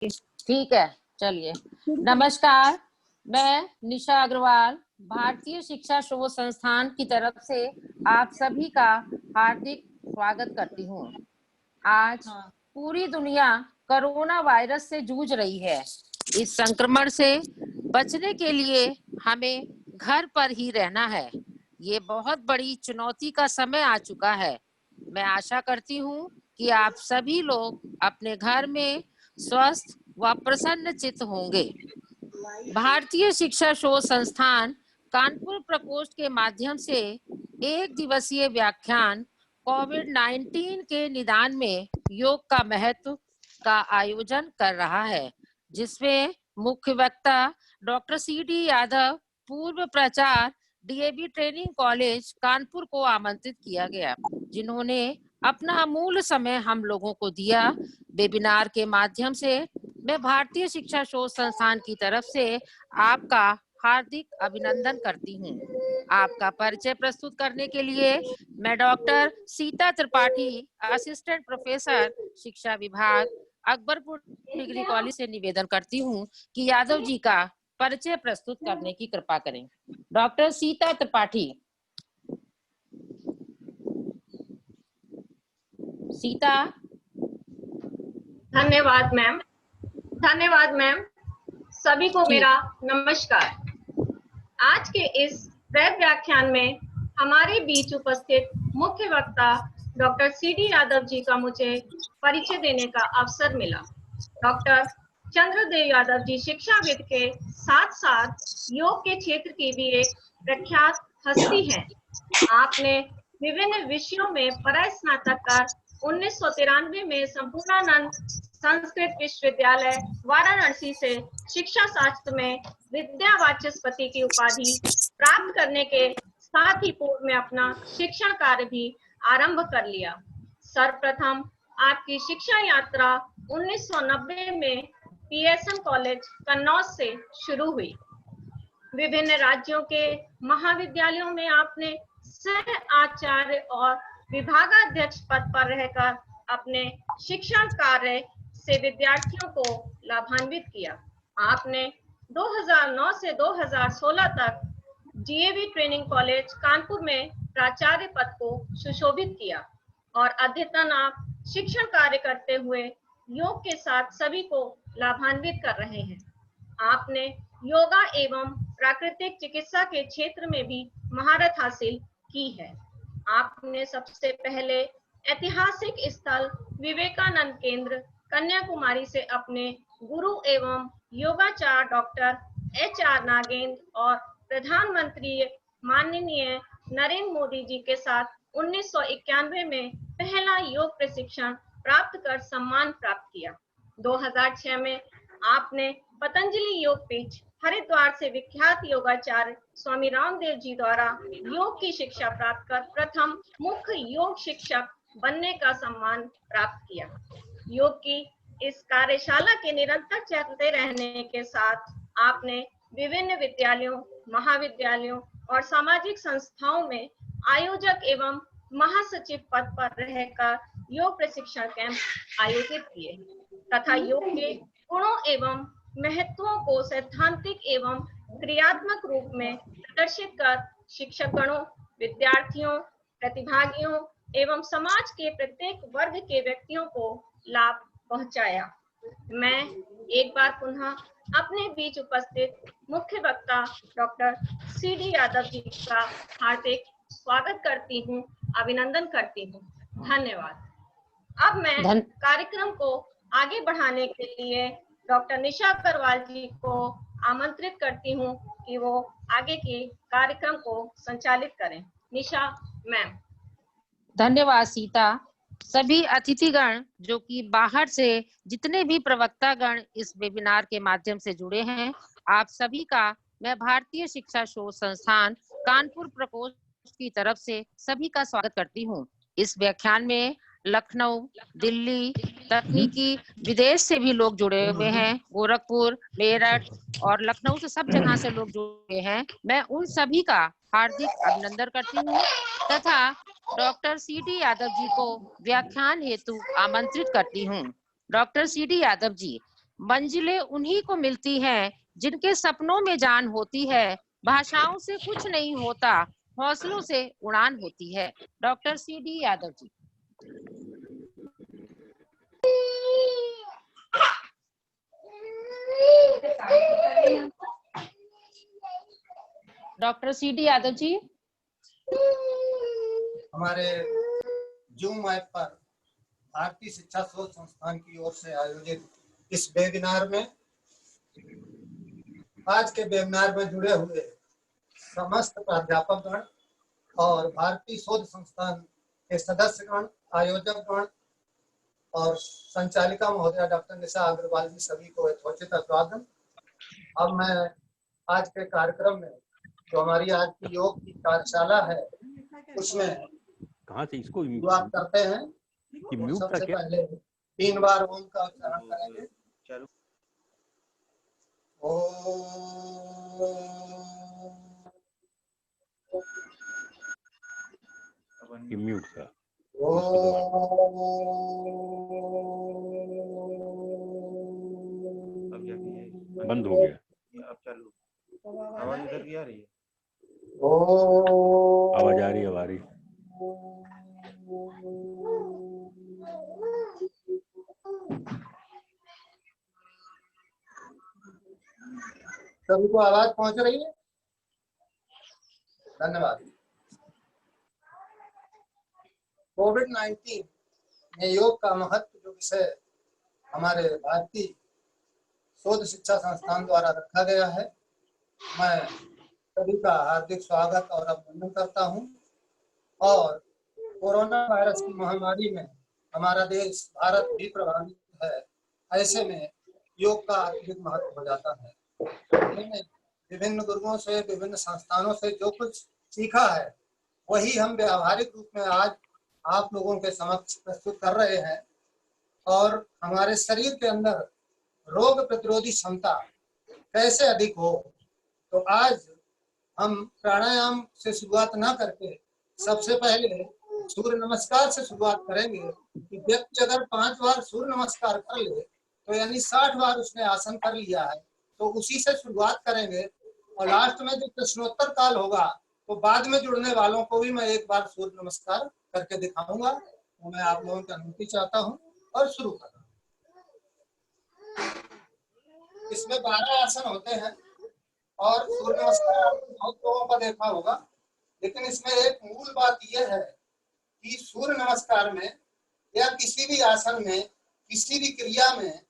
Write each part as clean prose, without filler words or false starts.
ठीक है, चलिए। नमस्कार, मैं निशा अग्रवाल भारतीय शिक्षा शोध संस्थान की तरफ से आप सभी का हार्दिक स्वागत करती हूँ। आज पूरी दुनिया कोरोना वायरस से जूझ रही है। इस संक्रमण से बचने के लिए हमें घर पर ही रहना है। ये बहुत बड़ी चुनौती का समय आ चुका है। मैं आशा करती हूँ कि आप सभी लोग अपने घर में स्वस्थ व प्रसन्न चित्त होंगे। भारतीय शिक्षा शोध संस्थान कानपुर प्रकोष्ठ के माध्यम से एक दिवसीय व्याख्यान कोविड-19 के निदान में योग का महत्व का आयोजन कर रहा है, जिसमें मुख्य वक्ता डॉक्टर सी.डी. यादव, पूर्व प्राचार्य डीएवी ट्रेनिंग कॉलेज कानपुर को आमंत्रित किया गया, जिन्होंने अपना अमूल्य समय हम लोगों को दिया। वेबिनार के माध्यम से मैं भारतीय शिक्षा शोध संस्थान की तरफ से आपका हार्दिक अभिनंदन करती हूँ। आपका परिचय प्रस्तुत करने के लिए मैं doctor Sita Tripathi, assistant professor शिक्षा विभाग, अकबरपुर डिग्री कॉलेज से निवेदन करती हूँ कि यादव जी का परिचय प्रस्तुत करने की कृपा करें। डॉक्टर सीता त्रिपाठी। सीता। धन्यवाद मैम। सभी को मेरा नमस्कार। आज के इस वेब व्याख्यान में हमारे बीच उपस्थित मुख्य वक्ता डॉक्टर सी.डी. यादव जी का मुझे परिचय देने का अवसर मिला। डॉक्टर चंद्रदेव यादव जी शिक्षाविद के साथ साथ योग के क्षेत्र की भी एक प्रख्यात हस्ती हैं। आपने विभिन्न विषयों में परास्नातक कर 1993 में संपूर्णानंद संस्कृत विश्वविद्यालय वाराणसी से शिक्षा शास्त्र में विद्या वाचस्पति की उपाधि प्राप्त करने के साथ ही पूर्व में अपना शिक्षण कार्य भी आरंभ कर लिया। सर्वप्रथम आपकी शिक्षा यात्रा 1990 में पीएसएम कॉलेज कन्नौज से शुरू हुई। विभिन्न राज्यों के महाविद्यालयों में आपने सह आचार्य और विभागाध्यक्ष पद पर रहकर अपने शिक्षण कार्य से विद्यार्थियों को लाभान्वित किया। आपने 2009 से 2016 तक डीएवी ट्रेनिंग कॉलेज कानपुर में प्राचार्य पद को सुशोभित किया और अद्यतन आप शिक्षण कार्य करते हुए योग के साथ सभी को लाभान्वित कर रहे हैं। आपने योगा एवं प्राकृतिक चिकित्सा के क्षेत्र में भी महारत हासिल की है। आपने सबसे पहले ऐतिहासिक स्थल विवेकानंद केंद्र कन्याकुमारी से अपने गुरु एवं योगाचार्य डॉक्टर एच.आर. नागेंद्र और प्रधानमंत्री माननीय नरेंद्र मोदी जी के साथ 1991 में पहला योग प्रशिक्षण प्राप्त कर सम्मान प्राप्त किया। 2006 में आपने पतंजलि योग पीठ हरिद्वार से विख्यात योगाचार्य स्वामी रामदेव जी द्वारा योग की शिक्षा प्राप्त कर प्रथम मुख्य योग शिक्षक बनने का सम्मान प्राप्त किया। योग की इस कार्यशाला के निरंतर चलते रहने के साथ आपने विभिन्न विद्यालयों, महाविद्यालयों और सामाजिक संस्थाओं में आयोजक एवं महासचिव पद पर रहकर योग प्रशिक्षण कैंप आयोजित किए तथा योग के गुणों एवं महत्वों को सैद्धांतिक एवं क्रियात्मक रूप में प्रदर्शित कर शिक्षकगणों, विद्यार्थियों, प्रतिभागियों एवं समाज के प्रत्येक वर्ग के व्यक्तियों को लाभ पहुंचाया। मैं एक बार पुनः अपने बीच उपस्थित मुख्य वक्ता डॉक्टर सी.डी. यादव जी का हार्दिक स्वागत करती हूँ, अभिनंदन करती हूँ। धन्यवाद। अब मैं कार्यक्रम को आगे बढ़ाने के लिए डॉक्टर निशा अग्रवाल जी को आमंत्रित करती हूँ कि वो आगे के कार्यक्रम को संचालित करें। निशा मैम। धन्यवाद सीता। सभी अतिथिगण जो कि बाहर से जितने भी प्रवक्तागण इस वेबिनार के माध्यम से जुड़े हैं, आप सभी का मैं भारतीय शिक्षा शोध संस्थान कानपुर प्रकोष्ठ की तरफ से सभी का स्वागत करती हूँ। इस व्याख्यान में लखनऊ, दिल्ली, तकनीकी, विदेश से भी लोग जुड़े हुए हैं। गोरखपुर, मेरठ और लखनऊ से सब जगह से लोग जुड़े हैं। मैं उन सभी का हार्दिक अभिनंदन करती हूँ तथा डॉक्टर सी.डी. यादव जी को व्याख्यान हेतु आमंत्रित करती हूँ। Doctor CD. यादव जी, मंजिलें उन्हीं को मिलती हैं जिनके सपनों में जान होती है। भाषाओं से कुछ नहीं होता, हौसलों से उड़ान होती है। Doctor CD Yadav ji. Doctor CD Yadav ji. हमारे जूम ऐप पर भारतीय शिक्षा शोध संस्थान की ओर से आयोजित इस वेबिनार में, आज के वेबिनार में जुड़े हुए समस्त प्राध्यापकगण और भारतीय शोध संस्थान के सदस्यगण, आयोजकगण और संचालिका महोदया डॉक्टर निशा अग्रवाल जी, सभी को यथोचित अभिवादन। अब मैं आज के कार्यक्रम में जो हमारी आज की योग की कार्यशाला है उसमें कहाँ से इसको शुरुआत करते हैं। सबसे पहले 3 बार ओम का उच्चारण करेंगे। म्यूट था। बंद हो गया। अब चालू। आवाज इधर की आ रही है? आवाज आ रही है, आ रही। सभी को आवाज पहुंच रही है? धन्यवाद। कोविड-19 में योग का महत्व जो विषय हमारे भारतीय शोध शिक्षा संस्थान द्वारा रखा गया है, मैं सभी का हार्दिक स्वागत और अभिनंदन करता हूं। और कोरोना वायरस की महामारी में हमारा देश भारत भी प्रभावित है, ऐसे में योग का अत्यधिक महत्व हो जाता है। मैंने विभिन्न गुरुओं से, विभिन्न संस्थानों से जो कुछ सीखा है वही हम व्यावहारिक रूप में आज आप लोगों के समक्ष प्रस्तुत कर रहे हैं। और हमारे शरीर के अंदर रोग प्रतिरोधी क्षमता कैसे अधिक हो, तो आज हम प्राणायाम से शुरुआत ना करके सबसे पहले सूर्य नमस्कार से शुरुआत करेंगे। कि व्यक्ति अगर 5 बार सूर्य नमस्कार कर ले तो यानी 60 बार उसने आसन कर लिया है, तो उसी से शुरुआत करेंगे। और लास्ट में जो प्रश्नोत्तर काल होगा तो बाद में जुड़ने वालों को भी मैं एक बार सूर्य नमस्कार करके दिखाऊंगा। तो मैं आप लोगों की अनुमति चाहता हूं और शुरू कर रहा हूं। इसमें 12 आसन होते हैं और सूर्य नमस्कार आपने बहुत लोगों का देखा होगा, लेकिन इसमें एक मूल बात यह है कि सूर्य नमस्कार में या किसी भी आसन में, किसी भी क्रिया में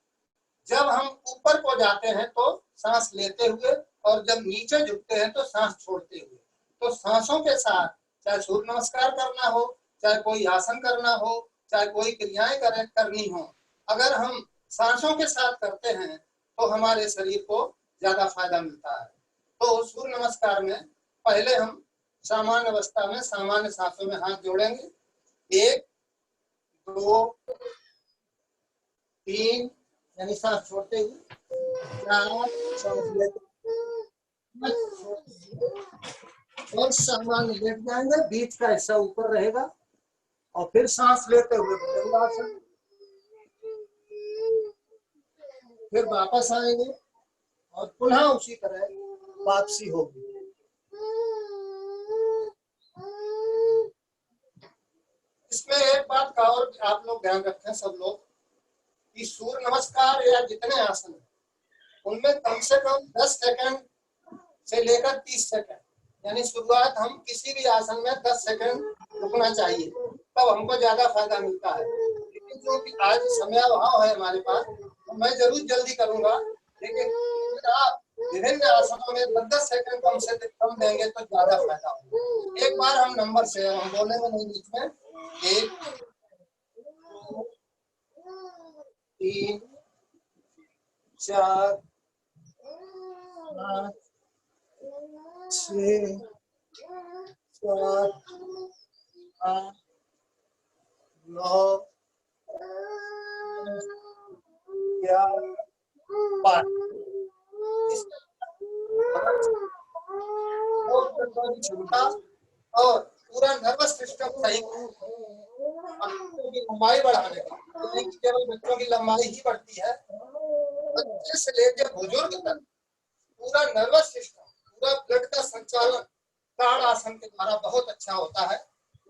जब हम ऊपर को जाते हैं तो सांस लेते हुए और जब नीचे झुकते हैं तो सांस छोड़ते हुए। तो सांसों के साथ चाहे सूर्य नमस्कार करना हो, चाहे कोई आसन करना हो, चाहे कोई क्रियाएं करनी हो, अगर हम सांसों के साथ करते हैं तो हमारे शरीर को ज्यादा फायदा मिलता है। तो सूर्य नमस्कार में पहले हम सामान्य अवस्था में सामान्य सांसों में हाथ जोड़ेंगे। 1 2 3 यानी सांस छोड़ते हुए, 4 सांस लेते और सामान्य लेट जाएंगे, बीच का हिस्सा ऊपर रहेगा और फिर सांस लेते हुए भुजंगासन, फिर वापस आएंगे और पुनः उसी तरह वापसी होगी। इसमें एक बात का और आप लोग ध्यान रखें सब लोग कि सूर्य नमस्कार या जितने आसन हैं उनमें कम से कम 10 सेकंड से लेकर 30 सेकंड, यानी शुरुआत हम किसी भी आसन में 10 सेकंड रुकना चाहिए, तब हमको ज्यादा फायदा मिलता है। लेकिन क्योंकि आज समय अभाव है हमारे पास, तो मैं जरूर जल्दी करूंगा, लेकिन अगर आप विभिन्न आसनों में 10 सेकंड कम से कम देंगे तो ज्यादा फायदा होगा। एक बार हम नंबर से, हम बोलेंगे नहीं बीच में, 1 2 3 4 5 6 7 8 9 11 12 क्षमता और पूरा नर्वस सिस्टम सही की लंबाई बढ़ाने का, केवल बच्चों की लंबाई ही बढ़ती है, बच्चे से लेकर बुजुर्ग तक पूरा नर्वस सिस्टम, पूरा ब्लड का संचालन ताड़ासन के द्वारा बहुत अच्छा होता है।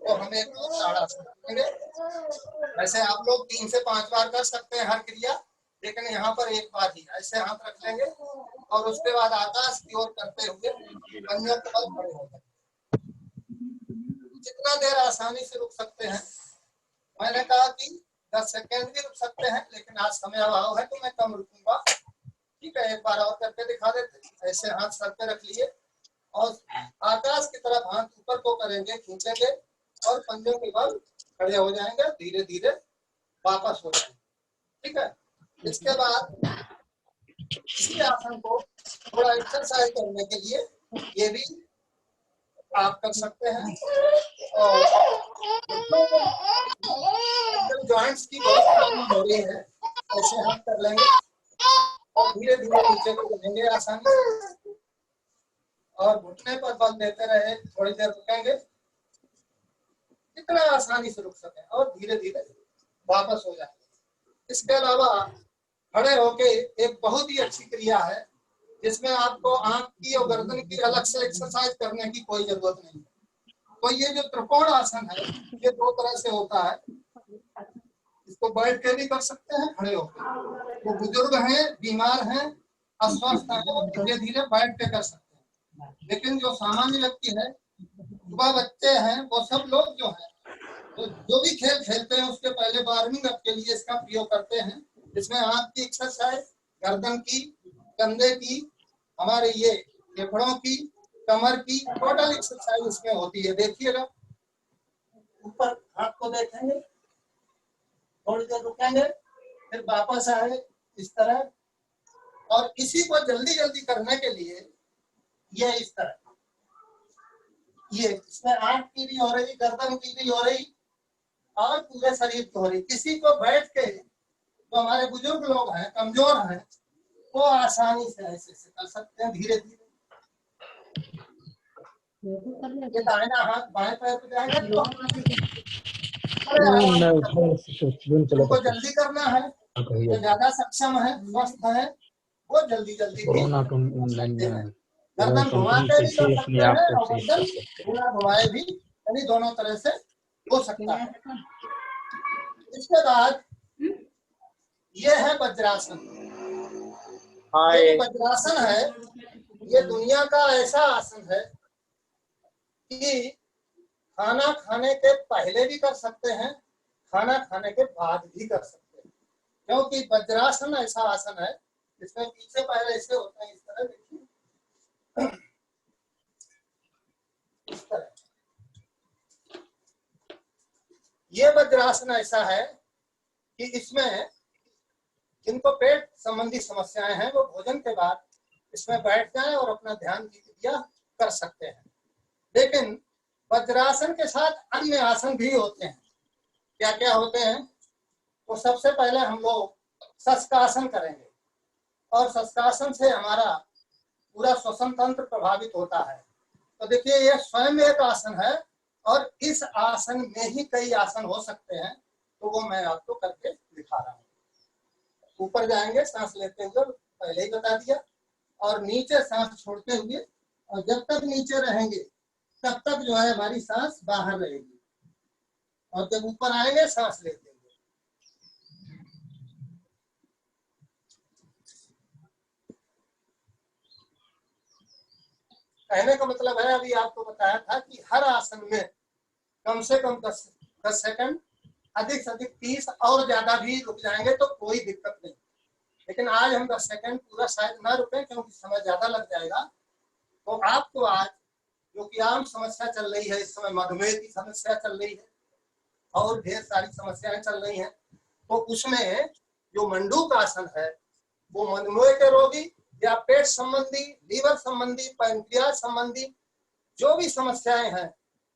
तो हम एक ताड़ासन करेंगे। वैसे आप लोग 3 से 5 बार कर सकते हैं हर क्रिया, लेकिन यहाँ पर एक बार ही ऐसे हाथ रख लेंगे और उसके बाद आकाश की ओर करते हुए पंजों के बल खड़े हो जाएंगे। जितना देर आसानी से रुक सकते हैं, मैंने कहा कि 10 सेकेंड भी रुक सकते हैं, लेकिन आज समय अभाव है तो मैं कम रुकूंगा। ठीक है, एक बार और करके दिखा देते। ऐसे हाथ सर पे रख लिए और आकाश की तरफ हाथ ऊपर को करेंगे, खींचेंगे और पंजों के बल खड़े हो जाएंगे, धीरे धीरे वापस हो जाएंगे। ठीक है, इसके बाद इसी आसन को थोड़ा एक्सरसाइज करने के लिए ये भी आप कर सकते हैं। और जॉइंट्स की बहुत प्रॉब्लम हो रही है, ऐसे हाथ कर लेंगे और धीरे धीरे नीचे को गिरेंगे आसानी से और घुटने पर बल देते रहे, थोड़ी देर रुकेंगे जितना आसानी से रुक सके और धीरे धीरे वापस हो जाएंगे। इसके अलावा खड़े होके एक बहुत ही अच्छी क्रिया है जिसमें आपको आंख की और गर्दन की अलग से एक्सरसाइज करने की कोई जरूरत नहीं है। तो ये जो त्रिकोण आसन है ये 2 तरह से होता है। इसको बैठ के भी कर सकते हैं, खड़े होकर। वो बुजुर्ग हैं, बीमार हैं, अस्वस्थ हैं, वो धीरे धीरे बैठ के कर सकते हैं। लेकिन जो सामान्य व्यक्ति है, युवा बच्चे हैं, वो सब लोग जो है तो जो भी खेल खेलते हैं उसके पहले वार्मिंग अप के लिए इसका प्रयोग करते हैं। इसमें आंख की एक्सरसाइज, गर्दन की, कंधे की, हमारे ये फेफड़ों की, कमर की टोटल एक्सरसाइज इसमें होती है। देखिएगा, ऊपर हाथ को देखेंगे, थोड़ी देर रुकेंगे, फिर वापस आए इस तरह। और इसी को जल्दी जल्दी करने के लिए ये इस तरह, ये इसमें आंख की भी हो रही, गर्दन की भी हो रही और पूरे शरीर की हो रही। किसी को बैठ के, तो हमारे बुजुर्ग लोग हैं, कमजोर हैं, वो आसानी से ऐसे कर सकते हैं धीरे धीरे। ये दाहिना हाथ बाएं पैर पे जाएगा तो जल्दी करना है। जो ज्यादा सक्षम है, स्वस्थ है, वो जल्दी जल्दी गर्दन घुमा के भी कर सकते हैं और गर्दन बिना घुमाए भी, यानी दोनों तरह से हो सकता है। इसके बाद ये है वज्रासन। ये वज्रासन है, ये दुनिया का ऐसा आसन है कि खाना खाने के पहले भी कर सकते हैं, खाना खाने के बाद भी कर सकते हैं, क्योंकि वज्रासन ऐसा आसन है जिसमें पीछे पैर ऐसे होते हैं, इस तरह देखिए, इस तरह। ये वज्रासन ऐसा है कि इसमें जिनको पेट संबंधी समस्याएं हैं वो भोजन के बाद इसमें बैठ जाएं और अपना ध्यान की क्रिया कर सकते हैं। लेकिन वज्रासन के साथ अन्य आसन भी होते हैं। क्या क्या होते हैं? तो सबसे पहले हम लोग शशकासन करेंगे और शशकासन से हमारा पूरा श्वसन तंत्र प्रभावित होता है। तो देखिए, ये स्वयं एक आसन है और इस आसन में ही कई आसन हो सकते हैं, तो वो मैं आपको करके दिखा रहा हूँ। ऊपर जाएंगे सांस लेते हुए, पहले ही बता दिया, और नीचे सांस छोड़ते हुए, और जब तक नीचे रहेंगे तब तक जो है हमारी सांस बाहर रहेगी, और जब ऊपर आएंगे सांस लेते हुए। कहने का मतलब है, अभी आपको बताया था कि हर आसन में कम से कम 10 सेकंड, अधिक से अधिक 30 और ज्यादा भी रुक जाएंगे तो कोई दिक्कत नहीं। लेकिन आज हम 10 सेकंड पूरा शायद ना रुके क्योंकि समय ज्यादा लग जाएगा। तो आपको आज जो कि आम समस्या चल रही है, इस समय मधुमेह की समस्या चल रही है और ढेर सारी समस्याएं चल रही हैं, तो उसमें जो मंडूक आसन है वो मधुमेह के रोगी या पेट संबंधी, लीवर संबंधी, पैंक्रियास संबंधी जो भी समस्याएं हैं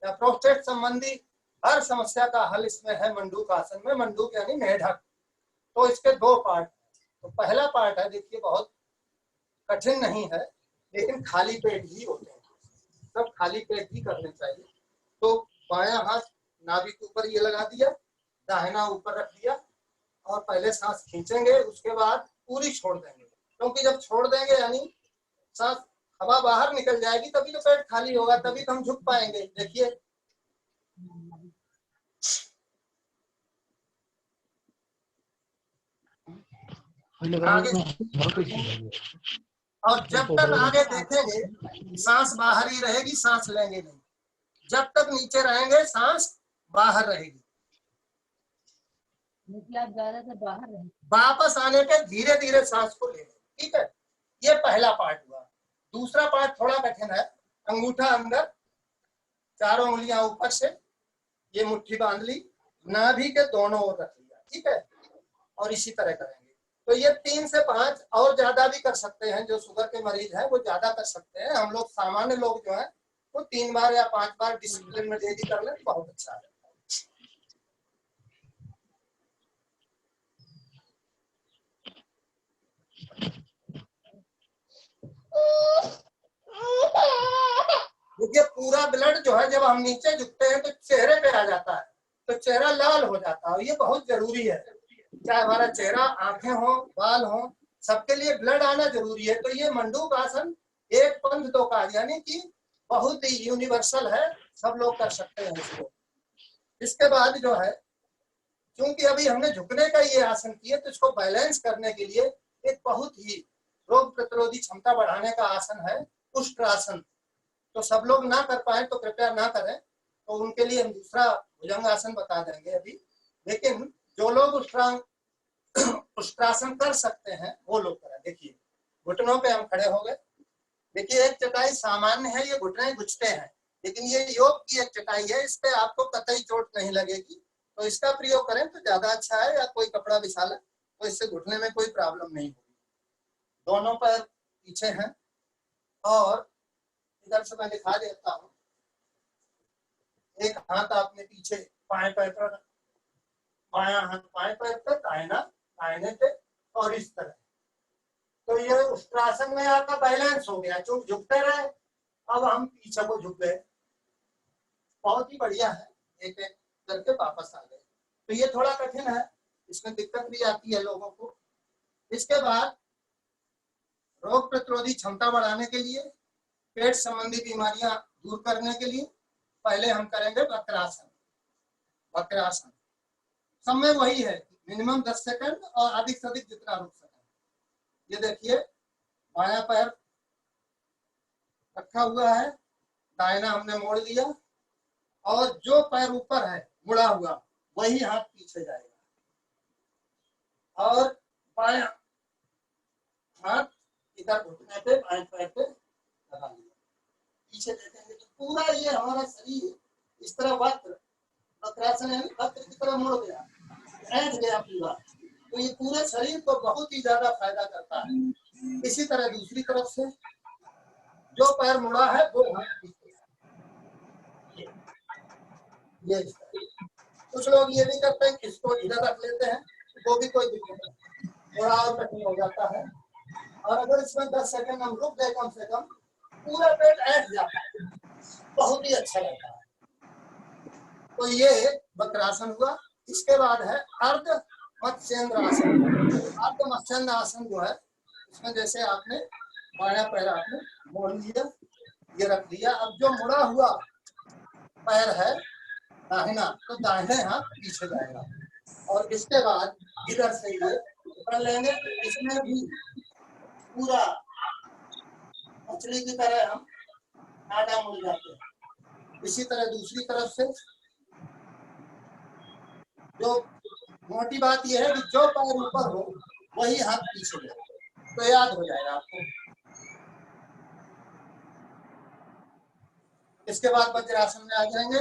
या प्रोस्टेट संबंधी हर समस्या का हल इसमें है मंडूक आसन में। मंडूक यानी मेढक। तो इसके 2 पार्ट। तो पहला पार्ट है, देखिए बहुत कठिन नहीं है, लेकिन खाली पेट ही होते हैं, सब खाली पेट ही करने चाहिए। तो बायां हाथ नाभि के ऊपर ये लगा दिया, दाहिना ऊपर रख दिया और पहले सांस खींचेंगे, उसके बाद पूरी छोड़ देंगे, क्योंकि जब छोड़ देंगे यानी सांस हवा बाहर निकल जाएगी, तभी तो पेट खाली होगा, तभी तो हम झुक पाएंगे। देखिए आगे, और जब तक आगे देखेंगे सांस बाहर ही रहेगी, सांस लेंगे नहीं। जब तक नीचे रहेंगे सांस बाहर रहेगी। वापस आने पे धीरे धीरे सांस को लेंगे, ठीक है। ये पहला पार्ट हुआ। दूसरा पार्ट थोड़ा कठिन है। अंगूठा अंदर, चारों उंगलियां ऊपर से, ये मुट्ठी बांध ली, नाभि के दोनों ओर रख लिया, ठीक है। और इसी तरह करेंगे। तो ये 3 से 5 और ज्यादा भी कर सकते हैं। जो शुगर के मरीज हैं वो ज्यादा कर सकते हैं। हम लोग सामान्य लोग जो है वो 3 बार या 5 बार डिसिप्लिन में डेली कर लें, बहुत अच्छा है। देखिए पूरा ब्लड जो है जब हम नीचे झुकते हैं तो चेहरे पे आ जाता है, तो चेहरा लाल हो जाता है। ये बहुत जरूरी है, चाहे हमारा चेहरा, आंखें हो, बाल हो, सबके लिए ब्लड आना जरूरी है। तो ये मंडूक आसन एक पंथ दो काज, यानी कि बहुत ही यूनिवर्सल है, सब लोग कर सकते हैं इसको। इसके बाद जो है, क्योंकि अभी हमने झुकने का ये आसन किया, तो इसको बैलेंस करने के लिए एक बहुत ही रोग प्रतिरोधी क्षमता बढ़ाने का आसन है उष्ट्रासन। तो सब लोग ना कर पाए तो कृपया ना करें, तो उनके लिए हम दूसरा भुजंगासन बता देंगे अभी। लेकिन जो लोग उष्ट्रासन कर सकते हैं वो लोग करें। देखिए घुटनों पे हम खड़े हो गए। देखिए एक चटाई सामान्य है, ये घुटने घुचते हैं, लेकिन ये योग की एक चटाई है, इस पे आपको कतई चोट नहीं लगेगी, तो इसका प्रयोग करें तो ज्यादा अच्छा है। या कोई कपड़ा बिछा लें तो इससे घुटने में कोई प्रॉब्लम नहीं होगी। दोनों पैर पीछे हैं और इधर से मैं दिखा देता हूँ। एक हाथ आपने पीछे बाएं पैर पर, बायां हाथ बाएं पैर पे, दाहिना दाहिने पे, और इस तरह। तो ये उष्ट्रासन में आपका बैलेंस हो गया। जो झुकते रहे, अब हम पीछे को झुक गए, बहुत ही बढ़िया है। एक एक करके वापस आ गए। तो ये थोड़ा कठिन है, इसमें दिक्कत भी आती है लोगों को। इसके बाद रोग प्रतिरोधी क्षमता बढ़ाने के लिए, पेट संबंधी बीमारियां दूर करने के लिए पहले हम करेंगे वक्रासन। वक्रासन सब में वही है, मिनिमम 10 सेकंड और अधिक से अधिक जितना रुक सके। ये देखिए बायां पैर रखा हुआ है, दाहिना हमने मोड़ लिया, और जो पैर ऊपर है मुड़ा हुआ वही हाथ पीछे जाएगा, और बायां हाथ इधर घुटने पे बाएं पैर पे लगा लिया, पीछे देखेंगे तो पूरा ये हमारा शरीर इस तरह वक्रासन यानी वक्र की तरह मुड़ गया, ऐंठ गया पूरा। तो ये पूरे शरीर को बहुत ही ज्यादा फायदा करता है। इसी तरह दूसरी तरफ से जो पैर मुड़ा है वो हाथ पीछे, ये कुछ लोग ये भी करते हैं, किसको इधर रख लेते हैं, वो भी कोई दिक्कत नहीं, थोड़ा और कठिन हो जाता है। और अगर इसमें 10 सेकंड हम रुक गए कम से कम, पूरा पेट ऐंठ जाता है, बहुत ही अच्छा लगता है। तो ये वक्रासन हुआ। इसके बाद है अर्ध मत्स्येंद्र आसन। अर्ध मत्स्येंद्र आसन जो है, इसमें जैसे आपने बायां पैर आपने मोड़ लिया, ये रख दिया, अब जो मुड़ा हुआ पैर है दाहिना, तो दाहिने हाथ पीछे जाएगा, और इसके बाद इधर से ये पकड़ लेंगे। इसमें भी पूरा मछली की तरह हम आधा मुड़ जाते हैं। इसी तरह दूसरी तरफ से, जो मोटी बात यह है कि जो पैर ऊपर हो वही हाथ पीछे जाए, तो याद हो जाएगा आपको। इसके बाद वज्रासन में आ जाएंगे।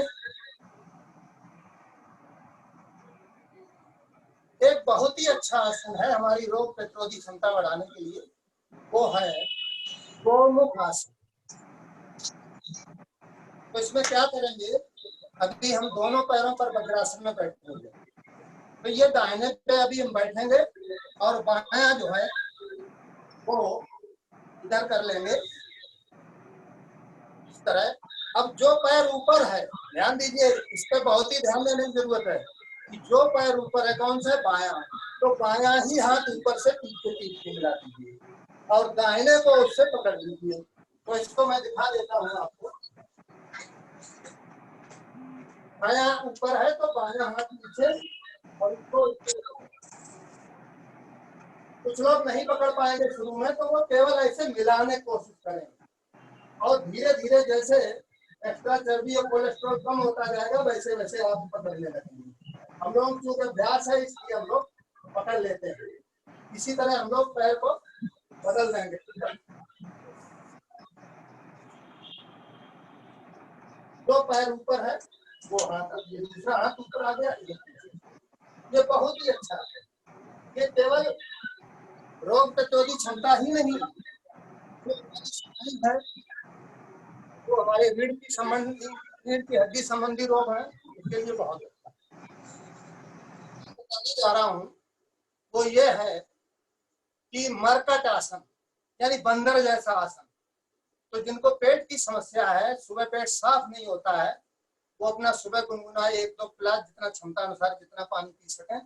एक बहुत ही अच्छा आसन है हमारी रोग प्रतिरोधी क्षमता बढ़ाने के लिए, वो है गोमुख आसन। तो इसमें क्या करेंगे, अभी हम दोनों पैरों पर वज्रासन में बैठेंगे। तो ये दाहिने पे अभी हम बैठेंगे और बायां जो है वो इधर कर लेंगे इस तरह। अब जो पैर ऊपर है, ध्यान दीजिए, इस पे बहुत ही ध्यान देने की जरूरत है कि जो पैर ऊपर है कौन सा है, बायां, तो बायां ही हाथ ऊपर से पीछे मिला दीजिए और दाहिने को उससे पकड़ लीजिए। तो इसको मैं दिखा देता हूँ आपको। बायां ऊपर है तो बायां हाथ पीछे और इसको कुछ लोग नहीं पकड़ पाएंगे शुरू में, तो वो केवल ऐसे मिलाने की कोशिश करेंगे और धीरे धीरे जैसे एक्स्ट्रा चर्बी और कोलेस्ट्रॉल कम होता जाएगा वैसे वैसे आप पकड़ने लगेंगे। हम लोग क्योंकि अभ्यास है इसलिए हम लोग पकड़ लेते हैं। इसी तरह हम लोग पैर को बदल देंगे। दो पैर ऊपर है, वो हाथ ये दूसरा हाथ ऊपर आ गया, ये बहुत ही अच्छा है। ये केवल रोग प्रतिरोधी क्षमता ही नहीं है, वो हमारे रीढ़ की हड्डी संबंधी रोग है, उसके लिए बहुत अच्छा जा रहा हूँ। वो ये है कि मरकट आसन यानी बंदर जैसा आसन। तो जिनको पेट की समस्या है, सुबह पेट साफ नहीं होता है, वो अपना सुबह गुनगुनाए 1-2 गिलास जितना क्षमता अनुसार जितना पानी पी सकें,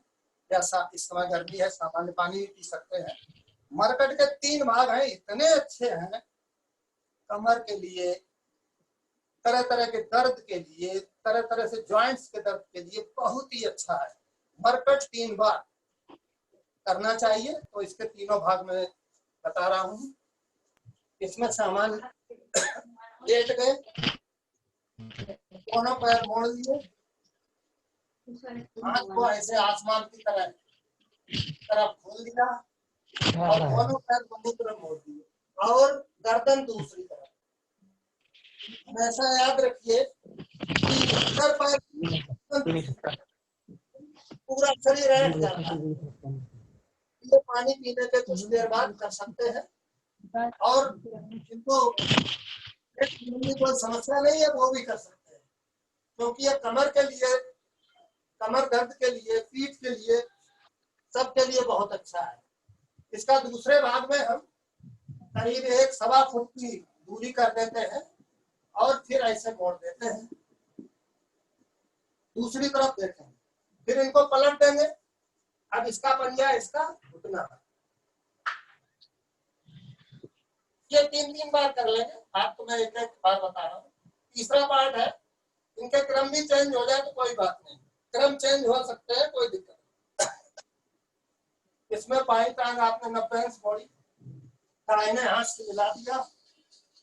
या इस समय गर्मी है सामान्य पानी भी पी सकते हैं। मरकट के 3 भाग हैं, इतने अच्छे हैं कमर के लिए, तरह तरह के दर्द के लिए, तरह तरह से जॉइंट्स के दर्द के लिए बहुत ही अच्छा है। मरकट 3 बार करना चाहिए। तो इसके तीनों भाग में बता रहा हूँ। इसमें सामान लेट गए, दोनों पैर मोड़ लिए, हाथ को ऐसे आसमान की तरफ खोल दिया और दोनों पैर दोनों तरफ मोड़ दिए और गर्दन दूसरी तरफ। हमेशा याद रखिए कि इधर पैर पूरा शरीर बैठ जाता है। ये पानी पीने के कुछ देर बाद कर सकते हैं। और जिनको कोई समस्या नहीं है वो भी कर सकते हैं, क्योंकि ये कमर के लिए, कमर दर्द के लिए, पीठ के लिए, सबके लिए बहुत अच्छा है। इसका दूसरे भाग में हम करीब 1-1.25 फुट की दूरी कर देते हैं और फिर ऐसे मोड़ देते हैं। दूसरी तरफ देखें, फिर इनको पलट देंगे। अब इसका पंजा, इसका घुटना, ये 3-3 बार कर लेंगे। आपको मैं एक बार बता रहा हूँ। तीसरा पार्ट है, इनके क्रम भी चेंज हो जाए तो कोई बात नहीं, क्रम चेंज हो सकते हैं, कोई दिक्कत नहीं। इसमें बाईं टांग आपने 90 इंच मोड़ी, दाहिने हाथ से मिला दिया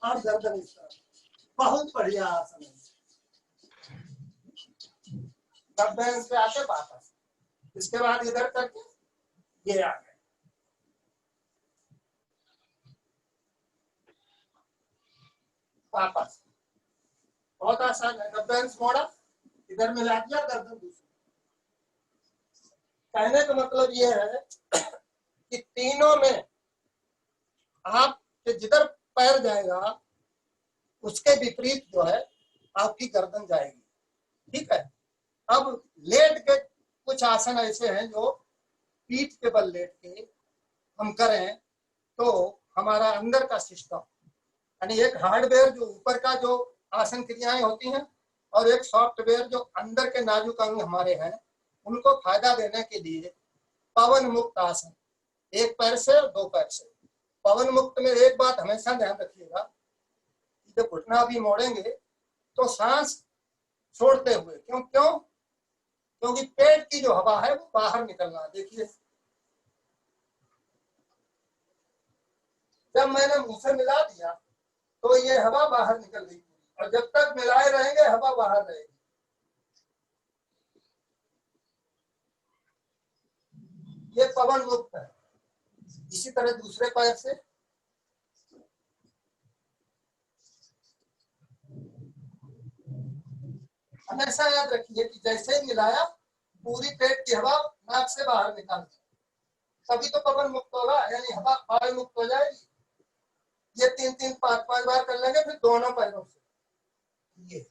और गर्दन इस तरफ। बहुत बढ़िया आसन है। 90 इंच पे आके वापस, इसके बाद इधर करके ये आ गए, वापस। बहुत आसान है। 90 इंच मोड़ा, इधर मिला दिया, गर्दन दूसरी। कहने का मतलब ये है कि तीनों में आप जिधर पैर जाएगा उसके विपरीत जो है आपकी गर्दन जाएगी। ठीक है। अब लेट के कुछ आसन ऐसे हैं जो पीठ के बल लेट के हम करें तो हमारा अंदर का सिस्टम, यानी एक हार्डवेयर जो ऊपर का जो आसन क्रियाएं होती हैं और एक सॉफ्टवेयर जो अंदर के नाजुक अंग हमारे हैं, उनको फायदा देने के लिए पवन मुक्त आसन, एक पैर से और 2 पैर से। पवन मुक्त में एक बात हमेशा ध्यान रखिएगा, जब घुटना भी मोड़ेंगे तो सांस छोड़ते हुए। क्यों? क्योंकि पेट की जो हवा है वो बाहर निकलना। देखिए, जब मैंने मुंह से मिला दिया तो ये हवा बाहर निकल गई और जब तक मिलाए रहेंगे हवा बाहर रहेगी। ये पवन मुक्त है। इसी तरह दूसरे पैर से हमेशा याद रखिए कि जैसे ही मिलाया पूरी पेट की हवा नाक से बाहर निकाल दी, तभी तो पवन मुक्त होगा, यानी हवा वायु मुक्त हो जाएगी। ये 3-3, 5-5 बार कर लेंगे, फिर दोनों पैरों से ये।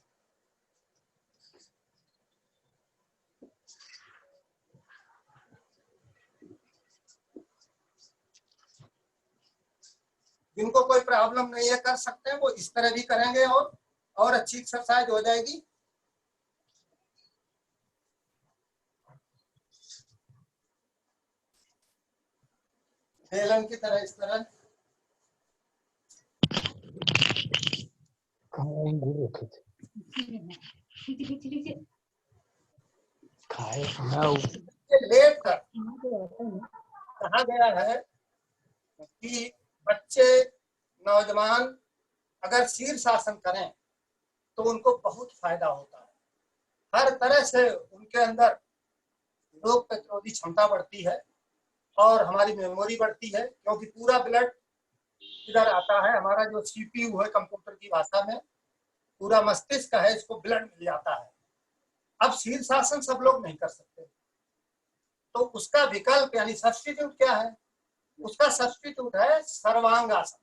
जिनको कोई प्रॉब्लम नहीं है कर सकते हैं, वो इस तरह भी करेंगे और अच्छी एक्सरसाइज हो जाएगी। बेलन की तरह इस तरह लेट कर कहा गया है कि बच्चे नौजवान अगर शीर्षासन करें तो उनको बहुत फायदा होता है। हर तरह से उनके अंदर रोग प्रतिरोधी क्षमता बढ़ती है और हमारी मेमोरी बढ़ती है, क्योंकि पूरा ब्लड इधर आता है। हमारा जो सीपीयू है कंप्यूटर की भाषा में, पूरा मस्तिष्क है, इसको ब्लड मिल जाता है। अब शीर्षासन सब लोग नहीं कर सकते, तो उसका विकल्प यानी सब्स्टिट्यूट क्या है? उसका सब्स्टिट्यूट है सर्वांग आसन।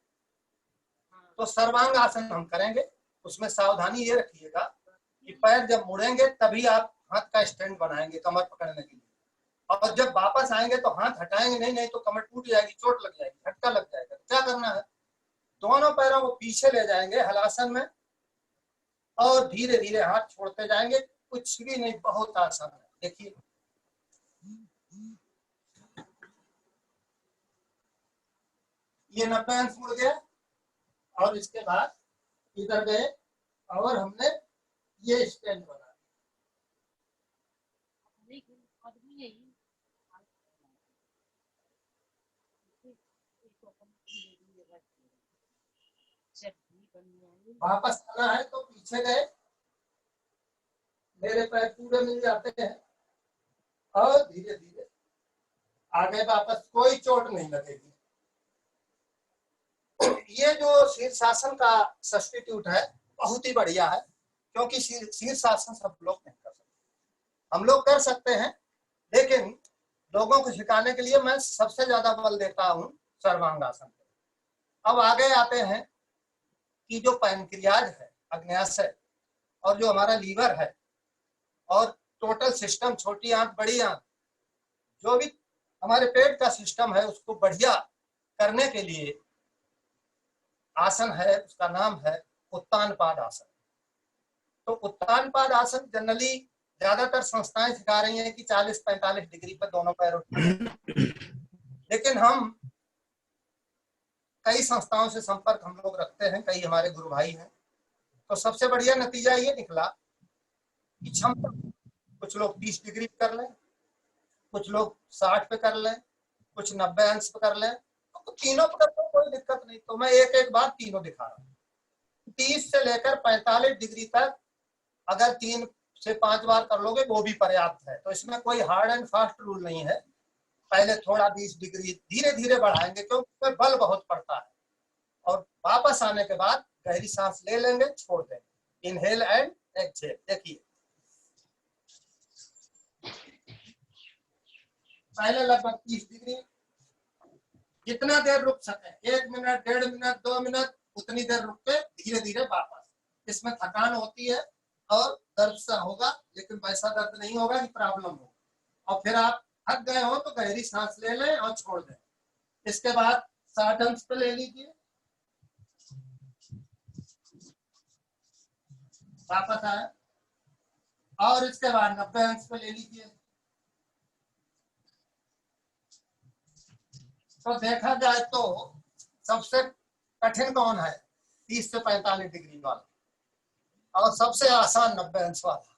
तो सर्वांग आसन हम करेंगे। उसमें सावधानी ये रखिएगा कि पैर जब मुड़ेंगे तभी आप हाथ का स्टैंड बनाएंगे कमर पकड़ने के लिए, और जब वापस आएंगे तो हाथ हटाएंगे नहीं तो कमर टूट जाएगी, चोट लग जाएगी, झटका लग जाएगा। क्या करना है? दोनों पैरों को पीछे ले जाएंगे हलासन में और धीरे धीरे हाथ छोड़ते जाएंगे। कुछ भी नहीं, बहुत आसान है। देखिए ये 90 अंश मुड़ गया और इसके बाद इधर गए और हमने ये स्टैंड बना। वापस आना है तो पीछे गए, मेरे पैर पूरे मिल जाते हैं और धीरे धीरे आगे वापस, कोई चोट नहीं लगेगी। ये जो शीर्षासन का सब्स्टिट्यूट है बहुत ही बढ़िया है, क्योंकि शीर्षासन सब लोग नहीं कर सकते। हम लोग कर सकते हैं, लेकिन लोगों को सिखाने के लिए मैं सबसे ज्यादा बल देता हूँ सर्वांगासन पे। अब आगे आते हैं कि जो पैनक्रियाज है, अग्न्याशय, और जो हमारा लीवर है और टोटल सिस्टम, छोटी आंत बड़ी आंत, जो भी हमारे पेट का सिस्टम है, उसको बढ़िया करने के लिए आसन है, उसका नाम है उत्तानपाद आसन। तो उत्तानपाद आसन जनरली ज्यादातर संस्थाएं सिखा रही हैं कि 40-45 डिग्री पर दोनों पैर उठाएं, लेकिन हम कई संस्थाओं से संपर्क हम लोग रखते हैं, कई हमारे गुरु भाई हैं, तो सबसे बढ़िया नतीजा ये निकला कि क्षमता कुछ लोग 30 डिग्री पे कर लें, कुछ लोग 60 पे कर लें, कुछ 90 अंश पे कर लें, तो तीनों पे करते कोई दिक्कत नहीं। तो मैं एक एक बार तीनों दिखा रहा हूँ। 30 से लेकर 45 डिग्री तक अगर 3 से 5 बार कर लोगे वो भी पर्याप्त है। तो इसमें कोई हार्ड एंड फास्ट रूल नहीं है। पहले थोड़ा 20 डिग्री धीरे धीरे बढ़ाएंगे, क्योंकि उसमें बल बहुत पड़ता है। और वापस आने के बाद गहरी सांस ले लेंगे, छोड़ देंगे, इनहेल एंड एक्सहेल। देखिए पहले लगभग 30 डिग्री, जितना देर रुक सके, 1 मिनट, 1.5 मिनट, 2 मिनट, उतनी देर रुक के धीरे धीरे वापस। इसमें थकान होती है और दर्द सा होगा, लेकिन वैसा दर्द नहीं होगा कि प्रॉब्लम हो। और फिर आप थक गए हो तो गहरी सांस ले लें और छोड़ दें। इसके बाद 60 अंश पे ले लीजिए, वापस आए, और इसके बाद 90 अंश पे ले लीजिए। तो देखा जाए तो सबसे कठिन कौन है? 30 से 45 डिग्री वाला, और सबसे आसान 90 अंश वाला,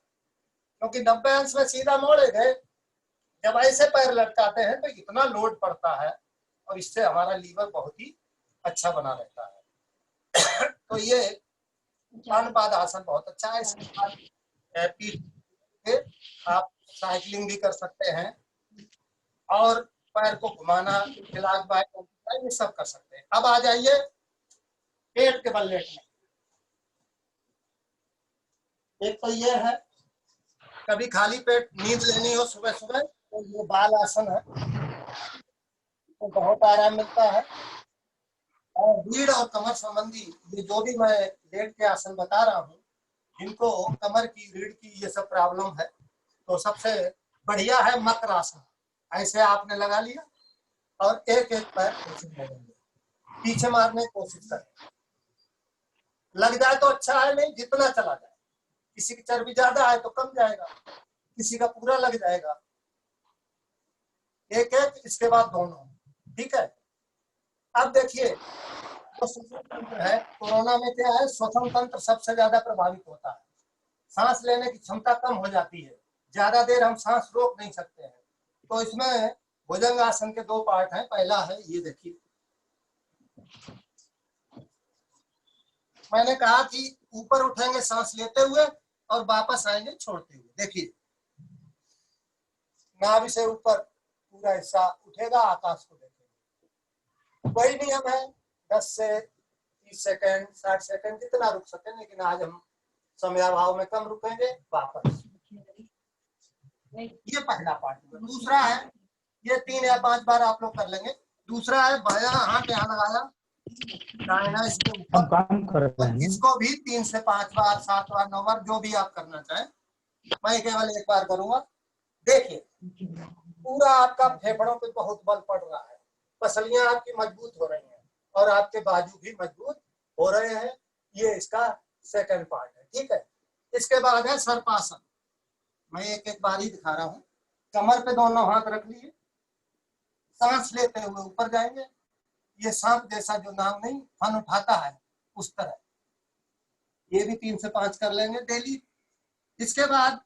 क्योंकि 90 अंश में सीधा मोड़े गए। जब ऐसे पैर लटकाते हैं तो इतना लोड पड़ता है, और इससे हमारा लीवर बहुत ही अच्छा बना रहता है। तो ये उत्तानपाद आसन बहुत अच्छा है। इसके बाद आप साइकिलिंग भी कर सकते हैं और पैर को घुमाना, ये सब कर सकते हैं। अब आ जाइए पेट के बल लेटने। एक तो ये है, कभी खाली पेट नींद लेनी हो सुबह सुबह तो ये बाल आसन है, तो बहुत आराम मिलता है। और रीढ़ और कमर संबंधी ये जो भी मैं लेट के आसन बता रहा हूँ, जिनको कमर की, रीढ़ की ये सब प्रॉब्लम है, तो सबसे बढ़िया है मकर आसन। ऐसे आपने लगा लिया और एक एक पैर पीछे मारने की कोशिश करें। लग जाए तो अच्छा है, नहीं जितना चला जाए। किसी की चर्बी ज्यादा है तो कम जाएगा, किसी का पूरा लग जाएगा। एक एक, इसके बाद दोनों, ठीक है। अब देखिए तो श्वसन तंत्र है, कोरोना में क्या है, श्वसन तंत्र सबसे ज्यादा प्रभावित होता है, सांस लेने की क्षमता कम हो जाती है, ज्यादा देर हम सांस रोक नहीं सकते हैं। तो इसमें भुजंग आसन के दो पार्ट हैं। पहला है ये देखिए, मैंने कहा कि ऊपर उठेंगे सांस लेते हुए और वापस आएंगे छोड़ते हुए। देखिए नाभि से ऊपर पूरा हिस्सा उठेगा, आकाश को देखेंगे। वही नियम है, 10 से 30 सेकंड 60 सेकंड जितना रुक सके, लेकिन आज हम समयाभाव में कम रुकेंगे। वापस, ये पहला पार्ट हुआ। दूसरा है, ये 3 या 5 बार आप लोग कर लेंगे। दूसरा है बायां हाथ यहाँ लगाया, दाहिना इसके ऊपर, इसको भी 3 से 5 बार 7 बार 9 बार जो भी आप करना चाहें। मैं केवल 1 बार करूंगा। देखिए पूरा आपका फेफड़ों पे बहुत बल पड़ रहा है, पसलियां आपकी मजबूत हो रही हैं और आपके बाजू भी मजबूत हो रहे हैं। ये इसका सेकंड पार्ट है, ठीक है। इसके बाद है सर्पासन। मैं एक एक बार ही दिखा रहा हूँ। कमर पे दोनों हाथ रख लिए, सांस लेते हुए ऊपर जाएंगे। ये सांप जैसा जो नाम नहीं फन उठाता है उस तरह, ये भी 3 से 5 कर लेंगे डेली। इसके बाद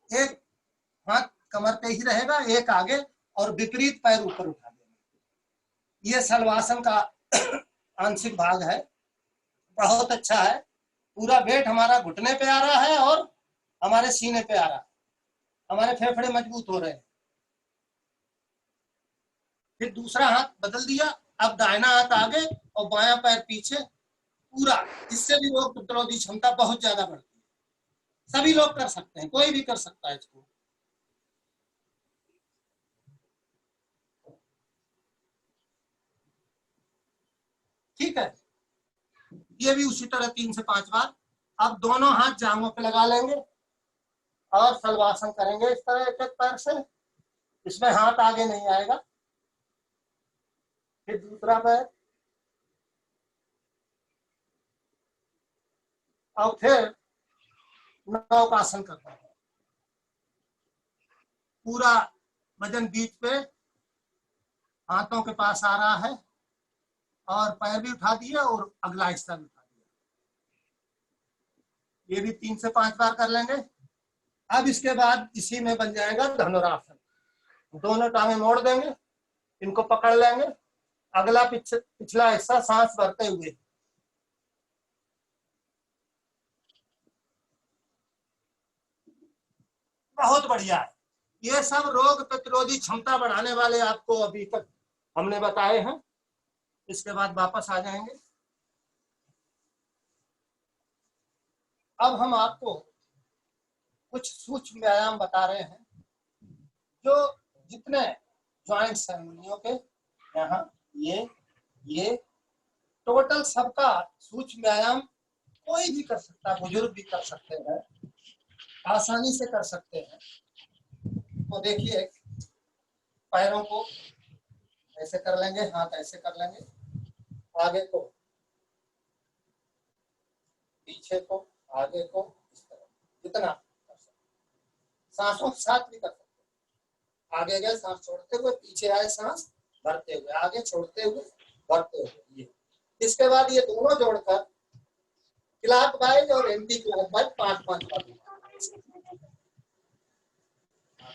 एक हाथ कमर पे ही रहेगा, एक आगे और विपरीत पैर ऊपर उठा देंगे। ये शलवासन का आंशिक भाग है, बहुत अच्छा है। पूरा वेट हमारा घुटने पे आ रहा है और हमारे सीने पे आ रहा है, हमारे फेफड़े मजबूत हो रहे हैं। फिर दूसरा हाथ बदल दिया, अब दाहिना हाथ आगे और बायां पैर पीछे पूरा। इससे भी रोग प्रतिरोधी क्षमता बहुत ज्यादा बढ़ती है। सभी लोग कर सकते हैं, कोई भी कर सकता है इसको। ठीक है, ये भी उसी तरह 3 से 5 बार। अब दोनों हाथ जांघों पे लगा लेंगे और शलवासन करेंगे इस तरह एक एक पैर से। इसमें हाथ आगे नहीं आएगा। फिर दूसरा पैर और फिर नौकासन करते हैं। पूरा वजन बीच पे हाथों के पास आ रहा है और पैर भी उठा दिया और अगला हिस्सा भी उठा दिया। ये भी 3 से 5 बार कर लेंगे। अब इसके बाद इसी में बन जाएगा धनुरासन। दोनों टांगे मोड़ देंगे, इनको पकड़ लेंगे, अगला पिछला हिस्सा सांस भरते हुए। बहुत बढ़िया है। ये सब रोग प्रतिरोधी क्षमता बढ़ाने वाले आपको अभी तक हमने बताए हैं। इसके बाद वापस आ जाएंगे। अब हम आपको कुछ सूक्ष्म व्यायाम बता रहे हैं, जो जितने जॉइंट्स हैं उंगलियों के, यहाँ ये टोटल सबका सूक्ष्म व्यायाम कोई भी कर सकता है, बुजुर्ग भी कर सकते हैं, आसानी से कर सकते हैं। तो देखिए, पैरों को ऐसे कर लेंगे, हाथ ऐसे कर लेंगे, आगे को, पीछे को, आगे को, इस तरह जितना कर सकते। सांसों के साथ भी कर सकते हैं। आगे गए सांस छोड़ते हुए, पीछे आए सांस भरते हुए, आगे छोड़ते हुए भरते हुए। ये इसके बाद ये दोनों जोड़कर क्लॉकवाइज और एंटी क्लॉकवाइज 5-5 बार,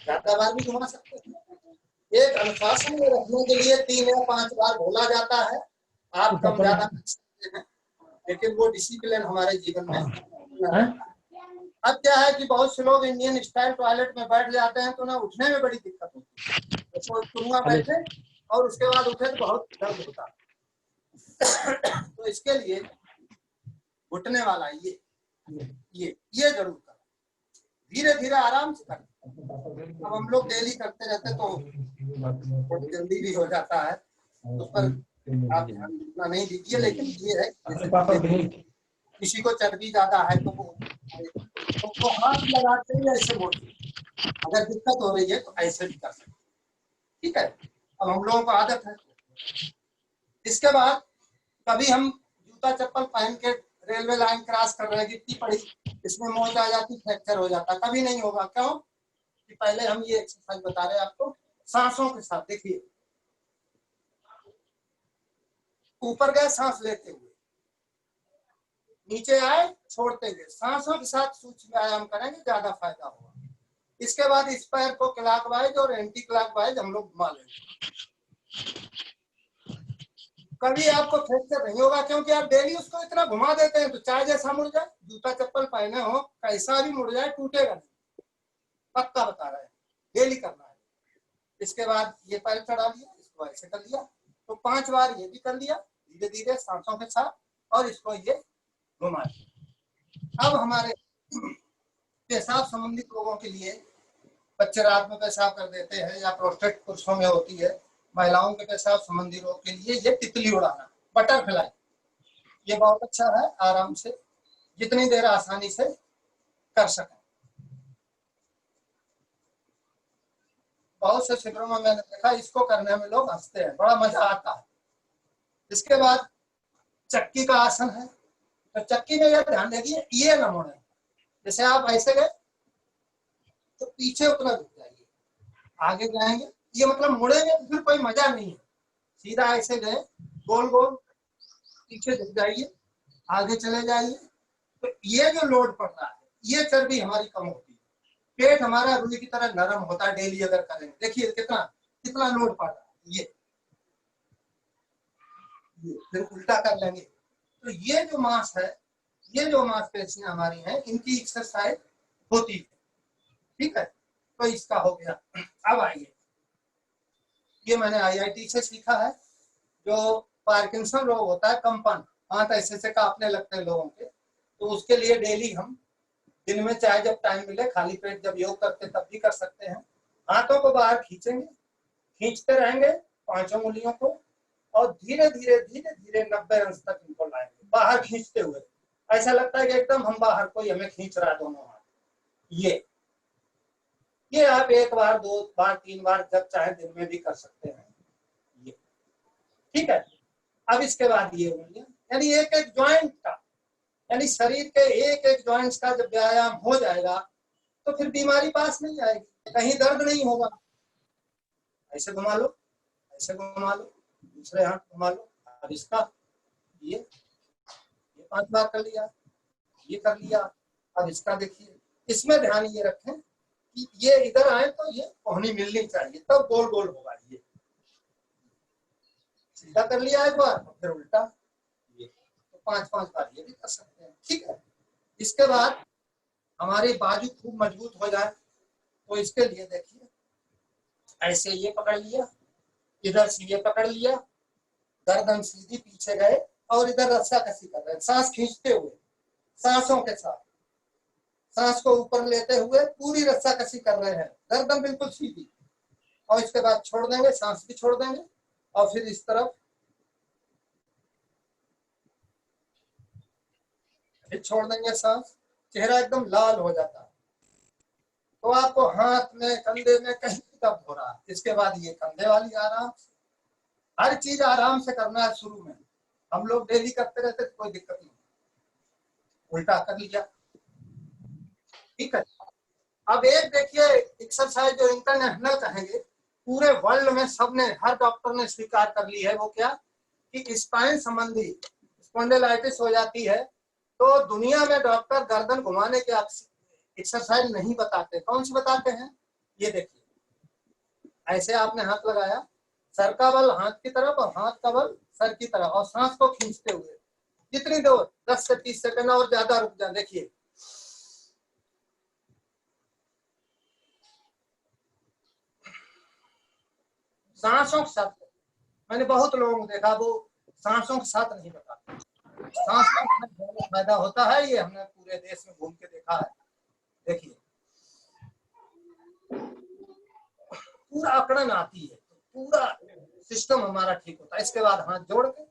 ज्यादा बार भी घुमा सकते हैं। एक अनुशासन में रखने के लिए 3 या 5 बार बोला जाता है। आप कम ज्यादा कर सकते हैं, लेकिन वो डिसिप्लिन हमारे जीवन में है। अब क्या है कि बहुत से लोग इंडियन स्टाइल टॉयलेट में बैठ जाते हैं तो ना उठने में बड़ी दिक्कत होती है। तो तुरुआ बैठे और उसके बाद उठे तो बहुत दर्द होता है। तो इसके लिए घुटने वाला ये जरूर करें, धीरे धीरे आराम से करें। अब हम लोग डेली करते रहते तो बहुत जल्दी भी हो जाता है, उस पर आप ध्यान इतना नहीं दीजिए। लेकिन ये है किसी को चर्बी ज्यादा है तो वो हाथ लगाते ही ऐसे बोलते, अगर दिक्कत हो रही है तो ऐसे भी कर सकते। ठीक है, अब हम लोगों को आदत है। इसके बाद कभी हम जूता चप्पल पहन के रेलवे लाइन क्रॉस कर रहे हैं, गिट्टी पड़ी, इसमें मोच आ जाती, फ्रैक्चर हो जाता। कभी नहीं होगा। क्यों? कि पहले हम ये एक्सरसाइज बता रहे हैं आपको सांसों के साथ। देखिए ऊपर गए सांस लेते हुए, नीचे आए छोड़ते हुए, सांसों के साथ सूक्ष्म व्यायाम करेंगे, ज्यादा फायदा होगा। इसके बाद इस पैर को क्लॉकवाइज और एंटी क्लॉकवाइज हम लोग घुमा लेंगे। कभी आपको फ्रैक्चर नहीं होगा, क्योंकि आप डेली उसको इतना घुमा देते हैं तो चाहे जैसा मुड़ जाए, जूता चप्पल पहने हो कैसा भी मुड़ जाए टूटेगा नहीं, पक्का बता रहे हैं, डेली करना है। इसके बाद ये पैर चढ़ा लिया, इसको ऐसे कर लिया, तो 5 बार ये भी कर लिया धीरे धीरे सांसों के साथ, और इसको ये घुमा लिया। अब हमारे पेशाब संबंधित रोगों के लिए, बच्चे रात में पेशाब कर देते हैं या प्रोस्टेट पुरुषों में होती है, महिलाओं के पेशाब संबंधी रोग के लिए ये तितली उड़ाना, बटरफ्लाई, ये बहुत अच्छा है, आराम से जितनी देर आसानी से कर सकें। बहुत से शिविरों में मैंने देखा इसको करने में लोग हंसते हैं, बड़ा मजा आता है। इसके बाद चक्की का आसन है, तो चक्की में यह ध्यान रखिए ये ना मुड़े, जैसे आप ऐसे गए तो पीछे उतना झुक जाइए, आगे जाएंगे ये मतलब मुड़ेंगे तो फिर कोई मजा नहीं है। सीधा ऐसे गए गोल गोल, पीछे झुक जाइए, आगे चले जाइए, तो ये जो लोड पड़ रहा है ये चर्बी हमारी कम होती है, पेट हमारा रुई की तरह नरम होता है डेली अगर करेंगे। देखिए कितना कितना लोड पड़ रहा है, ये फिर उल्टा कर लेंगे, तो ये जो मांस है, ये जो मांसपेशियां हमारी हैं, इनकी एक्सरसाइज होती है। ठीक है, तो इसका हो गया। अब आइए, ये मैंने आईआईटी से सीखा है, जो पार्किंसन रोग होता है, कंपन, हाथ ऐसे से कांपने लगते हैं लोगों के, तो उसके लिए डेली हम दिन में चाहे जब टाइम मिले, खाली पेट जब योग करते तब भी कर सकते हैं। हाथों को बाहर खींचेंगे, खींचते रहेंगे 5 उंगलियों को, और धीरे धीरे धीरे धीरे 90 अंश तक इनको लाएंगे, बाहर खींचते हुए। ऐसा लगता है कि एकदम हम बाहर, कोई हमें खींच रहा है दोनों हाथ। ये आप 1 बार 2 बार 3 बार जब चाहे दिन में भी कर सकते हैं ये। ठीक है, अब इसके बाद ये उंगलियां, यानी एक एक ज्वाइंट का, यानी शरीर के एक एक ज्वाइंट्स का जब व्यायाम हो जाएगा तो फिर बीमारी पास नहीं आएगी, कहीं दर्द नहीं होगा। ऐसे घुमा लो, ऐसे घुमा लो, दूसरे हाथ घुमा लो। अब इसका ये 5 बार कर लिया, ये कर लिया। अब इसका देखिए, इसमें ध्यान ये रखें कि ये इधर आए तो ये कोहनी मिलनी चाहिए, तब गोल गोल होगा। ये सीधा कर लिया एक बार, फिर उल्टा, ये तो 5-5 बार ये भी कर सकते हैं। ठीक है, इसके बाद हमारी बाजू खूब मजबूत हो जाए तो इसके लिए देखिए, ऐसे ये पकड़ लिया, इधर से ये पकड़ लिया, गर्दन सीधी पीछे गए और इधर रस्सा कसी कर रहे हैं, सांस खींचते हुए, सांसों के साथ सांस को ऊपर लेते हुए पूरी रस्सा कसी कर रहे हैं, गर्दन बिल्कुल सीधी, और इसके बाद छोड़ देंगे, सांस भी छोड़ देंगे, और फिर इस तरफ फिर छोड़ देंगे सांस। चेहरा एकदम लाल हो जाता है, तो आपको हाथ में, कंधे में कहीं दर्द हो रहा है, इसके बाद ये कंधे वाली आराम, हर चीज आराम से करना है। शुरू में हम लोग डेली करते रहते तो कोई दिक्कत नहीं, उल्टा कर लिया। ठीक है, अब एक देखिए एक्सरसाइज जो इंटरनेशनल कहेंगे, पूरे वर्ल्ड में सबने, हर डॉक्टर ने स्वीकार कर ली है, वो क्या कि स्पाइन संबंधी स्पॉन्डिलाइटिस हो जाती है तो दुनिया में डॉक्टर गर्दन घुमाने के एक्सरसाइज नहीं बताते। कौन सी बताते हैं? ये देखिए, ऐसे आपने हाथ लगाया, सर का बल हाथ की तरफ और हाथ का बल सर की तरफ, और सांस को खींचते हुए जितनी देर 10 से 30 सेकंड और ज्यादा रुक जाए। देखिए सांसों के साथ, मैंने बहुत लोगों को देखा वो सांसों के साथ नहीं बताते। सांस का फायदा होता है, ये हमने पूरे देश में घूम के देखा है। देखिए पूरा अकड़न आती है, पूरा सिस्टम हमारा ठीक होता है। इसके बाद हाथ जोड़ के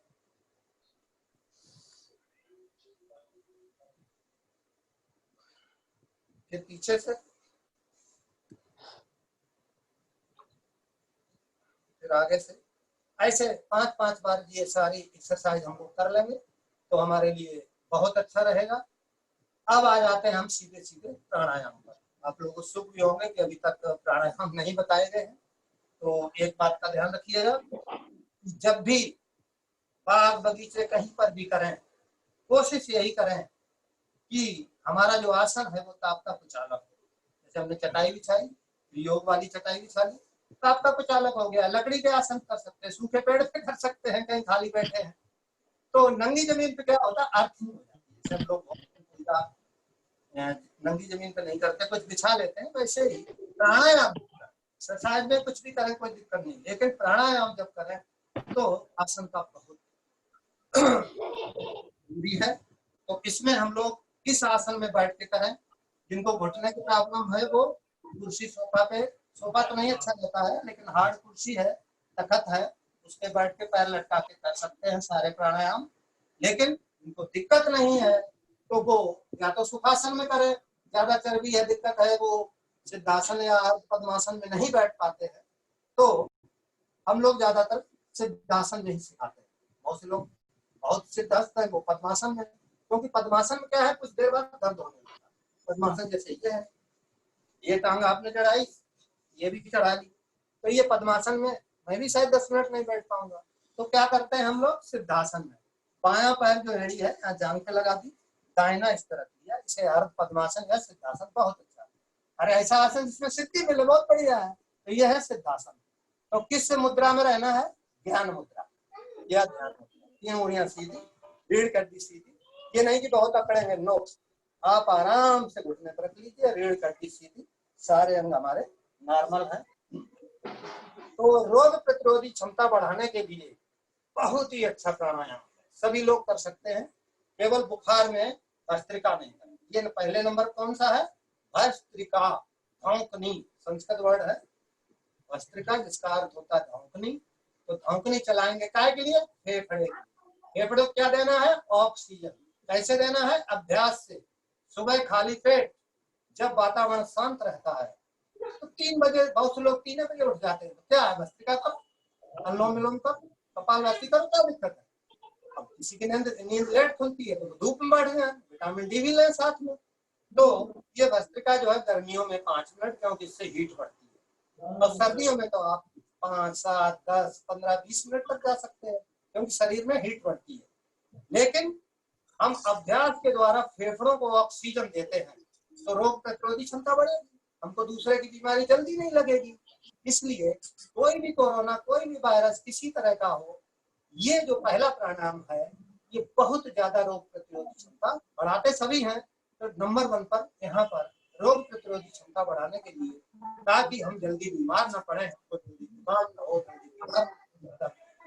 फिर पीछे से, फिर आगे से, ऐसे 5-5 बार ये सारी एक्सरसाइज हम लोग कर लेंगे तो हमारे लिए बहुत अच्छा रहेगा। अब आ जाते हैं हम सीधे सीधे प्राणायाम पर। आप लोगों को सुख भी होंगे कि अभी तक प्राणायाम नहीं बताए गए हैं, तो एक बात का ध्यान रखिएगा, जब भी बाग बगीचे कहीं पर भी करें, कोशिश यही करें कि हमारा जो आसन है वो ताप का कुचालक हो। जैसे हमने चटाई बिछाई, योग वाली चटाई बिछा ली, ताप का कुचालक हो गया। लकड़ी के आसन कर सकते हैं, सूखे पेड़ पे कर सकते हैं, कहीं खाली बैठे हैं। तो नंगी जमीन पे क्या होता है, अर्थिंग हो जाती है। सब लोग नंगी जमीन पे नहीं करते, कुछ बिछा लेते हैं। वैसे ही प्राणायाम, एक्सरसाइज में कुछ भी करें कोई दिक्कत नहीं, लेकिन प्राणायाम जब करें तो आसन का बहुत जरूरी है। तो इसमें हम लोग किस आसन में बैठ के करें? जिनको घुटने की प्रॉब्लम है वो कुर्सी, सोफा पे, सोफा तो नहीं अच्छा रहता है, लेकिन हार्ड कुर्सी है, तखत है, उस पे बैठ के पैर लटका के कर सकते हैं सारे प्राणायाम। लेकिन उनको दिक्कत नहीं है तो वो या तो सुखासन में करे, ज्यादा चर्बी है, दिक्कत है, वो सिद्धासन या पद्मासन में नहीं बैठ पाते हैं, तो हम लोग ज्यादातर सिद्धासन में ही सिखाते हैं। बहुत से लोग बहुत सिद्धस्त है वो पद्मासन में, क्योंकि पद्मासन में क्या है, कुछ देर बाद दर्द होने लगता है। पद्मासन जैसे ये है, ये टांग आपने चढ़ाई, ये भी चढ़ा ली, तो ये पद्मासन में मैं भी शायद 10 मिनट नहीं बैठ पाऊंगा। तो क्या करते हैं हम लोग सिद्धासन में, बायां पैर जो एड़ी है यहाँ जांघ पे लगा दी, दाहिना इस तरह किया, इसे अर्ध पद्मासन या सिद्धासन, बहुत अच्छा है। अरे ऐसा आसन जिसमें सिद्धि मिले, बहुत बढ़िया है। तो ये है सिद्धासन। तो किस मुद्रा में रहना है? ध्यान मुद्रा या ध्यान मुद्रा। 3 उंगलियां सीधी, रीढ़ कटी सीधी, ये नहीं कि बहुत अकड़ेंगे, नो, आप आराम से घुटने पर रख लीजिए, रीढ़ कटी सीधी, सारे अंग हमारे नॉर्मल हैं। तो रोग प्रतिरोधी क्षमता बढ़ाने के लिए बहुत ही अच्छा प्राणायाम है, सभी लोग कर सकते हैं। केवल बुखार में भस्त्रिका नहीं करना। ये पहले नंबर कौन सा है? भस्त्रिका, धौंकनी, संस्कृत वर्ड है भस्त्रिका, जिसका अर्थ होता है धौंकनी। तो धौंकनी चलाएंगे काय के लिए? फेफड़े। फेफड़े को क्या देना है? ऑक्सीजन। कैसे देना है? अभ्यास से। सुबह खाली पेट जब वातावरण शांत रहता है तो 3 बजे, बहुत से लोग 3 बजे उठ जाते हैं, तो क्या है, भस्त्रिका करो, अनुलोम विलोम करो, कपालभाति करो, क्या दिक्कत है? अब किसी की नींद लेट खुलती है तो धूप में बैठ गए, विटामिन डी भी लें साथ में। तो ये भस्त्रिका जो है गर्मियों में 5 मिनट, क्योंकि इससे हीट बढ़ती है, और सर्दियों में तो आप 5, 7, 10, 15, 20 मिनट तक जा सकते हैं, क्योंकि शरीर में हीट बढ़ती है। लेकिन हम अभ्यास के द्वारा फेफड़ों को ऑक्सीजन देते हैं तो रोग प्रतिरोधी क्षमता बढ़ेगी, हमको दूसरे की बीमारी जल्दी नहीं लगेगी। इसलिए कोई भी कोरोना, कोई भी वायरस किसी तरह का हो, ये जो पहला प्राणायाम है ये बहुत ज्यादा रोग प्रतिरोधी क्षमता बढ़ाते सभी हैं। तो नंबर 1 पर यहाँ पर रोग प्रतिरोधी क्षमता बढ़ाने के लिए, ताकि हम जल्दी बीमार न पड़े,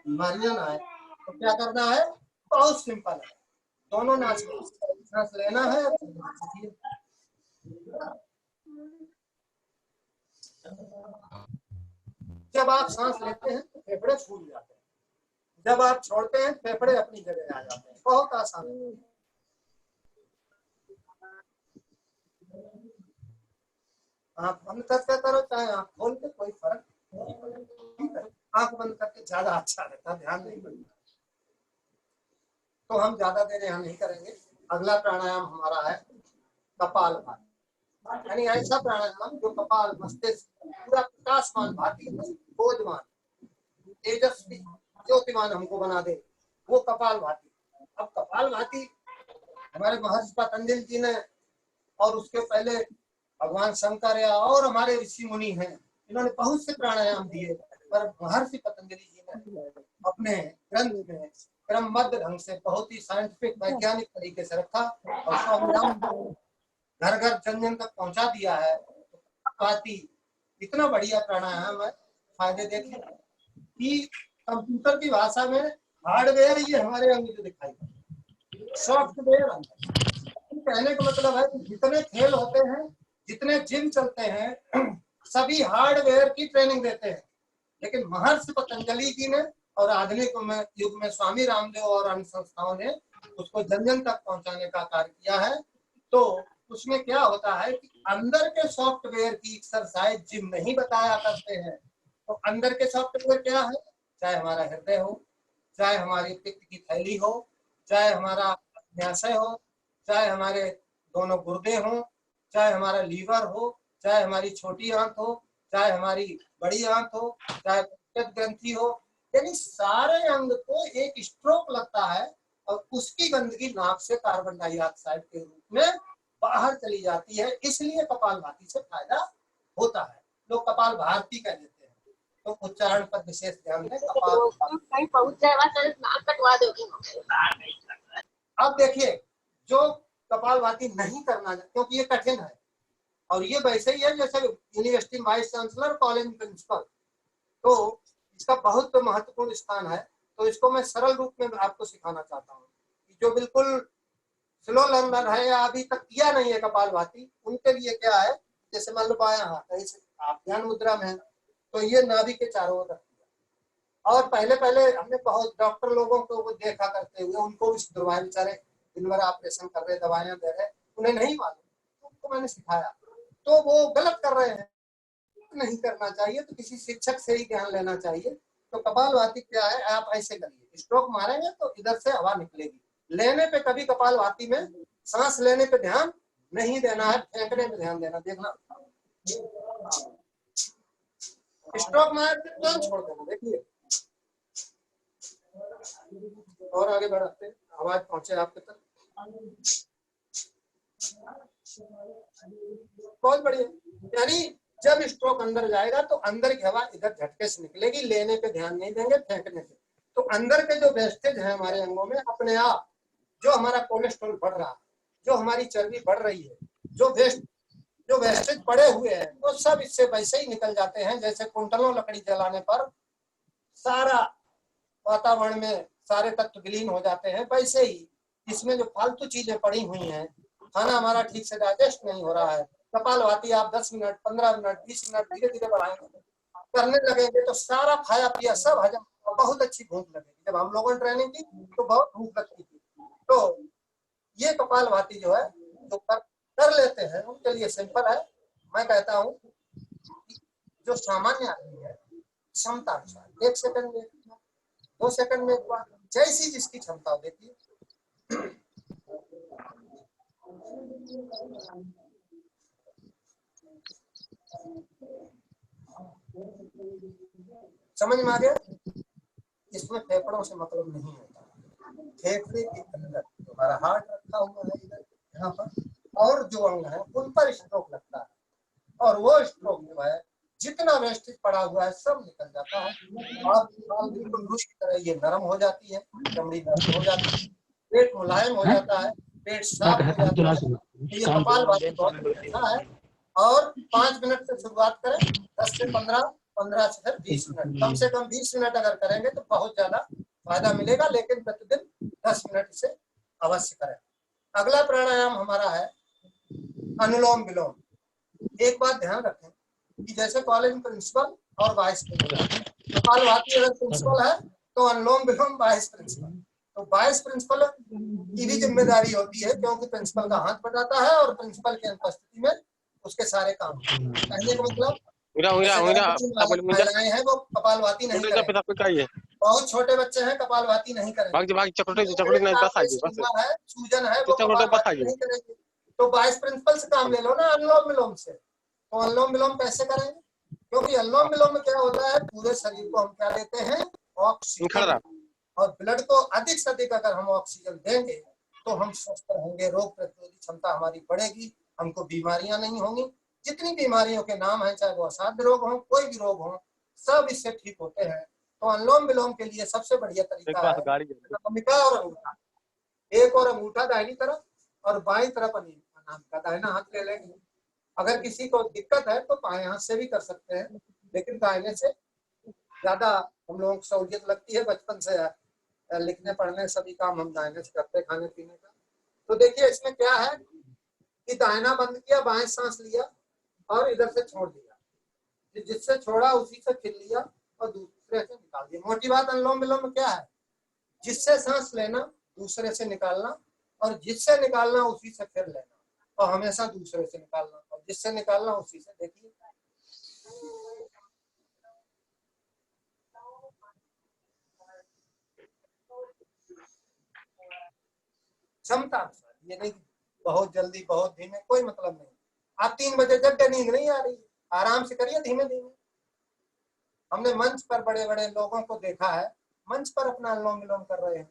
बीमारियां ना आए, तो क्या करना है? बहुत सिंपल है, दोनों सांस लेना है। जब आप सांस लेते हैं तो फेफड़े फूल जाते हैं, जब आप छोड़ते हैं फेफड़े अपनी जगह आ जाते हैं। बहुत आसान है। आँख बंद करके करो चाहे आँख खोल के, कोई फर्क नहीं पड़ेगा। आँख बंद करके ज्यादा अच्छा रहता, ध्यान नहीं पड़ेगा। तो हम ज्यादा देर यहाँ नहीं करेंगे। अगला प्राणायाम हमारा है कपालभाति, यानी ऐसा प्राणायाम जो कपाल, मस्तिष्क पूरा प्रकाशमान, भाती, बोधमान, तेजस्वी, ज्योतिमान हमको बना दे, वो कपालभाति। अब कपालभाति हमारे महर्षि पतंजलि जी ने, और उसके पहले भगवान शंकर या और हमारे ऋषि मुनि हैं, इन्होंने बहुत से प्राणायाम दिए, पर महर्षि पतंजलि जी ने अपने ग्रंथ में क्रमबद्ध ढंग से बहुत ही साइंटिफिक, वैज्ञानिक तरीके से रखा और स्वामी घर घर जन जन तक पहुंचा दिया है। कपालभाति इतना बढ़िया प्राणायाम है, फायदे देखें कि कंप्यूटर की भाषा में हार्डवेयर ये हमारे अंग जो दिखाई पड़े, सॉफ्टवेयर अंदर। कहने का मतलब है कि जितने खेल होते हैं, जितने जिम चलते हैं, सभी हार्डवेयर की ट्रेनिंग देते हैं, लेकिन महर्षि पतंजलि जी ने और आधुनिक युग में स्वामी रामदेव और अन्य संस्थाओं ने उसको जन जन तक पहुंचाने का कार्य किया है। तो उसमें क्या होता है कि अंदर के सॉफ्टवेयर की एक्सरसाइज जिम नहीं बताया करते हैं। तो अंदर के सॉफ्टवेयर क्या है? चाहे हमारा हृदय हो, चाहे हमारी पित्त की थैली हो, चाहे हमारा अग्न्याशय हो, चाहे हमारे दोनों गुर्दे हो, चाहे हमारा लीवर हो, चाहे हमारी छोटी आंत हो, चाहे हमारी बड़ी आंत हो, चाहे प्रत्येक ग्रंथि हो, यानी सारे अंग को एक स्ट्रोक लगता है और उसकी गंदगी नाक से कार्बन डाइऑक्साइड के रूप में बाहर चली जाती है, इसलिए कपालभाति से फायदा होता है। लोग कपाल भारती कह देते हैं, तो उच्चारण पर विशेष ध्यान दें। कपाल पहुंच जाए नाक कटवा दोगे। अब देखिए, जो कपालभाति नहीं करना, क्योंकि ये कठिन है और ये वैसे ही है जैसे university vice chancellor, college principal, तो इसका बहुत महत्वपूर्ण स्थान है। तो इसको मैं सरल रूप में आपको सिखाना चाहता हूँ। जो बिल्कुल स्लो लर्नर है या अभी तक किया नहीं है कपालभाति, उनके लिए क्या है, जैसे मान लो बायां हाथ है, आप ध्यान मुद्रा में है, तो ये नाभि के चारों ओर रखिए। और पहले हमने बहुत डॉक्टर लोगों को देखा करते हुए, उनको भी दुर्भाग्य, बेचारे दिन भर ऑपरेशन कर रहे, दवाइयां दे रहे, उन्हें नहीं मालूम, तो उनको मैंने सिखाया, तो वो गलत कर रहे हैं। नहीं करना चाहिए, तो किसी शिक्षक से ही ज्ञान लेना चाहिए। तो कपालभाति क्या है, आप ऐसे करिए, स्ट्रोक मारेंगे तो इधर से हवा निकलेगी। लेने पे कभी कपालभाति में सांस लेने पे ध्यान नहीं देना है, फेंकने पे ध्यान देना। देखना, स्ट्रोक मार के तुरंत छोड़ देना। देखिए, और आगे बढ़ाते, आवाज पहुंचे आपके तक। बहुत बढ़िया। यानी जब स्ट्रोक अंदर जाएगा तो अंदर की हवा इधर झटके से निकलेगी, लेने पे ध्यान नहीं देंगे, फेंकने पे। तो अंदर के जो वेस्टेज है हमारे अंगों में, अपने आप जो हमारा कोलेस्ट्रॉल बढ़ रहा है, जो हमारी चर्बी बढ़ रही है, जो वेस्टेज पड़े हुए हैं, वो सब इससे वैसे ही निकल जाते हैं जैसे कुंटलों लकड़ी जलाने पर सारा वातावरण में सारे तत्व विलीन हो जाते हैं, वैसे ही इसमें जो फालतू चीजें पड़ी हुई हैं, खाना हमारा ठीक से डाइजेस्ट नहीं हो रहा है। कपालभाति आप 10 मिनट, 15 मिनट, 20 मिनट धीरे धीरे बढ़ाएंगे, करने लगेंगे तो सारा खाया पिया सब हजम, बहुत अच्छी भूख लगेगी। जब हम लोगों ने ट्रेनिंग की तो बहुत भूख लगती थी। तो ये कपालभाति जो है, जो कर लेते हैं उनके लिए सिंपल है। मैं कहता हूँ जो सामान्य आदमी है, क्षमता अनुसार 1 सेकंड में, 2 सेकंड में एक बार, जैसी जिसकी क्षमता देती है। समझ में आ गया? इसमें फेफड़ों से मतलब नहीं होता। फेफड़े के अंदर हमारा हार्ट रखा हुआ है इधर, यहाँ पर, और जो अंग है उन पर स्ट्रोक लगता है, और वो स्ट्रोक जो है जितना वेस्टेज पड़ा हुआ है सब निकल जाता है। और बिल्कुल रुई की तरह ये नरम हो जाती है, चमड़ी नरम हो जाती है, पेट मुलायम हो जाता है, पेट साफ हो जाता है। तो ये कपालभाति बहुत अच्छा है। और 5 मिनट से शुरुआत करें, 10 से 15, 15 से फिर 20 मिनट, कम से कम 20 मिनट अगर करेंगे तो बहुत ज्यादा फायदा मिलेगा। लेकिन प्रतिदिन 10 मिनट इसे अवश्य करें। अगला प्राणायाम हमारा है अनुलोम विलोम। एक बात ध्यान रखें कि जैसे कॉलेज प्रिंसिपल और वाइस प्रिंसिपल, कपालभाति अगर प्रिंसिपल है तो अनुलोम विलोम वाइस प्रिंसिपल। तो वाइस प्रिंसिपल की भी जिम्मेदारी होती है, क्योंकि प्रिंसिपल का हाथ बढ़ाता है और प्रिंसिपल की अनुपस्थिति में उसके सारे काम। कहने का मतलब महिलाएं हैं वो कपालभाति नहीं करेंगे, बहुत छोटे बच्चे हैं कपालभाति नहीं करेंगे, सूजन है वो कपालभाति नहीं करेंगे। तो वाइस प्रिंसिपल से काम ले लो ना अनुलोम विलोम से। तो अनुलोम विलोम कैसे करेंगे? क्योंकि अनुलोम विलोम में क्या होता है, पूरे शरीर को हम क्या लेते हैं, ऑक्सीजन, और ब्लड को अधिक से अधिक अगर हम ऑक्सीजन देंगे तो हम स्वस्थ रहेंगे, रोग प्रतिरोधी क्षमता हमारी बढ़ेगी, हमको बीमारियां नहीं होंगी। जितनी बीमारियों के नाम है, चाहे वो असाध्य रोग हो, कोई भी रोग हो, सब इससे ठीक होते हैं। तो अनुलोम विलोम के लिए सबसे बढ़िया तरीका है अनामिका और अंगूठा। एक और अंगूठा दाहिनी तरफ और बाईं तरफ अनामिका, दाहिना हाथ ले लेंगे। अगर किसी को दिक्कत है तो बाएं हाथ से भी कर सकते हैं, लेकिन दाहिने से ज्यादा हम लोगों को सहूलियत लगती है। बचपन से लिखने पढ़ने सभी काम हम दाहिने से करते हैं, खाने पीने का। तो देखिए इसमें क्या है कि दाहिना बंद किया, बाएं सांस लिया और इधर से छोड़ दिया, जिससे छोड़ा उसी से फिर लिया और दूसरे से निकाल दिया। मोटी बात अनुलोम विलोम में क्या है, जिससे सांस लेना दूसरे से निकालना, और जिससे निकालना उसी से फिर लेना, और हमेशा दूसरे से निकालना, और जिससे निकालना उसी से। देखिए क्षमता, ये नहीं बहुत जल्दी बहुत धीमे, कोई मतलब नहीं। आप 3 बजे जग के नींद नहीं आ रही, आराम से करिए धीमे धीमे। हमने मंच पर बड़े बड़े लोगों को देखा है, मंच पर अपना अनुलोम विलोम कर रहे हैं।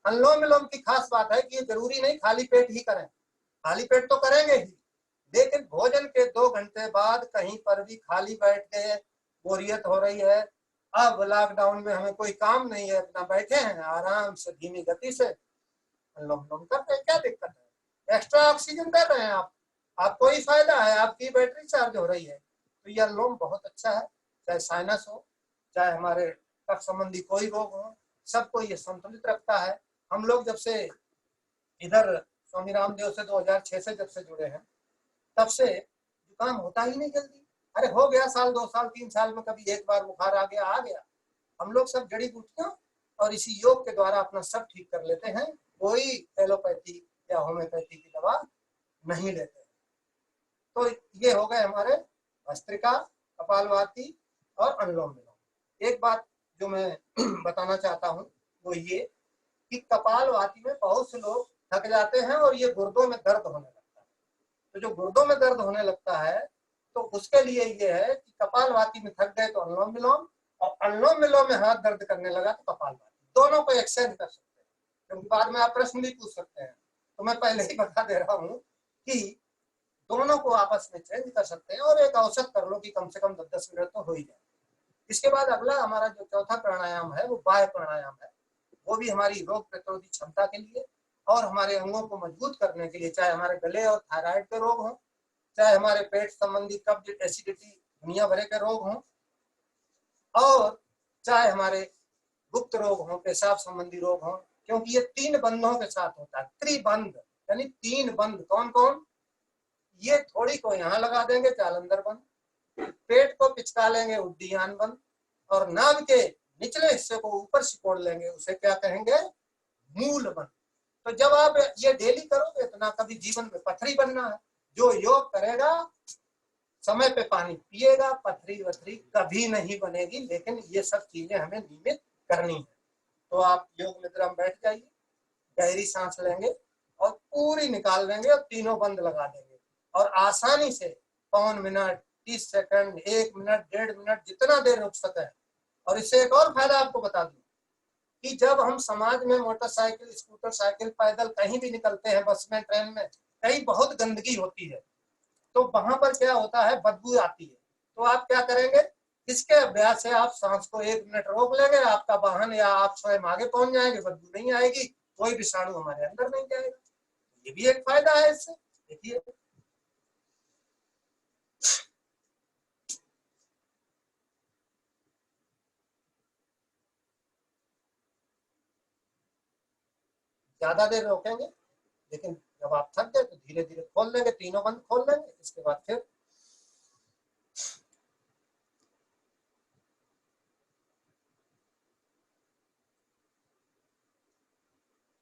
अनुलोम विलोम की खास बात है कि ये जरूरी नहीं खाली पेट ही करें, खाली पेट तो करेंगे ही, लेकिन भोजन के 2 घंटे बाद कहीं पर भी खाली बैठ के बोरियत हो रही है, अब लॉकडाउन में हमें कोई काम नहीं है, अपना बैठे हैं आराम से धीमी गति से अनुलोम विलोम कर रहे हैं, क्या दिक्कत है? एक्स्ट्रा ऑक्सीजन दे रहे हैं आपको ही फायदा है, आपकी बैटरी चार्ज हो रही है। तो यह अनुलोम बहुत अच्छा है, चाहे साइनस हो, चाहे हमारे कफ संबंधी कोई रोग हो, सबको ये संतुलित रखता है। हम लोग जब से इधर स्वामी रामदेव से 2006 से जब से जुड़े हैं, तब से जुकाम होता ही नहीं जल्दी। अरे हो गया साल 2 साल 3 साल में कभी एक बार बुखार आ गया। हम लोग सब जड़ी बूटियां और इसी योग के द्वारा अपना सब ठीक कर लेते हैं, कोई एलोपैथी या होम्योपैथी की दवा नहीं लेते हैं। तो ये हो गए हमारे भस्त्रिका, कपालभाति और अनुलोम विलोम। एक बात जो मैं बताना चाहता हूँ वो ये कि कपालभाति में बहुत से लोग थक जाते हैं और ये गुर्दों में दर्द होने लगता है। तो जो गुर्दों में दर्द होने लगता है तो उसके लिए ये है कि कपालभाति में थक गए तो अनुलोम विलोम, और अनुलोम विलोम में हाथ दर्द करने लगा तो कपालभाति, दोनों को एक्सचेंज कर सकते हैं, क्योंकि बाद में आप प्रश्न भी पूछ सकते हैं। तो मैं पहले ही बता दे रहा हूँ कि दोनों को आपस में चेंज कर सकते हैं और एक औसत कर लो कि कम से कम 10-10 मिनट तो हो ही जाए। इसके बाद अगला हमारा जो चौथा प्राणायाम है वो बाह्य प्राणायाम है। वो भी हमारी रोग प्रतिरोधी क्षमता के लिए और हमारे अंगों को मजबूत करने के लिए, चाहे हमारे गले और थायराइड के रोग हों, चाहे हमारे पेट संबंधी कब्ज, एसिडिटी, दुनिया भरे के रोग हों, और चाहे हमारे गुप्त रोग हों, पेशाब संबंधी रोग हों, क्योंकि ये 3 बंधों के साथ होता है। त्रिबंध यानी 3 बंध। कौन कौन? ये थोड़ी को यहाँ लगा देंगे जालंधर बंध, पेट को पिचका लेंगे उद्दीयान बंध, और नाभ के निचले हिस्से को ऊपर सिकोड़ लेंगे, उसे क्या कहेंगे? मूल बंध। तो जब आप ये डेली करोगे तो ना कभी जीवन में पथरी बनना है। जो योग करेगा, समय पे पानी पिएगा, पथरी वथरी कभी नहीं बनेगी। लेकिन ये सब चीजें हमें नियमित करनी है। तो आप योग निद्रा में बैठ जाइए, गहरी सांस लेंगे और पूरी निकाल लेंगे और तीनों बंद लगा देंगे, और आसानी से 5 मिनट, 30 सेकंड, 1 मिनट, 1.5 मिनट, जितना देर रुक सके। और इससे एक और फायदा आपको बता दूं कि जब हम समाज में मोटरसाइकिल, स्कूटर, साइकिल, पैदल कहीं भी निकलते हैं, बस में, ट्रेन में, कहीं बहुत गंदगी होती है, तो वहां पर क्या होता है? बदबू आती है। तो आप क्या करेंगे? इसके अभ्यास से आप सांस को 1 मिनट रोक लेंगे, आपका वाहन या आप स्वयं आगे पहुंच जाएंगे, बदबू नहीं आएगी, कोई विषाणु हमारे अंदर नहीं जाएगा। ये भी एक फायदा है इससे। देखिए, ज्यादा देर रोकेंगे, लेकिन जब आप थक गए तो धीरे धीरे खोल लेंगे, तीनों बंद खोल लेंगे। इसके बाद फिर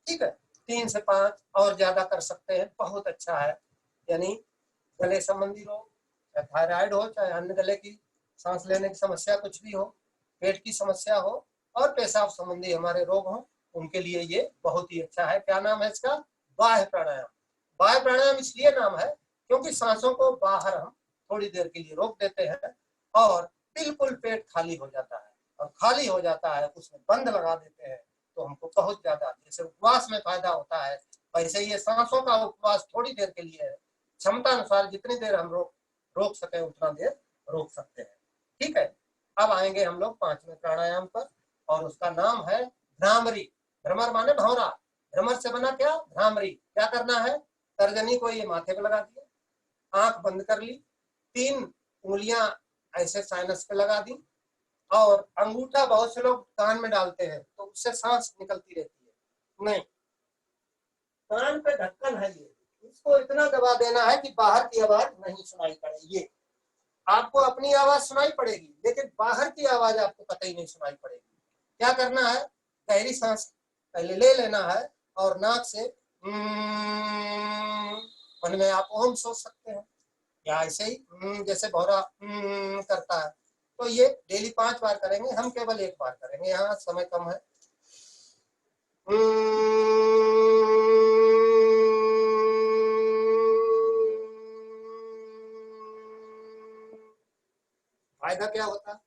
ठीक है, 3 से 5 और ज्यादा कर सकते हैं, बहुत अच्छा है। यानी गले संबंधी रोग, चाहे थायराइड हो, चाहे अन्य गले की सांस लेने की समस्या कुछ भी हो, पेट की समस्या हो, और पेशाब संबंधी हमारे रोग हो, उनके लिए ये बहुत ही अच्छा है। क्या नाम है इसका? बाह्य प्राणायाम। बाह्य प्राणायाम इसलिए नाम है क्योंकि सांसों को बाहर हम थोड़ी देर के लिए रोक देते हैं और बिल्कुल पेट खाली हो जाता है, और खाली हो जाता है उसमें बंद लगा देते हैं, तो हमको बहुत ज्यादा, जैसे उपवास में फायदा होता है, वैसे ये सांसों का उपवास थोड़ी देर के लिए है। क्षमता अनुसार जितनी देर हम रोक सके उतना देर रोक सकते हैं। ठीक है, अब आएंगे हम लोग 5वें प्राणायाम पर, और उसका नाम है भ्रामरी। भ्रमर माने भौरा, भ्रमर से बना क्या? भ्रामरी। क्या करना है? तर्जनी को ये माथे पे लगा दिया, आंख बंद कर ली, 3 उंगलियां ऐसे साइनस पे लगा दी, और अंगूठा बहुत से लोग कान में डालते हैं तो उससे सांस निकलती रहती है। नहीं, कान पे ढक्कन है ये, इसको इतना दबा देना है कि बाहर की आवाज नहीं सुनाई पड़े। ये आपको अपनी आवाज सुनाई पड़ेगी, लेकिन बाहर की आवाज आपको कतई नहीं सुनाई पड़ेगी। क्या करना है? गहरी सांस पहले ले लेना है, और नाक से मन में आप ओम सोच सकते हैं, या ऐसे ही जैसे भौरा करता है। तो ये डेली 5 बार करेंगे, हम केवल 1 बार करेंगे, यहाँ समय कम है। फायदा क्या होता है?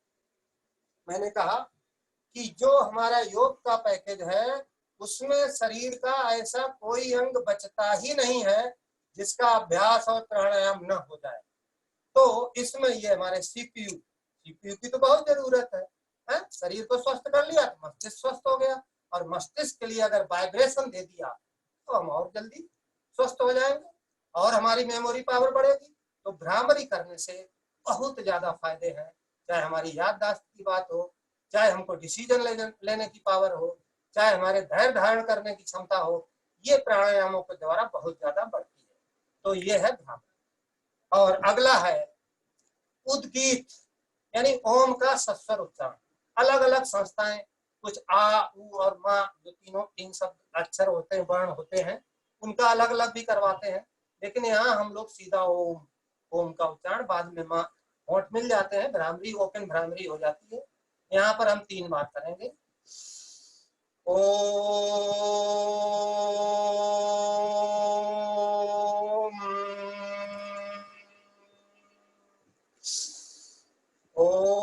मैंने कहा कि जो हमारा योग का पैकेज है उसमें शरीर का ऐसा कोई अंग बचता ही नहीं है जिसका अभ्यास और प्राणायाम न हो जाए। तो इसमें ये हमारे सीपीयू की तो बहुत जरूरत है? शरीर को स्वस्थ कर लिया तो मस्तिष्क स्वस्थ हो गया, और मस्तिष्क के लिए अगर वाइब्रेशन दे दिया तो हम और जल्दी स्वस्थ हो जाएंगे और हमारी मेमोरी पावर बढ़ेगी। तो भ्रामरी करने से बहुत ज्यादा फायदे हैं, चाहे हमारी याददाश्त की बात हो, चाहे हमको डिसीजन लेने की पावर हो, चाहे हमारे धैर्य धारण करने की क्षमता हो, ये प्राणायामों के द्वारा बहुत ज्यादा बढ़ती है। तो ये है भ्रामरी। और अगला है उद्गीत, यानी ओम का सस्वर उच्चारण। अलग अलग संस्थाएं कुछ आ, उ और मा, जो तीन शब्द अक्षर होते हैं, वर्ण होते हैं, उनका अलग अलग भी करवाते हैं, लेकिन यहाँ हम लोग सीधा ओम का उच्चारण, बाद में माँ होंठ मिल जाते हैं, भ्रामरी ओपन भ्रामरी हो जाती है। यहाँ पर हम 3 बार करेंगे। ओम ओम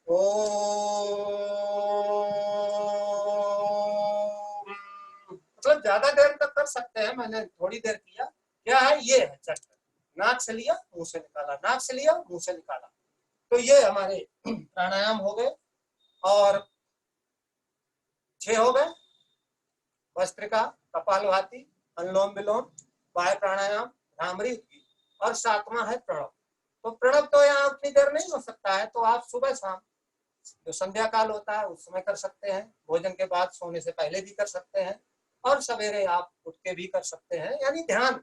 ओम। मतलब ज्यादा देर तक कर सकते हैं, मैंने थोड़ी देर किया। क्या है? ये है चक्र, नाक से लिया मुंह से निकाला, नाक से लिया मुंह से निकाला। तो ये हमारे प्राणायाम हो गए। और 6 हो गए, भस्त्रिका, कपालभाति, अनुलोम विलोम, वायु प्राणायाम, भ्रामरी, उद्गीत। और 7वां है प्रणव। तो प्रणव तो यहाँ उतनी देर नहीं हो सकता है, तो आप सुबह शाम जो संध्या काल होता है उस समय कर सकते हैं, भोजन के बाद सोने से पहले भी कर सकते हैं, और सवेरे आप उठ के भी कर सकते हैं। यानी ध्यान,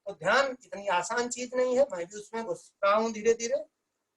तो ध्यान इतनी आसान चीज नहीं है, मैं भी उसमें घुस रहा हूँ धीरे धीरे।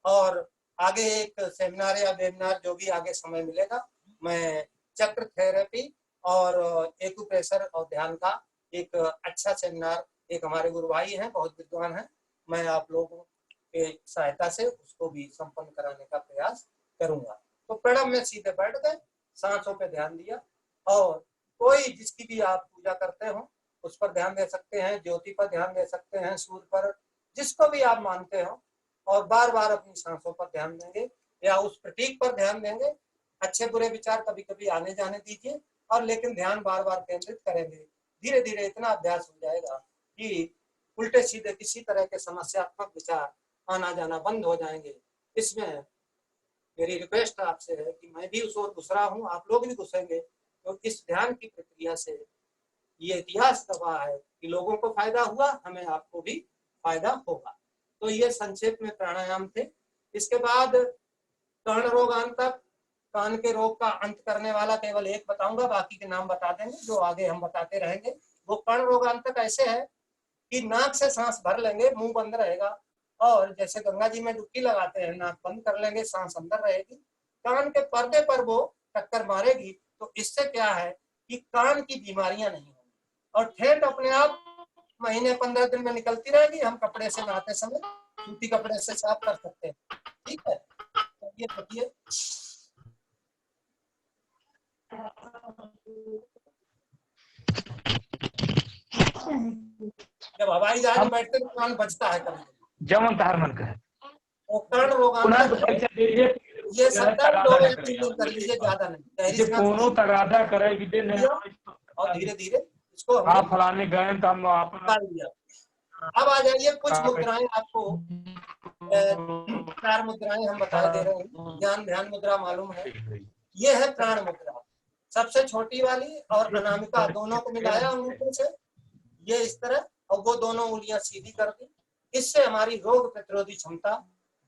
और आगे एक सेमिनार या वेबिनार जो भी आगे समय मिलेगा, मैं चक्र थेरेपी और एक्यूप्रेशर और ध्यान का एक अच्छा सेमिनार, एक हमारे गुरु भाई हैं, बहुत विद्वान हैं, मैं आप लोगों के सहायता से उसको भी संपन्न कराने का प्रयास करूंगा। तो प्रणव में सीधे बैठ गए, सांसों पे ध्यान दिया, और कोई जिसकी भी आप पूजा करते हो उस पर ध्यान दे सकते हैं, ज्योति पर ध्यान दे सकते हैं, सूर्य पर, जिसको भी आप मानते हो, और बार बार अपनी सांसों पर ध्यान देंगे या उस प्रतीक पर ध्यान देंगे। अच्छे बुरे विचार कभी कभी आने जाने दीजिए, और लेकिन ध्यान बार बार केंद्रित करेंगे। धीरे धीरे इतना अभ्यास हो जाएगा कि उल्टे सीधे किसी तरह के समस्यात्मक विचार आना जाना बंद हो जाएंगे। इसमें मेरी रिक्वेस्ट आपसे है कि मैं भी उस ओर घुस रहा हूँ, आप लोग भी घुसेंगे, तो इस ध्यान की प्रक्रिया से ये इतिहास गवाह है कि लोगों को फायदा हुआ, हमें आपको भी फायदा होगा। तो ये संक्षेप में प्राणायाम थे। इसके बाद कर्ण रोगांतक, कान के रोग का अंत करने वाला केवल एक बताऊंगा, बाकी के नाम बता देंगे जो आगे हम बताते रहेंगे। वो कर्ण रोगांतक ऐसे है कि नाक से सांस भर लेंगे, मुंह बंद रहेगा, और जैसे गंगा जी में डुबकी लगाते हैं, नाक बंद कर लेंगे, सांस अंदर रहेगी, कान के पर्दे पर वो टक्कर मारेगी। तो इससे क्या है कि कान की बीमारियां नहीं होंगी, और ठेठ अपने आप महीने 15 दिन में निकलती रहेगी। हम कपड़े से नहाते समय सूती कपड़े से साफ कर सकते हैं, ठीक है। तो ये देखिए, जब हवाई जहाज में बैठते तो कान बजता है कभी, जमन तार मन का वो कर्ण रोगांतक है। ये 70 लोग एक दिन कर लीजिए, ज्यादा नहीं, कोनो तगादा करे कि दे नहीं, और धीरे धीरे इसको आप फलाने गए तो हम आप कर लिया। अब आ जाइए, कुछ मुद्राएं आपको 4 मुद्राएं हम बता दे रहे हैं। ज्ञान ध्यान मुद्रा मालूम है, ये है प्राण मुद्रा, सबसे छोटी वाली, और अनामिका दोनों को मिलाया अंगूठे से, ये इस तरह, और वो दोनों उंगलियां सीधी कर दी। इससे हमारी रोग प्रतिरोधी क्षमता,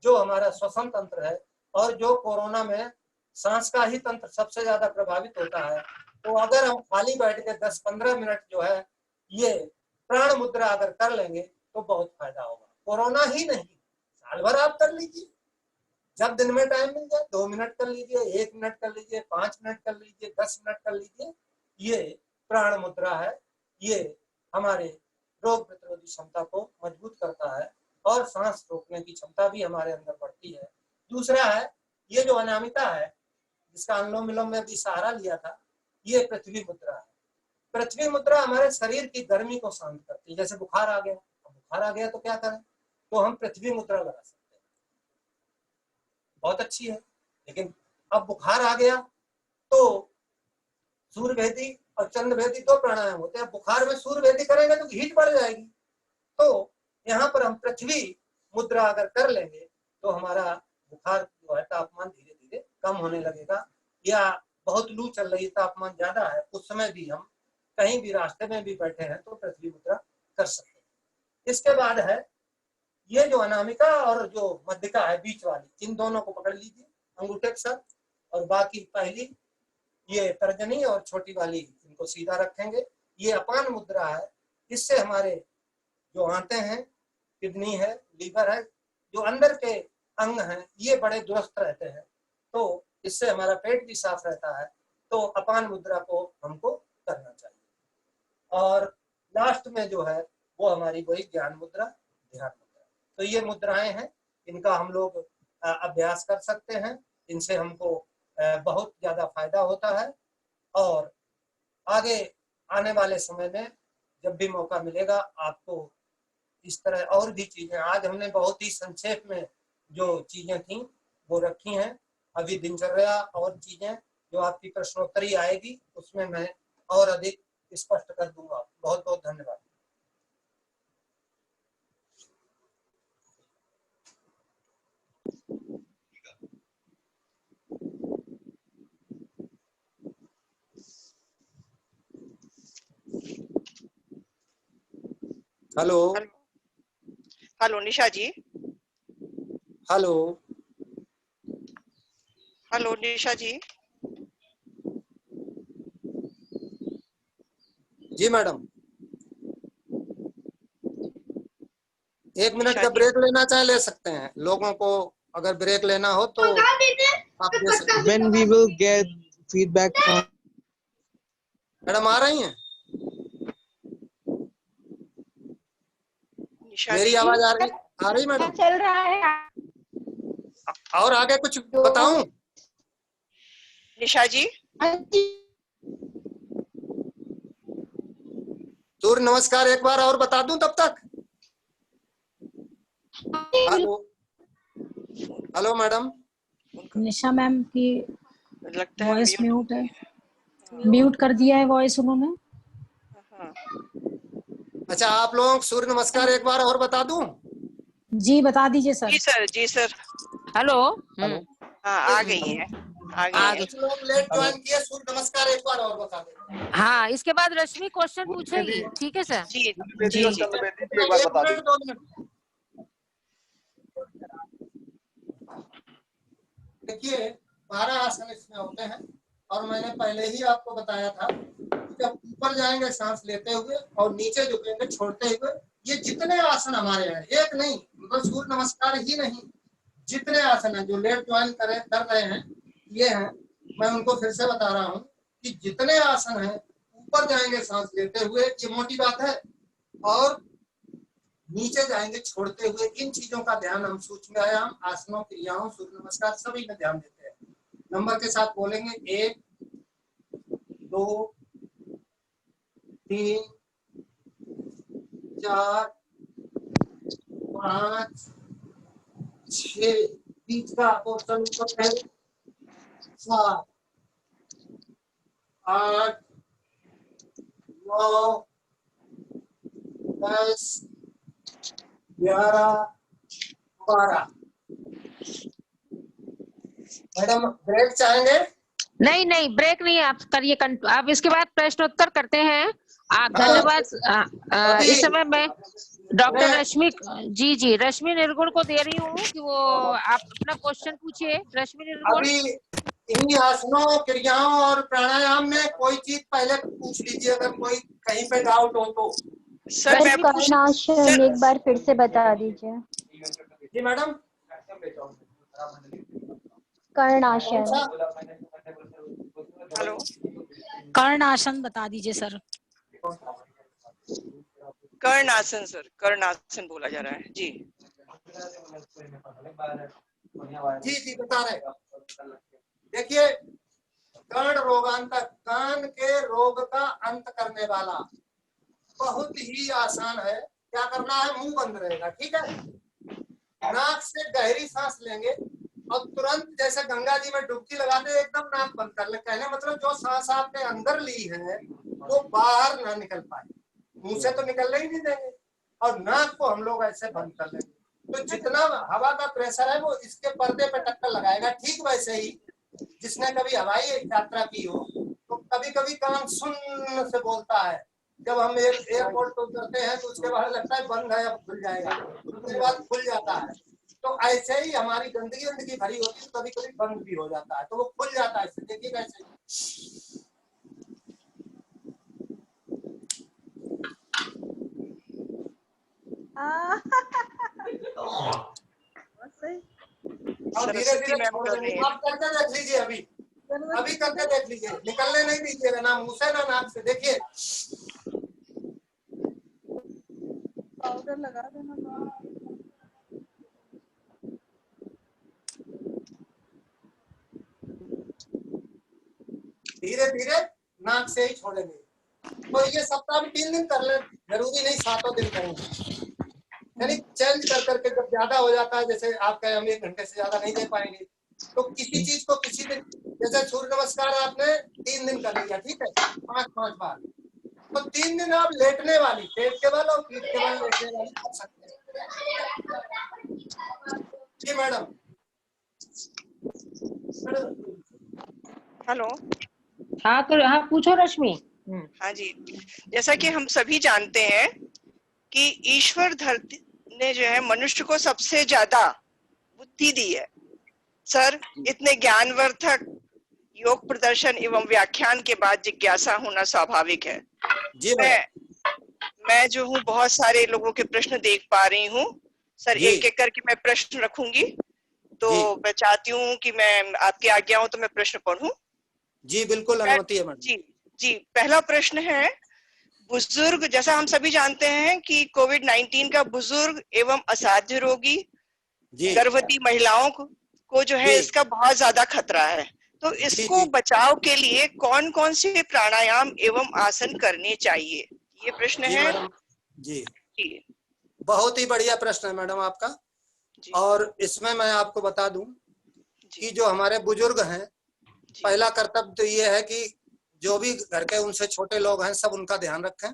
जो हमारा श्वसन तंत्र है, और जो कोरोना में सांस का ही तंत्र सबसे ज्यादा प्रभावित होता है, तो अगर हम खाली बैठ के 10-15 मिनट जो है ये प्राण मुद्रा अगर कर लेंगे तो बहुत फायदा होगा। कोरोना ही नहीं, साल भर आप कर लीजिए, जब दिन में टाइम मिल जाए, 2 मिनट कर लीजिए, 1 मिनट कर लीजिए, 5 मिनट कर लीजिए, 10 मिनट कर लीजिए। ये प्राण मुद्रा है, ये हमारे रोग प्रतिरोधी क्षमता को मजबूत करता है, और सांस रोकने की क्षमता भी हमारे अंदर बढ़ती है। दूसरा है ये जो अनामिका है, जिसका अनुलोम विलोम में भी सहारा लिया था, ये पृथ्वी मुद्रा है। पृथ्वी मुद्रा हमारे शरीर की गर्मी को शांत करती है। जैसे बुखार आ गया, बुखार आ गया तो क्या करें, तो हम पृथ्वी मुद्रा लगा सकते हैं, बहुत अच्छी है। लेकिन अब बुखार आ गया तो सूर्य भेदी और चंद्र भेदी दो प्राणायाम होते हैं। बुखार में सूर्य भेदी करेंगे तो हीट बढ़ जाएगी, तो यहाँ पर हम पृथ्वी मुद्रा अगर कर लेंगे तो हमारा बुखार जो है तापमान धीरे धीरे कम होने लगेगा। या बहुत लू चल रही, तापमान ज्यादा है, उस समय भी हम कहीं भी रास्ते में भी बैठे हैं तो पृथ्वी मुद्रा कर सकते हैं। इसके बाद है ये जो अनामिका और जो मध्यिका है बीच वाली, इन दोनों को पकड़ लीजिए अंगूठे के साथ, और बाकी पहली ये तर्जनी और छोटी वाली इनको सीधा रखेंगे। ये अपान मुद्रा है, इससे हमारे जो आंतें हैं, किडनी है, लीवर है, जो अंदर के अंग हैं, ये बड़े दुरुस्त रहते हैं, तो इससे हमारा पेट भी साफ रहता है। तो अपान मुद्रा को हमको करना चाहिए। और लास्ट में जो है वो हमारी वही ज्ञान मुद्रा, ध्यान मुद्रा। तो ये मुद्राएं हैं, इनका हम लोग अभ्यास कर सकते हैं, इनसे हमको बहुत ज्यादा फायदा होता है। और आगे आने वाले समय में जब भी मौका मिलेगा आपको इस तरह और भी चीजें, आज हमने बहुत ही संक्षेप में जो चीजें थी वो रखी हैं। अभी दिनचर्या और चीजें जो आपकी प्रश्नोत्तरी आएगी उसमें मैं और अधिक स्पष्ट कर दूंगा। बहुत बहुत धन्यवाद। हेलो हेलो निशा जी। हेलो हेलो निशा जी। जी मैडम, 1 मिनट निशा का जी। ब्रेक लेना चाहे ले सकते हैं। लोगों को अगर ब्रेक लेना हो तो आप ले सकते हैं। When we will get feedback from madam आ रही हैं? निशा मेरी जी। आवाज आ रही मैडम? चल रहा है। और आगे कुछ बताऊं? निशा जी। सूर्य नमस्कार एक बार और बता दूं तब तक? Hello hello madam. Nisha ma'am की लगता है वॉइस म्यूट है, म्यूट कर दिया है वॉइस उन्होंने। हाँ। अच्छा, आप लोग सूर्य नमस्कार एक बार और बता दूं? जी बता दीजिए सर। जी सर, जी सर। हेलो। हाँ आ गई है, आ गई है। कुछ लोग लेट ज्वाइन किए, सूर्य नमस्कार एक बार और बता दें। हाँ, इसके बाद रश्मि क्वेश्चन पूछेगी, ठीक है सर? जी जी जी जी। एक बार बता दीजिए। 2 मिनट। देखिए 12 आसन इसमें होते हैं और मैंने पहले ही आपको बताया था, जब ऊपर जाएंगे सांस लेते हुए और नीचे झुकेंगे छोड़ते हुए। ये जितने आसन हमारे हैं, एक नहीं, मतलब सूर्य नमस्कार ही नहीं, जितने आसन हैं जो लेट ज्वाइन कर रहे हैं ये हैं। मैं उनको फिर से बता रहा हूँ कि जितने आसन हैं ऊपर जाएंगे सांस लेते हुए, ये मोटी बात है, और नीचे जाएंगे छोड़ते हुए। इन चीजों का ध्यान हम सूक्ष्म व्यायाम, आसनों, क्रियाओं, सूर्य नमस्कार सभी में ध्यान देते हैं। नंबर के साथ बोलेंगे 1 2 3 4 5 6, बीच का पोर्शन ऊपर है, 7 8 9 10 11 12। मैडम ब्रेक चाहेंगे? नहीं नहीं, ब्रेक नहीं, आप करिए। आप इसके बाद प्रश्नोत्तर करते हैं आप। धन्यवाद। इस समय मैं डॉक्टर रश्मि जी रश्मि निर्गुण को दे रही हूँ कि वो आप अपना क्वेश्चन पूछिए। रश्मि निर्गुण। अभी इन्हीं आसनों, क्रियाओं और प्राणायाम में कोई चीज पहले पूछ लीजिए अगर कोई कहीं पे डाउट हो तो। सर मैं कर्णासन एक बार फिर से बता दीजिए। जी मैडम। कर्णासन। हेलो, कर्णासन बता दीजिए सर। कर्णासन सर, कर्णासन बोला जा रहा है जी। जी बता रहे। देखिए कर्ण रोगांतक, कान के रोग का अंत करने वाला बहुत ही आसान है। क्या करना है, मुंह बंद रहेगा, ठीक है। नाक से गहरी सांस लेंगे और तुरंत जैसे गंगा जी में डुबकी लगाते एकदम नाक बंद कर ले। कहने मतलब जो सांस आपने अंदर ली है वो बाहर ना निकल पाए, मुंह से तो निकलने ही नहीं देंगे और नाक को हम लोग ऐसे बंद कर लेंगे। तो जितना हवा का प्रेशर है वो इसके पर्दे पे टक्कर लगाएगा। ठीक वैसे ही जिसने कभी हवाई यात्रा की हो तो कभी कभी कान सुन से बोलता है। जब हम एयरपोर्ट पे उतरते हैं तो उसके बाद लगता है बंद है, अब खुल जाएगा, उसके बाद खुल जाता है। तो ऐसे ही हमारी गंदगी भरी होती है, कभी कभी बंद भी हो जाता है, तो वो खुल जाता है। देखिए कैसे और धीरे धीरे आप करके देख लीजिए। अभी करके देख लीजिए, निकलने नहीं दीजिएगा ना मुंह से ना नाक से। देखिए पाउडर लगा देना। धीरे धीरे नाक से ही छोड़ेंगे। तो ये सप्ताह में 3 दिन कर ले, जरूरी नहीं 7 दिन करेंगे। यानी चेंज कर करके जब ज्यादा हो जाता है, जैसे आप कहें हम 1 घंटे से ज्यादा नहीं दे पाएंगे, तो किसी चीज को किसी दिन, जैसे सूर्य नमस्कार आपने 3 दिन कर लिया, ठीक है, 5-5 बार, तो 3 दिन आप लेटने वाली, पेट के बल और पीठ के बल लेटने वाली कर सकते हैं। जी मैडम। हेलो। हाँ तो हाँ पूछो रश्मि। हाँ जी, जैसा कि हम सभी जानते हैं कि ईश्वर धरती ने जो है मनुष्य को सबसे ज्यादा बुद्धि दी है। सर, इतने ज्ञानवर्धक योग प्रदर्शन एवं व्याख्यान के बाद जिज्ञासा होना स्वाभाविक है। जी मैं जो हूँ बहुत सारे लोगों के प्रश्न देख पा रही हूँ सर। एक एक करके मैं प्रश्न रखूंगी, तो मैं चाहती हूँ कि मैं आपकी आज्ञा हो तो मैं प्रश्न पढ़ूं। जी बिल्कुल, अनुमति है मैडम। जी, पहला प्रश्न है, बुजुर्ग, जैसा हम सभी जानते हैं कि कोविड-19 का बुजुर्ग एवं असाध्य रोगी, गर्भवती महिलाओं को जो है इसका बहुत ज्यादा खतरा है, तो इसको बचाव के लिए कौन कौन से प्राणायाम एवं आसन करने चाहिए, ये प्रश्न है। जी, बहुत ही बढ़िया प्रश्न है मैडम आपका। और इसमें मैं आपको बता दूं कि जो हमारे बुजुर्ग हैं, पहला कर्तव्य तो ये है कि जो भी घर के उनसे छोटे लोग हैं सब उनका ध्यान रखें।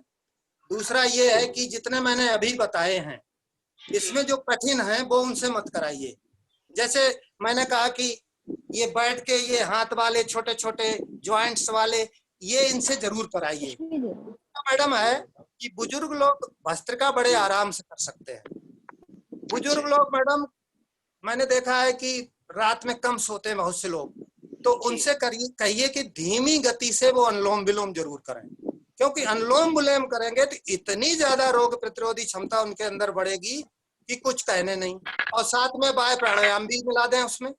दूसरा ये है कि जितने मैंने अभी बताए हैं इसमें जो कठिन है वो उनसे मत कराइए। जैसे मैंने कहा कि ये बैठ के ये हाथ वाले छोटे छोटे जॉइंट्स वाले, ये इनसे जरूर कराइए। मैडम है कि बुजुर्ग लोग भस्त्रिका बड़े आराम से कर सकते हैं। बुजुर्ग लोग मैडम मैंने देखा है कि रात में कम सोते हैं बहुत से लोग, तो उनसे कहिए कि धीमी गति से वो अनुलोम विलोम जरूर करें, क्योंकि अनुलोम विलोम करेंगे तो इतनी ज्यादा रोग प्रतिरोधी क्षमता उनके अंदर बढ़ेगी कि कुछ कहने नहीं। और साथ में वायु प्राणायाम भी मिला दें, उसमें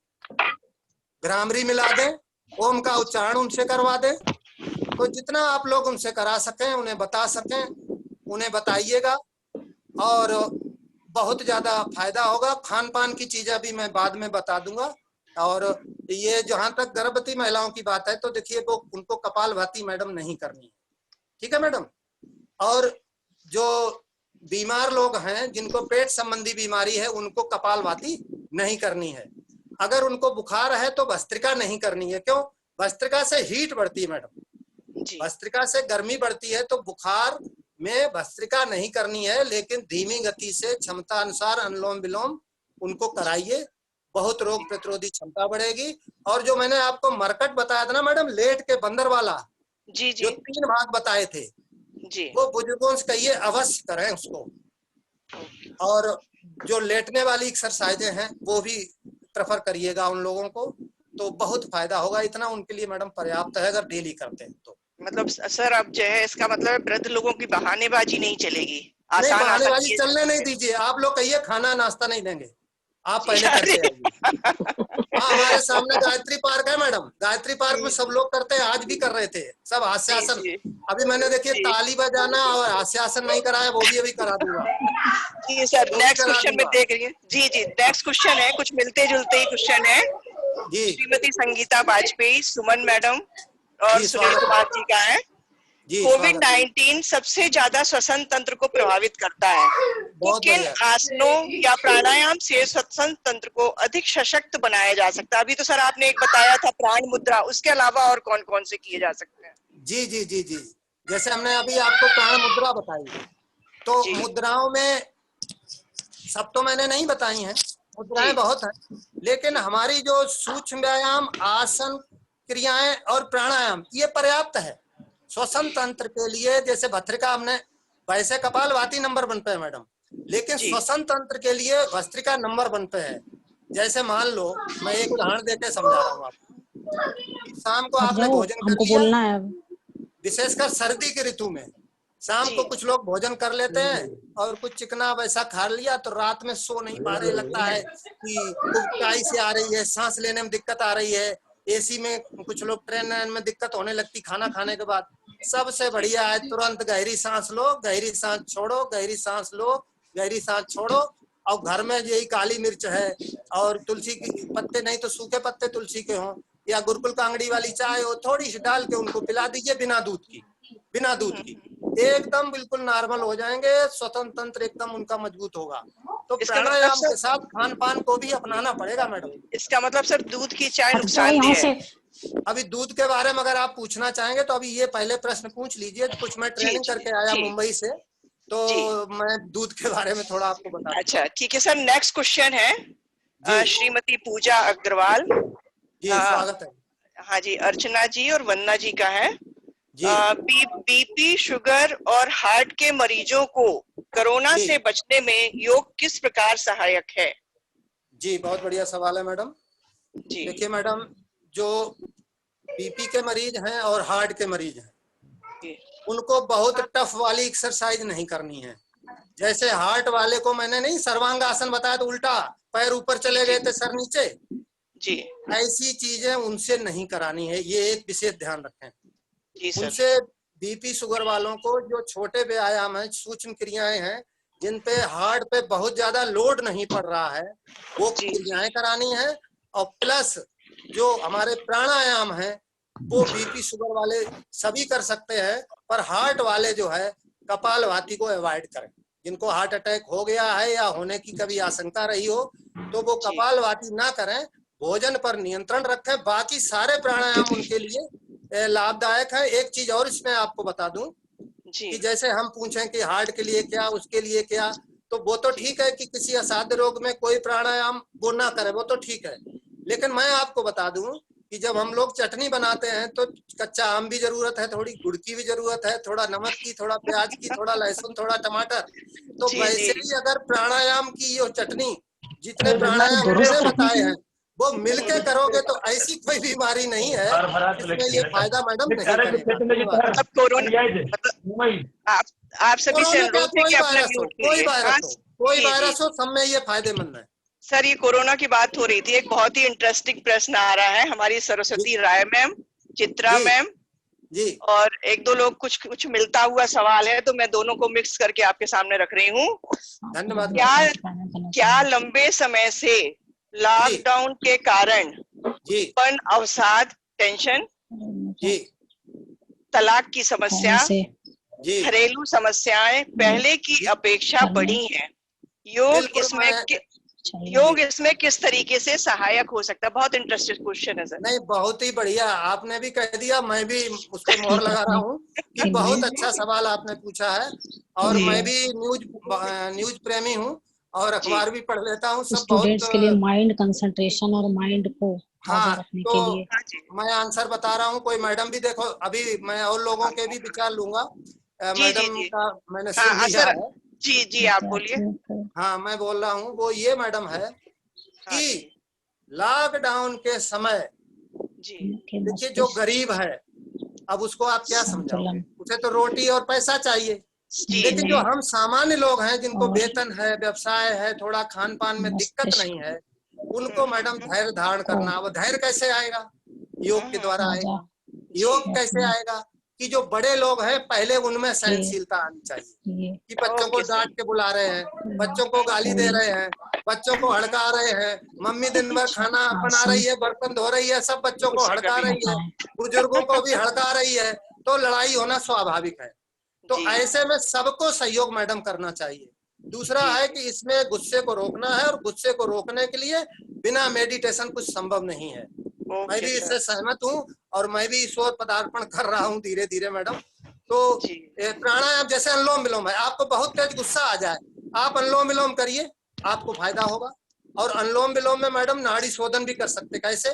भ्रामरी मिला दें, ओम का उच्चारण उनसे करवा दें। तो जितना आप लोग उनसे करा सकें, उन्हें बता सकें, उन्हें बताइएगा और बहुत ज्यादा फायदा होगा। खान पान की चीजें भी मैं बाद में बता दूंगा। और ये जहां तक गर्भवती महिलाओं की बात है तो देखिए वो उनको कपालभाति मैडम नहीं करनी है, ठीक है मैडम। और जो बीमार लोग हैं जिनको पेट संबंधी बीमारी है उनको कपालभाति नहीं करनी है। अगर उनको बुखार है तो भस्त्रिका नहीं करनी है। क्यों? भस्त्रिका से हीट बढ़ती है मैडम, भस्त्रिका से गर्मी बढ़ती है, तो बुखार में भस्त्रिका नहीं करनी है, लेकिन धीमी गति से क्षमता अनुसार अनुलोम विलोम उनको कराइए, बहुत रोग प्रतिरोधी क्षमता बढ़ेगी। और जो मैंने आपको मरकट बताया था ना मैडम, लेट के बंदर वाला, जो 3 भाग बताए थे, वो बुजुर्गों से कहिए अवश्य करें उसको। और जो लेटने वाली एक्सरसाइजें हैं वो भी प्रेफर करिएगा उन लोगों को, तो बहुत फायदा होगा। इतना उनके लिए मैडम पर्याप्त है अगर डेली करते हैं तो। मतलब सर अब जो है इसका मतलब वृद्ध लोगों की बहानेबाजी नहीं चलेगी, आसान बहानेबाजी चलने नहीं दीजिए। आप लोग कहिए खाना नाश्ता नहीं देंगे, आप पहले करते आइए। हाँ, हमारे सामने गायत्री पार्क है मैडम, गायत्री पार्क में सब लोग करते हैं, आज भी कर रहे थे सब हास्यासन। अभी मैंने देखिए ताली बजाना और हास्यासन नहीं कराया, वो भी अभी करा दूंगा। जी सर, नेक्स्ट क्वेश्चन में देख रही है। जी नेक्स्ट क्वेश्चन है, कुछ मिलते जुलते ही क्वेश्चन है जी। श्रीमती संगीता वाजपेयी, सुमन मैडम और सुनील कुमार जी का है कोविड-19 सबसे ज्यादा श्वसन तंत्र को प्रभावित करता है, तो किन आसनों या प्राणायाम से श्वसन तंत्र को अधिक सशक्त बनाया जा सकता है? अभी तो सर आपने एक बताया था प्राण मुद्रा, उसके अलावा और कौन कौन से किए जा सकते हैं? जी जी जी जी, जैसे हमने अभी आपको प्राण मुद्रा बताई, तो मुद्राओं में सब तो मैंने नहीं बताई हैं, मुद्राएं बहुत हैं, लेकिन हमारी जो सूक्ष्म व्यायाम, आसन, क्रियाएं और प्राणायाम ये पर्याप्त है श्वसन तंत्र के लिए। जैसे भस्त्रिका हमने, वैसे कपालभाति नंबर 1 पे है मैडम, लेकिन श्वसन तंत्र के लिए भस्त्रिका नंबर 1 पे है। जैसे मान लो, मैं एक उदाहरण देके समझा रहा हूँ आपको। शाम को आपने भोजन कर लिया, विशेषकर सर्दी के ऋतु में शाम को कुछ लोग भोजन कर लेते हैं और कुछ चिकना वैसा खा लिया, तो रात में सो नहीं पा रहे, लगता है कि उबकाई से आ रही है, सांस लेने में दिक्कत आ रही है, एसी में कुछ लोग ट्रेन में दिक्कत होने लगती खाना खाने के बाद। सबसे बढ़िया है तुरंत गहरी सांस लो, गहरी सांस छोड़ो, गहरी सांस लो, गहरी सांस छोड़ो। और घर में यही काली मिर्च है और तुलसी के पत्ते, नहीं तो सूखे पत्ते तुलसी के हों, या गुरकुल कांगड़ी वाली चाय हो, थोड़ी सी डाल के उनको पिला दीजिए बिना दूध की, बिना दूध की, एकदम बिल्कुल नॉर्मल हो जाएंगे, श्वसन तंत्र एकदम उनका मजबूत होगा। तो प्राणायाम के साथ खान पान को भी अपनाना पड़ेगा मैडम। इसका मतलब सर दूध की चाय नुकसानदेह है? अभी दूध के बारे में अगर आप पूछना चाहेंगे तो अभी ये पहले प्रश्न पूछ लीजिए। कुछ मैं ट्रेनिंग करके आया मुंबई से, तो मैं दूध के बारे में थोड़ा आपको बता। अच्छा ठीक है सर, नेक्स्ट क्वेश्चन है श्रीमती पूजा अग्रवाल जी, स्वागत है। हाँ जी, अर्चना जी और वंदना जी का है। बीपी, शुगर और हार्ट के मरीजों को कोरोना से बचने में योग किस प्रकार सहायक है? जी, बहुत बढ़िया सवाल है मैडम जी। देखिए मैडम, जो बीपी के मरीज हैं और हार्ट के मरीज हैं, उनको बहुत टफ वाली एक्सरसाइज नहीं करनी है। जैसे हार्ट वाले को मैंने नहीं सर्वांगासन बताया, तो उल्टा पैर ऊपर चले गए थे, सर नीचे जी, ऐसी चीजें उनसे नहीं करानी है, ये एक विशेष ध्यान रखें जी सर। उनसे बीपी शुगर वालों को जो छोटे व्यायाम है, सूक्ष्म क्रियाएं हैं, जिन पे हार्ट पे बहुत ज्यादा लोड नहीं पड़ रहा है, वो क्रियाएं करानी है। और प्लस जो हमारे प्राणायाम है वो बीपी शुगर वाले सभी कर सकते हैं, पर हार्ट वाले जो है कपालभाति को अवॉइड करें। जिनको हार्ट अटैक हो गया है या होने की कभी आशंका रही हो, तो वो कपालभाति ना करें, भोजन पर नियंत्रण रखें। बाकी सारे प्राणायाम उनके लिए लाभदायक है। एक चीज और इसमें आपको बता दूं कि जैसे हम पूछें कि हार्ट के लिए क्या, उसके लिए क्या, तो वो तो ठीक है कि किसी असाध्य रोग में कोई प्राणायाम वो ना करे, वो तो ठीक है। लेकिन मैं आपको बता दूं कि जब हम लोग चटनी बनाते हैं तो कच्चा आम भी जरूरत है, थोड़ी गुड़ की भी जरूरत है, थोड़ा नमक की, थोड़ा प्याज की, थोड़ा लहसुन, थोड़ा टमाटर। तो वैसे ही अगर प्राणायाम की ये चटनी, जितने प्राणायाम मैंने बताए हैं वो मिलके करोगे तो ऐसी कोई बीमारी नहीं है इसमें ये फायदा मैडम नहीं करेगा। अब कोरोना आप सभी से कोई वायरस हो, सब में ये फायदेमंद है। सर ये कोरोना की बात हो रही थी, एक बहुत ही इंटरेस्टिंग प्रश्न आ रहा है हमारी सरस्वती राय मैम, चित्रा मैम जी, और एक दो लोग कुछ मिलता हुआ सवाल है, तो मैं दोनों को मिक्स करके आपके सामने रख रही हूँ। धन्यवाद। क्या लंबे समय से लॉकडाउन के कारण पन अवसाद, टेंशन, तलाक की समस्या, घरेलू समस्याएं पहले की अपेक्षा बढ़ी हैं? योग इसमें किस तरीके से सहायक हो सकता है? बहुत इंटरेस्टिंग क्वेश्चन है सर। नहीं, बहुत ही बढ़िया, आपने भी कह दिया, मैं भी उसको मोहर लगा रहा हूँ कि बहुत अच्छा सवाल आपने पूछा है। और मैं भी न्यूज प्रेमी हूँ और अखबार भी पढ़ लेता हूँ। सब स्टूडेंट्स के लिए माइंड कंसंट्रेशन और माइंड को रखने के लिए मैं आंसर बता रहा हूँ। कोई मैडम भी देखो, अभी मैं और लोगों के भी विचार लूंगा। मैडम का मैंने सुन लिया है। जी आप बोलिए। हाँ, मैं बोल रहा हूँ, वो ये मैडम है कि लॉकडाउन के समय देखिए जो गरीब है, अब उसको आप क्या समझाओगे, उसे तो रोटी और पैसा चाहिए। लेकिन जो हम सामान्य लोग हैं, जिनको वेतन है, व्यवसाय है, थोड़ा खान पान में दिक्कत नहीं है, उनको मैडम धैर्य धारण करना। वो धैर्य कैसे आएगा? योग के द्वारा आएगा। योग कैसे आएगा कि जो बड़े लोग हैं पहले उनमें सहनशीलता आनी चाहिए कि बच्चों को डांट के बुला रहे हैं, बच्चों को गाली दे रहे हैं, बच्चों को हड़का रहे हैं, मम्मी दिन भर खाना बना रही है, बर्तन धो रही है, सब बच्चों को हड़का रही है, बुजुर्गों को भी हड़का रही है। तो लड़ाई होना स्वाभाविक है। तो ऐसे में सबको सहयोग मैडम करना चाहिए। दूसरा है कि इसमें गुस्से को रोकना है, और गुस्से को रोकने के लिए बिना मेडिटेशन कुछ संभव नहीं है। मैं भी इससे सहमत हूँ, और मैं भी ईश्वर पदार्पण कर रहा हूँ धीरे धीरे मैडम। तो प्राणायाम जैसे अनुलोम विलोम है, आपको बहुत तेज गुस्सा आ जाए, आप अनुलोम विलोम करिए, आपको फायदा होगा। और अनुलोम विलोम में मैडम नाड़ी शोधन भी कर सकते। कैसे?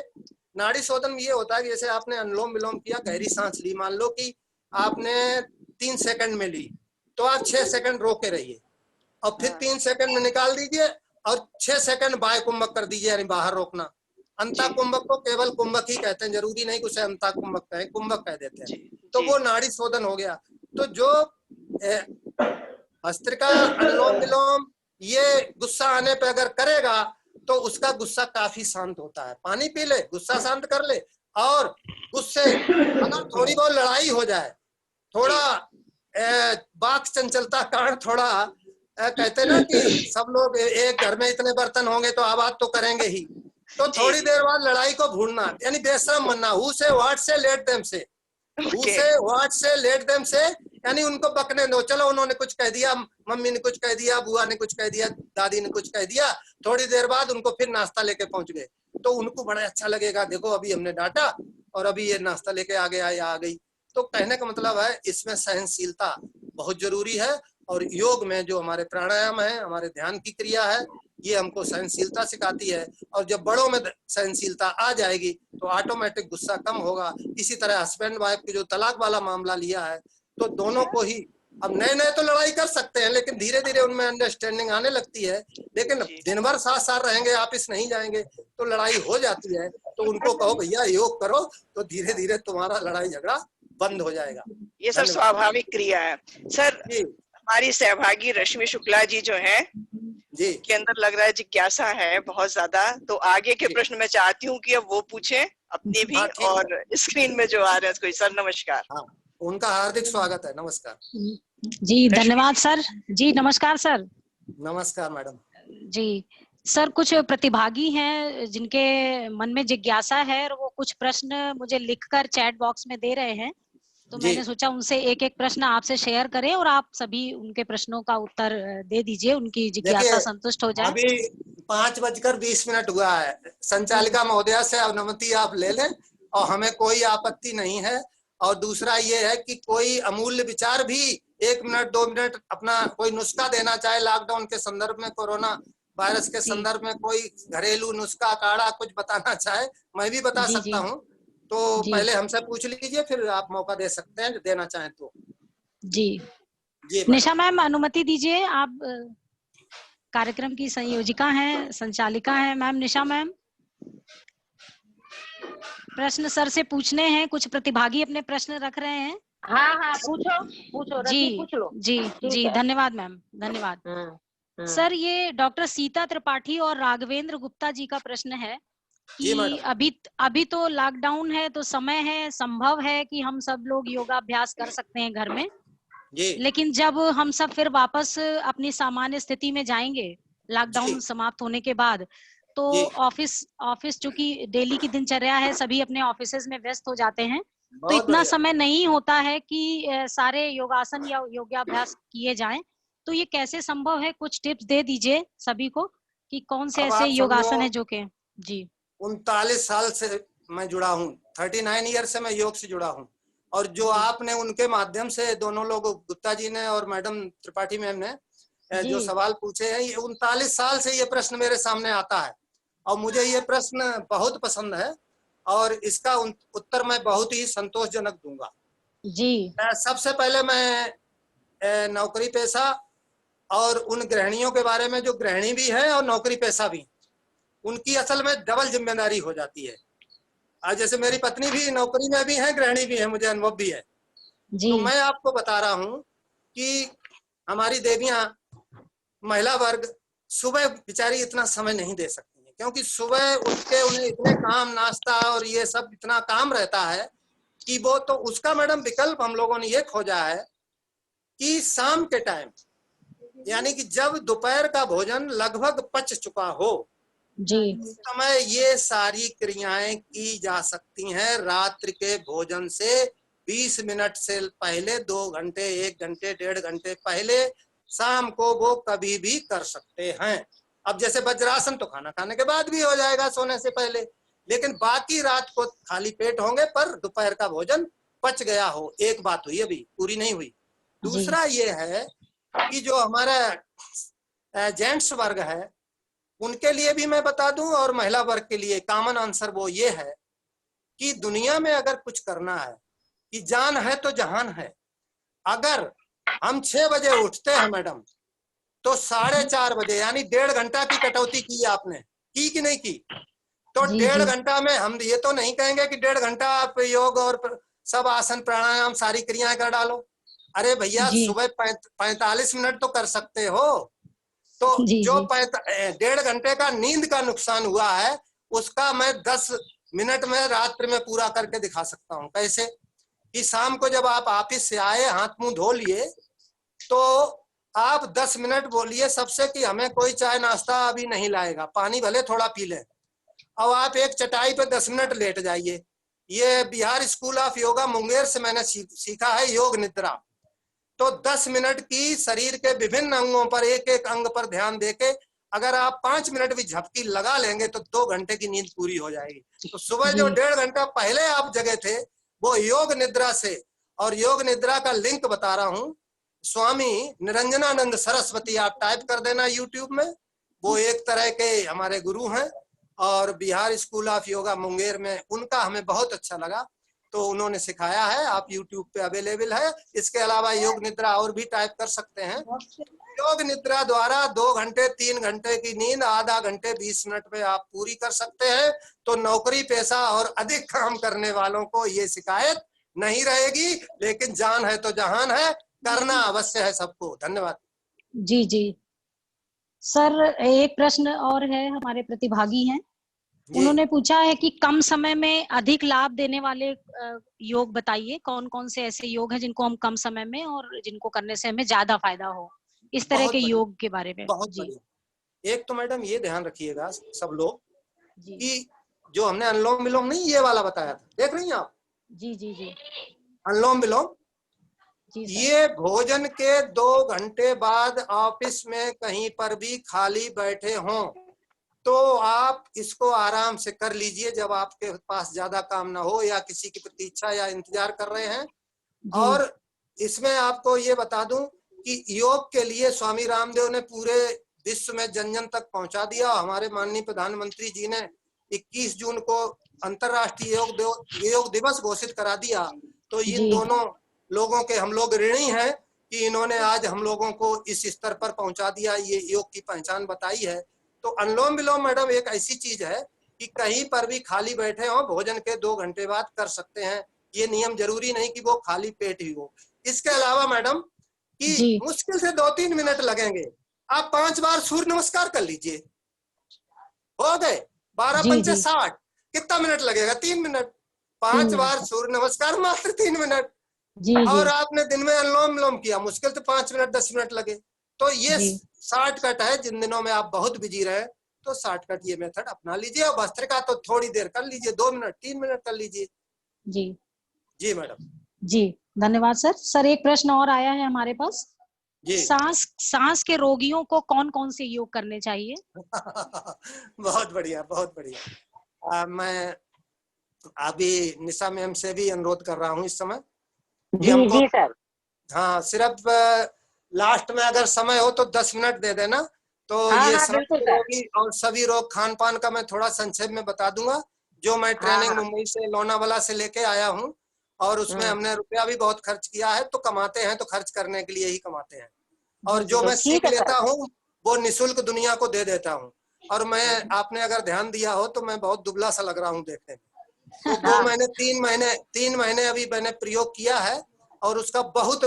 नाड़ी शोधन ये होता है कि जैसे आपने अनुलोम विलोम किया, गहरी सांस ली, मान लो कि आपने 3 सेकंड में ली, तो आप 6 सेकंड रोके रहिए, और फिर 3 सेकंड में निकाल दीजिए, और 6 सेकंड बाह्य कुंभक कर दीजिए, यानी बाहर रोकना। अंता कुंभक को केवल कुंभक ही कहते हैं, जरूरी नहीं कि उसे अंता कुंभक कहें, कुंभक कह देते हैं। तो वो नाड़ी शोधन हो गया। तो जो भस्त्रिका, अनुलोम विलोम ये गुस्सा आने पे अगर करेगा तो उसका गुस्सा काफी शांत होता है। पानी पी ले, गुस्सा शांत कर ले, और गुस्से अगर थोड़ी बहुत लड़ाई हो जाए, थोड़ा वाक चंचलता कारण थोड़ा कहते ना कि सब लोग एक घर में इतने बर्तन होंगे तो आवाज तो करेंगे ही, तो थोड़ी देर बाद लड़ाई को भूलना, यानी बेशरम बनना। हु से व्हाट से लेट देम से, हु से व्हाट से लेट देम से, यानी उनको बकने दो। चलो उन्होंने कुछ कह दिया, मम्मी ने कुछ कह दिया, बुआ ने कुछ कह दिया, दादी ने कुछ कह दिया, थोड़ी देर बाद उनको फिर नाश्ता लेके पहुंच गए, तो उनको बड़ा अच्छा लगेगा, देखो अभी हमने डांटा और अभी ये नाश्ता लेके आ गया या आ गई। तो कहने का मतलब है इसमें सहनशीलता बहुत जरूरी है। और योग में जो हमारे प्राणायाम है, हमारे ध्यान की क्रिया है, ये हमको सहनशीलता सिखाती है। और जब बड़ों में सहनशीलता आ जाएगी तो ऑटोमेटिक गुस्सा कम होगा। इसी तरह हस्बैंड वाइफ की जो तलाक वाला मामला लिया है, तो दोनों को ही, अब नए नए तो लड़ाई कर सकते हैं, लेकिन धीरे धीरे उनमें अंडरस्टैंडिंग आने लगती है। लेकिन दिन भर साथ साथ रहेंगे, ऑफिस नहीं जाएंगे, तो लड़ाई हो जाती है। तो उनको कहो भैया योग करो, तो धीरे धीरे तुम्हारा लड़ाई झगड़ा बंद हो जाएगा। ये सब स्वाभाविक क्रिया है। सर, हमारी सहभागी रश्मि शुक्ला जी जो है जी, के अंदर लग रहा है जिज्ञासा है बहुत ज्यादा, तो आगे के प्रश्न मैं चाहती हूँ कि अब वो पूछें अपने भी, और स्क्रीन में जो आ रहे हैं उसको। सर नमस्कार। हाँ, उनका हार्दिक स्वागत है। नमस्कार जी, धन्यवाद सर। जी नमस्कार सर। नमस्कार मैडम जी सर, कुछ प्रतिभागी हैं जिनके मन में जिज्ञासा है, और वो कुछ प्रश्न मुझे लिखकर चैट बॉक्स में दे रहे हैं, तो मैंने सोचा उनसे एक एक प्रश्न आपसे शेयर करें, और आप सभी उनके प्रश्नों का उत्तर दे दीजिए, उनकी जिज्ञासा संतुष्ट हो जाए। अभी 5:20 हुआ है। संचालिका महोदया से अनुमति आप ले लें, और हमें कोई आपत्ति नहीं है। और दूसरा ये है कि कोई अमूल्य विचार भी 1 मिनट 2 मिनट अपना कोई नुस्खा देना चाहे लॉकडाउन के संदर्भ में, कोरोना वायरस के संदर्भ में, कोई घरेलू नुस्खा काढ़ा कुछ बताना चाहे, मैं भी बता सकता हूँ। तो पहले हमसे पूछ लीजिए, फिर आप मौका दे सकते हैं देना चाहें तो। जी निशा मैम, अनुमति दीजिए। आप कार्यक्रम की संयोजिका हैं, संचालिका हैं मैम निशा मैम। प्रश्न सर से पूछने हैं, कुछ प्रतिभागी अपने प्रश्न रख रहे हैं। हाँ हाँ, पूछो पूछो, जी पूछ लो। जी जी, धन्यवाद मैम, धन्यवाद। सर, ये डॉक्टर सीता त्रिपाठी और राघवेंद्र गुप्ता जी का प्रश्न है कि अभी तो लॉकडाउन है, तो समय है, संभव है कि हम सब लोग योगाभ्यास कर सकते हैं घर में, लेकिन जब हम सब फिर वापस अपनी सामान्य स्थिति में जाएंगे लॉकडाउन समाप्त होने के बाद, तो ऑफिस चूंकि डेली की दिनचर्या है, सभी अपने ऑफिसेज में व्यस्त हो जाते हैं, तो इतना समय नहीं होता है कि सारे योगासन या योगाभ्यास किए जाएं। तो ये कैसे संभव है? कुछ टिप्स दे दीजिए सभी को कि कौन से ऐसे योगासन है जो के। जी, 39 साल से मैं जुड़ा हूँ, 39 ईयर से मैं योग से जुड़ा हूँ। और जो आपने उनके माध्यम से, दोनों लोग, गुप्ता जी ने और मैडम त्रिपाठी मैम ने जो सवाल पूछे हैं, ये 39 साल से ये प्रश्न मेरे सामने आता है, और मुझे ये प्रश्न बहुत पसंद है, और इसका उत्तर मैं बहुत ही संतोषजनक दूंगा। जी, सबसे पहले मैं नौकरी पेशा और उन गृहिणियों के बारे में जो गृहिणी भी है और नौकरी पेशा भी, उनकी असल में डबल जिम्मेदारी हो जाती है। आज जैसे मेरी पत्नी भी नौकरी में भी है, गृहिणी भी है, मुझे अनुभव भी है। तो मैं आपको बता रहा हूँ कि हमारी देवियां, महिला वर्ग सुबह बेचारी इतना समय नहीं दे सकती है, क्योंकि सुबह उठ के उन्हें इतने काम, नाश्ता और ये सब इतना काम रहता है कि वो, तो उसका मैडम विकल्प हम लोगों ने ये खोजा है कि शाम के टाइम, यानी कि जब दोपहर का भोजन लगभग पच चुका हो, उस समय ये सारी क्रियाएं की जा सकती हैं रात्रि के भोजन से 20 मिनट से पहले, 2 घंटे, 1 घंटे, 1.5 घंटे पहले शाम को वो कभी भी कर सकते हैं। अब जैसे वज्रासन तो खाना खाने के बाद भी हो जाएगा सोने से पहले, लेकिन बाकी रात को खाली पेट होंगे पर दोपहर का भोजन पच गया हो। एक बात हुई, अभी पूरी नहीं हुई। दूसरा ये है कि जो हमारा जेंट्स वर्ग है उनके लिए भी मैं बता दूं और महिला वर्ग के लिए कॉमन आंसर वो ये है कि दुनिया में अगर कुछ करना है कि जान है तो जहान है। अगर हम 6 बजे उठते हैं मैडम तो 4:30 बजे यानी 1.5 घंटा की कटौती की आपने, की कि नहीं की? तो 1.5 घंटा में हम ये तो नहीं कहेंगे कि 1.5 घंटा आप योग और सब आसन प्राणायाम सारी क्रियाएं कर डालो। अरे भैया सुबह 45 मिनट तो कर सकते हो। तो जो 1.5 घंटे का नींद का नुकसान हुआ है उसका मैं 10 मिनट में रात्रि में पूरा करके दिखा सकता हूँ। कैसे कि शाम को जब आप ऑफिस से आए, हाथ मुंह धो लिए, तो आप 10 मिनट बोलिए सबसे कि हमें कोई चाय नाश्ता अभी नहीं लाएगा, पानी भले थोड़ा पी लें। अब आप एक चटाई पे 10 मिनट लेट जाइए। ये बिहार स्कूल ऑफ योगा मुंगेर से मैंने सीखा है, योग निद्रा। तो 10 मिनट की शरीर के विभिन्न अंगों पर, एक एक अंग पर ध्यान देके अगर आप 5 मिनट भी झपकी लगा लेंगे तो 2 घंटे की नींद पूरी हो जाएगी। तो सुबह जो 1.5 घंटा पहले आप जगे थे वो योग निद्रा से, और योग निद्रा का लिंक बता रहा हूँ, स्वामी निरंजनानंद सरस्वती आप टाइप कर देना यूट्यूब में। वो एक तरह के हमारे गुरु हैं और बिहार स्कूल ऑफ योगा मुंगेर में उनका हमें बहुत अच्छा लगा, तो उन्होंने सिखाया है, आप यूट्यूब पे अवेलेबल है। इसके अलावा योग निद्रा और भी टाइप कर सकते हैं। योग निद्रा द्वारा 2 घंटे 3 घंटे की नींद आधा घंटे 20 मिनट में आप पूरी कर सकते हैं। तो नौकरी पेशा और अधिक काम करने वालों को ये शिकायत नहीं रहेगी, लेकिन जान है तो जहान है, करना अवश्य है सबको। धन्यवाद। जी जी सर, एक प्रश्न और है, हमारे प्रतिभागी हैं, उन्होंने पूछा है कि कम समय में अधिक लाभ देने वाले योग बताइए। कौन कौन से ऐसे योग हैं जिनको हम कम समय में और जिनको करने से हमें ज्यादा फायदा हो, इस तरह के योग के बारे में। बहुत बढ़िया। एक तो मैडम ये ध्यान रखिएगा सब लोग कि जो हमने अनुलोम विलोम नहीं ये वाला बताया था, देख रही हैं आप? जी जी जी। अनुलोम विलोम ये भोजन के 2 घंटे बाद ऑफिस में कहीं पर भी खाली बैठे हों तो आप इसको आराम से कर लीजिए, जब आपके पास ज्यादा काम ना हो या किसी की प्रतीक्षा या इंतजार कर रहे हैं। और इसमें आपको ये बता दूं कि योग के लिए स्वामी रामदेव ने पूरे विश्व में जन जन तक पहुंचा दिया। हमारे माननीय प्रधानमंत्री जी ने 21 जून को अंतर्राष्ट्रीय योग दिवस घोषित करा दिया। तो इन दोनों लोगों के हम लोग ऋणी हैं कि इन्होंने आज हम लोगों को इस स्तर पर पहुंचा दिया, ये योग की पहचान बताई है। तो अनुलोम विलोम मैडम एक ऐसी चीज है कि कहीं पर भी खाली बैठे हो भोजन के 2 घंटे बाद कर सकते हैं। ये नियम जरूरी नहीं कि वो खाली पेट ही हो। इसके अलावा मैडम कि मुश्किल से 2-3 मिनट लगेंगे, आप 5 बार सूर्य नमस्कार कर लीजिए, हो गए 12 पंचे 60। कितना मिनट लगेगा? 3 मिनट। 5 बार सूर्य नमस्कार मात्र 3 मिनट। और आपने दिन में अनुलोम विलोम किया, मुश्किल से 5 मिनट 10 मिनट लगे। तो ये शॉर्टकट है। जिन दिनों में आप बहुत बिजी रहे तो शॉर्टकट ये मेथड अपना लीजिए। और भस्त्रिका तो थोड़ी देर कर लीजिए, 2 मिनट 3 मिनट कर लीजिए। जी जी मैडम। जी धन्यवाद सर। सर एक प्रश्न और आया है हमारे पास। सांस के रोगियों को कौन कौन से योग करने चाहिए? बहुत बढ़िया, बहुत बढ़िया। मैं अभी निशा मैम से भी अनुरोध कर रहा हूँ इस समय। जी सर। हाँ, सिर्फ लास्ट में अगर समय हो तो 10 मिनट दे देना। तो ये रोगी और सभी रोग खान पान का मैं थोड़ा संक्षेप में बता दूंगा, जो मैं ट्रेनिंग मुंबई से लोनावाला से लेके आया हूँ। और उसमें हमने रुपया भी बहुत खर्च किया है। तो कमाते हैं तो खर्च करने के लिए ही कमाते हैं, और जो मैं सीख लेता हूँ वो निःशुल्क दुनिया को दे देता हूँ। और मैं, आपने अगर ध्यान दिया हो तो मैं बहुत दुबला सा लग रहा हूँ देखने में। तो वो मैंने 3 महीने अभी मैंने प्रयोग किया है और उसका बहुत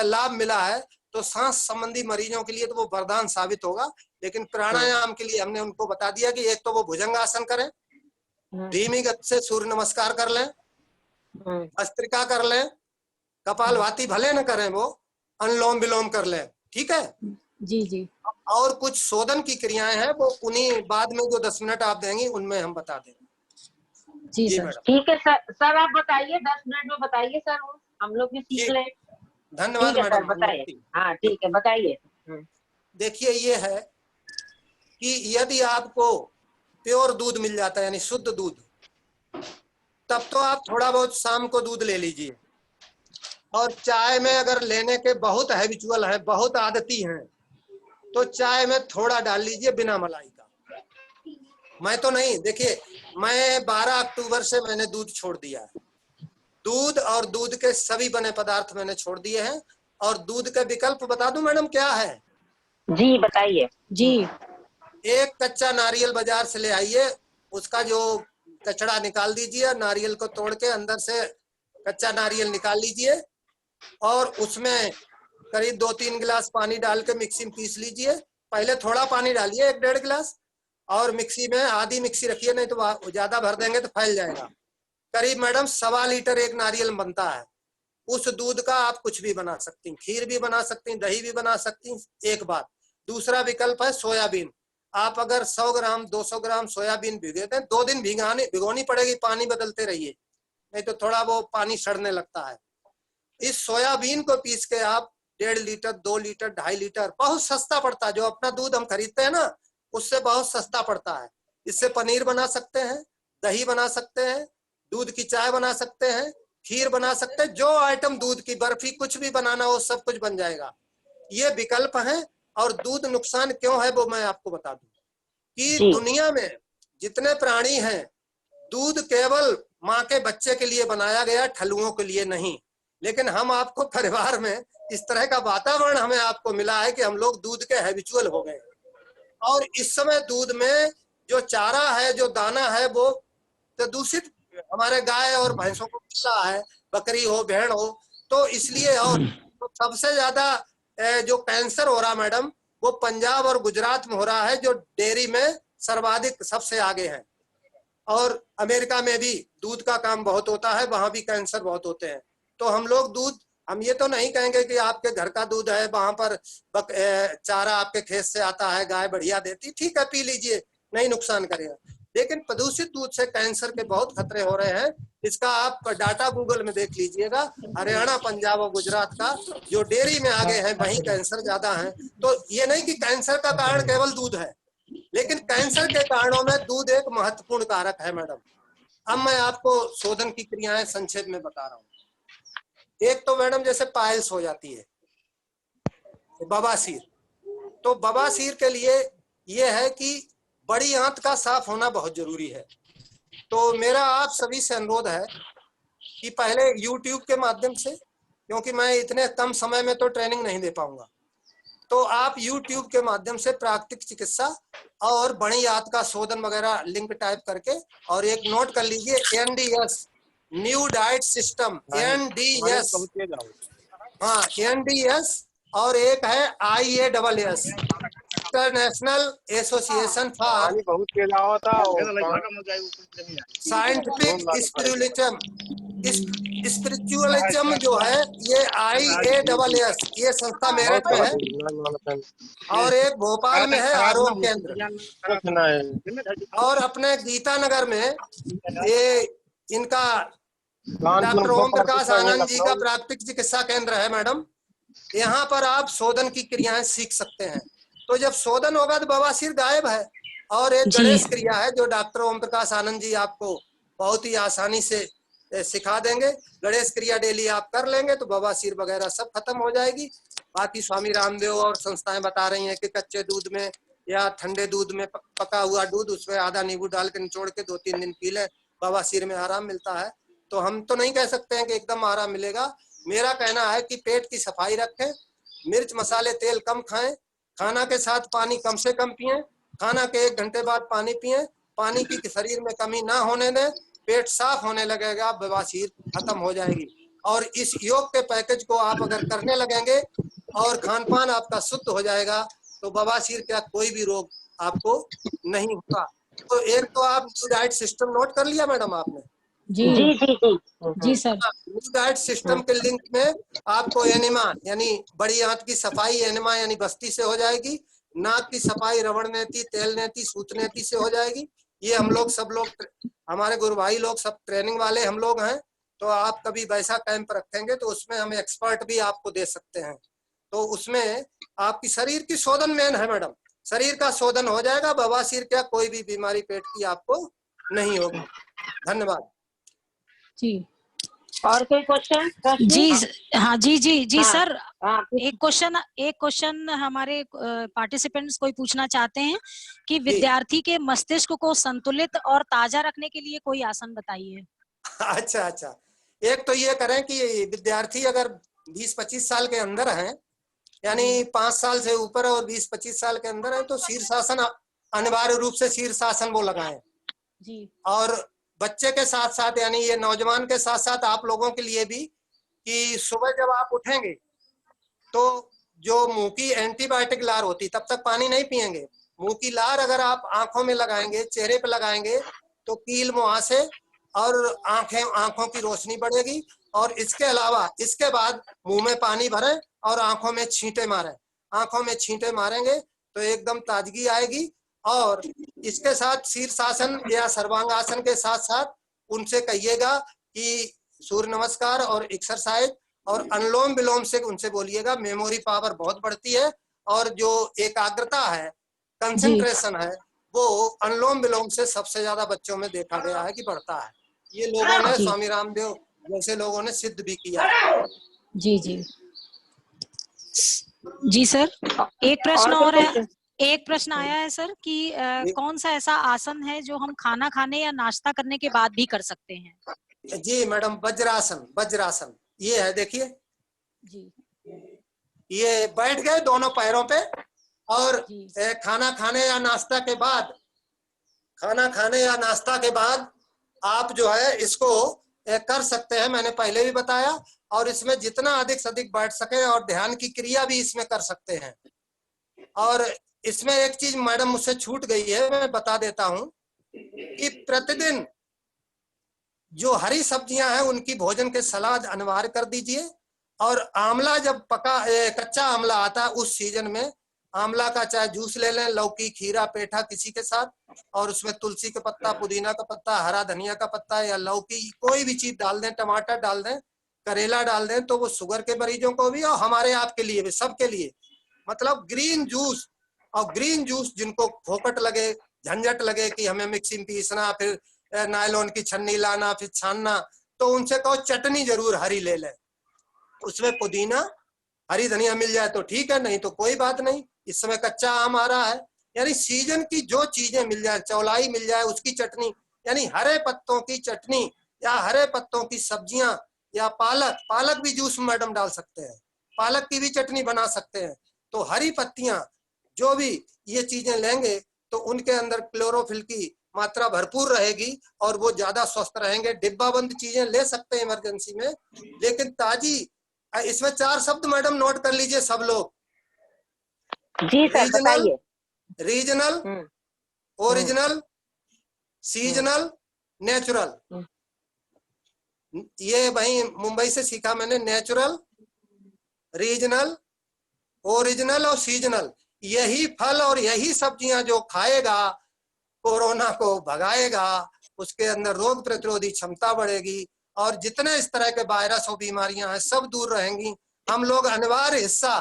लाभ मिला है। तो सांस संबंधी मरीजों के लिए तो वो वरदान साबित होगा। लेकिन प्राणायाम के लिए हमने उनको बता दिया कि एक तो वो भुजंगासन करें, धीमी गति से सूर्य नमस्कार कर लें, भस्त्रिका कर लें, कपालभाति भले न करें, वो अनुलोम विलोम कर लें। ठीक है जी जी। और कुछ शोधन की क्रियाएं हैं, वो उन्हीं बाद में जो 10 मिनट आप देंगी उनमें हम बता देंगे। जी जी सर। मैडम। ठीक है सर आप बताइए, 10 मिनट में बताइए सर, हम लोग भी सीख लें। धन्यवाद ठीक है सर, मैडम। बताइए। हाँ ठीक है, बताइए। देखिए ये है कि यदि आपको प्योर दूध मिल जाता है यानी शुद्ध दूध, तब तो आप थोड़ा बहुत शाम को दूध ले लीजिए। और चाय में अगर लेने के बहुत हैबिचुअल है, बहुत आदती हैं, तो चाय में थोड़ा डाल लीजिए बिना मलाई का। मैं तो नहीं, देखिए मैं 12 अक्टूबर से मैंने दूध छोड़ दिया है। दूध और दूध के सभी बने पदार्थ मैंने छोड़ दिए हैं। और दूध का विकल्प बता दूं मैडम क्या है? जी बताइए। जी। एक कच्चा नारियल बाजार से ले आइए, उसका जो कचड़ा निकाल दीजिए, नारियल को तोड़ के अंदर से कच्चा नारियल निकाल लीजिए और उसमें करीब 2-3 गिलास पानी डाल के मिक्सी में पीस लीजिए। पहले थोड़ा पानी डालिए, 1-1.5 गिलास, और मिक्सी में आधी मिक्सी रखिए, नहीं तो ज्यादा भर देंगे तो फैल जाएगा। करीब मैडम 1.25 लीटर एक नारियल बनता है। उस दूध का आप कुछ भी बना सकती हैं, खीर भी बना सकती हैं, दही भी बना सकती हैं। एक बात, दूसरा विकल्प है सोयाबीन। आप अगर 100 ग्राम 200 ग्राम सोयाबीन भिगे दें, 2 दिन भिगोनी पड़ेगी, पानी बदलते रहिए, नहीं तो थोड़ा वो पानी सड़ने लगता है। इस सोयाबीन को पीस के आप 1.5 लीटर 2 लीटर 2.5 लीटर, बहुत सस्ता पड़ता है, जो अपना दूध हम खरीदते हैं ना उससे बहुत सस्ता पड़ता है। इससे पनीर बना सकते हैं, दही बना सकते हैं, दूध की चाय बना सकते हैं, खीर बना सकते हैं, जो आइटम दूध की बर्फी कुछ भी बनाना हो सब कुछ बन जाएगा। ये विकल्प है। और दूध नुकसान क्यों है वो मैं आपको बता दूं कि दुनिया में जितने प्राणी हैं, दूध केवल माँ के बच्चे के लिए बनाया गया, ठलुओं के लिए नहीं। लेकिन हम आपको परिवार में इस तरह का वातावरण हमें आपको मिला है कि हम लोग दूध के हैबिचुअल हो गए। और इस समय दूध में जो चारा है, जो दाना है, वो तो दूषित हमारे गाय और भैंसों को मिल रहा है, बकरी हो भेड़ हो, तो इसलिए। और तो सबसे ज्यादा जो कैंसर हो रहा मैडम, वो पंजाब और गुजरात में हो रहा है, जो डेयरी में सर्वाधिक सबसे आगे है। और अमेरिका में भी दूध का काम बहुत होता है, वहां भी कैंसर बहुत होते हैं। तो हम लोग दूध, हम ये तो नहीं कहेंगे कि आपके घर का दूध है, वहां पर चारा आपके खेत से आता है, गाय बढ़िया देती, ठीक है पी लीजिए, नहीं नुकसान करेगा। लेकिन प्रदूषित दूध से कैंसर के बहुत खतरे हो रहे हैं। इसका आप डाटा गूगल में देख लीजिएगा, हरियाणा पंजाब और गुजरात का जो डेयरी में आगे है वहीं कैंसर ज्यादा है। तो ये नहीं कि कैंसर का कारण केवल दूध है, लेकिन कैंसर के कारणों में दूध एक महत्वपूर्ण कारक है मैडम। अब मैं आपको शोधन की क्रियाएं संक्षेप में बता रहा हूँ। एक तो मैडम जैसे पाइल्स हो जाती है, बवासीर, तो बवासीर के लिए ये है कि बड़ी आंत का साफ होना बहुत जरूरी है। तो मेरा आप सभी से अनुरोध है कि पहले YouTube के माध्यम से, क्योंकि मैं इतने कम समय में तो ट्रेनिंग नहीं दे पाऊंगा, तो आप YouTube के माध्यम से प्राकृतिक चिकित्सा और बड़ी आंत का शोधन वगैरह लिंक टाइप करके, और एक नोट कर लीजिए, NDS new diet system, NDS, हाँ NDS, और एक है IASS international association for scientific spiritualism, जो है ये IASS, ये संस्था मेरठ में है, और एक भोपाल में है आरोग्य केंद्र, और अपने गीता नगर में ये इनका डॉक्टर ओम प्रकाश आनंद जी का प्राकृतिक चिकित्सा केंद्र है मैडम। यहाँ पर आप शोधन की क्रियाएं सीख सकते हैं। तो जब शोधन होगा तो बवासीर गायब है। और एक गणेश क्रिया है जो डॉक्टर ओम प्रकाश आनंद जी आपको बहुत ही आसानी से सिखा देंगे। गणेश क्रिया डेली आप कर लेंगे तो बवासीर वगैरह सब खत्म हो जाएगी। बाकी स्वामी रामदेव और संस्थाएं बता रही हैं कि कच्चे दूध में या ठंडे दूध में पका हुआ दूध, उसमें आधा नींबू डाल के निचोड़ के 2-3 दिन पी लें, बवासीर में आराम मिलता है। तो हम तो नहीं कह सकते हैं कि एकदम आराम मिलेगा। मेरा कहना है कि पेट की सफाई रखें, मिर्च मसाले तेल कम खाएं, खाना के साथ पानी कम से कम पिएं, खाना के 1 घंटे बाद पानी पिएं, पानी की शरीर में कमी ना होने दें, पेट साफ होने लगेगा, बवासीर खत्म हो जाएगी। और इस योग के पैकेज को आप अगर करने लगेंगे और खान पान आपका शुद्ध हो जाएगा तो बवासीर क्या कोई भी रोग आपको नहीं होगा। तो एक तो आप न्यू डाइट सिस्टम नोट कर लिया मैडम आपने? जी जी जी जी सर। न्यू डाइट सिस्टम के लिंक में आपको एनिमा यानी बड़ी आंत की सफाई, एनिमा यानी बस्ती से हो जाएगी, नाक की सफाई रवण नेति, तेल नेति, सूत नेति से हो जाएगी। ये हम लोग सब लोग हमारे गुरु भाई लोग सब ट्रेनिंग वाले हम लोग हैं, तो आप कभी वैसा कैंप रखेंगे तो उसमें हम एक्सपर्ट भी आपको दे सकते हैं। तो उसमें आपकी शरीर की शोधन मेन है मैडम, शरीर का शोधन हो जाएगा, बवासीर क्या कोई भी बीमारी पेट की आपको नहीं होगी। धन्यवाद जी। और कोई क्वेश्चन? जी हाँ जी हाँ, सर, हाँ, एक क्वेश्चन हमारे पार्टिसिपेंट्स कोई पूछना चाहते हैं कि विद्यार्थी के मस्तिष्क को संतुलित और ताजा रखने के लिए कोई आसन बताइए। अच्छा, एक तो ये करें कि विद्यार्थी अगर 20-25 साल के अंदर हैं, यानी 5 साल से ऊपर और 20-25 साल के अंदर है, तो शीर्षासन अनिवार्य रूप से शीर्षासन वो लगाएं जी। और बच्चे के साथ साथ यानी ये नौजवान के साथ साथ आप लोगों के लिए भी कि सुबह जब आप उठेंगे तो जो मुंह की एंटीबायोटिक लार होती तब तक पानी नहीं पिएंगे। मुंह की लार अगर आप आंखों में लगाएंगे, चेहरे पे लगाएंगे तो कील मुहासे और आंखों की रोशनी बढ़ेगी। और इसके अलावा इसके बाद मुंह में पानी भरें और आंखों में छींटे मारें। आंखों में छींटे मारेंगे तो एकदम ताजगी आएगी। और इसके साथ शीर्षासन या सर्वांगासन के साथ साथ उनसे कहिएगा कि सूर्य नमस्कार और एक्सरसाइज और अनुलोम विलोम से उनसे बोलिएगा, मेमोरी पावर बहुत बढ़ती है और जो एकाग्रता है, कंसंट्रेशन है, वो अनुलोम विलोम से सबसे ज्यादा बच्चों में देखा गया है कि बढ़ता है। ये लोगों ने, स्वामी रामदेव जैसे लोगों ने सिद्ध भी किया है। जी सर, एक प्रश्न आया है सर कि कौन सा ऐसा आसन है जो हम खाना खाने या नाश्ता करने के बाद भी कर सकते हैं? जी मैडम, वज्रासन ये है, देखिए जी, ये बैठ गए दोनों पैरों पे और खाना खाने या नाश्ता के बाद आप जो है इसको कर सकते हैं। मैंने पहले भी बताया। और इसमें जितना अधिक से अधिक बैठ सके और ध्यान की क्रिया भी इसमें कर सकते हैं। और इसमें एक चीज मैडम मुझसे छूट गई है, मैं बता देता हूं कि प्रतिदिन जो हरी सब्जियां हैं उनकी भोजन के सलाद अनिवार्य कर दीजिए। और आंवला जब कच्चा आंवला आता है उस सीजन में आंवला का चाहे जूस ले लें, लौकी, खीरा, पेठा किसी के साथ, और उसमें तुलसी का पत्ता, पुदीना का पत्ता, हरा धनिया का पत्ता या लौकी कोई भी चीज डाल दें, टमाटर डाल दें, करेला डाल दें, तो वो शुगर के मरीजों को भी और हमारे आपके लिए भी, सबके लिए मतलब ग्रीन जूस। और ग्रीन जूस जिनको फोकट लगे, झंझट लगे कि हमें मिक्सी में पीसना, फिर नायलॉन की छन्नी लाना, फिर छानना, तो उनसे कहो चटनी जरूर हरी ले लें। उसमें पुदीना, हरी धनिया मिल जाए तो ठीक है, नहीं तो कोई बात नहीं। इस समय कच्चा आम आ रहा है, यानी सीजन की जो चीजें मिल जाए, चौलाई मिल जाए उसकी चटनी, यानी हरे पत्तों की चटनी या हरे पत्तों की सब्जियां या पालक भी जूस में मैडम डाल सकते हैं, पालक की भी चटनी बना सकते हैं। तो हरी पत्तियां जो भी ये चीजें लेंगे तो उनके अंदर क्लोरोफिल की मात्रा भरपूर रहेगी और वो ज्यादा स्वस्थ रहेंगे। डिब्बाबंद चीजें ले सकते हैं इमरजेंसी में, लेकिन ताजी। इसमें 4 शब्द मैडम नोट कर लीजिए सब लोग। जी सर, बताइए। Regional, original, seasonal, natural. ये वही मुंबई से सीखा मैंने। नेचुरल, रीजनल, ओरिजिनल और सीजनल, यही फल और यही सब्जियां जो खाएगा कोरोना को भगाएगा, उसके अंदर रोग प्रतिरोधी क्षमता बढ़ेगी और जितने इस तरह के वायरस और बीमारियां हैं सब दूर रहेंगी। हम लोग अनिवार्य हिस्सा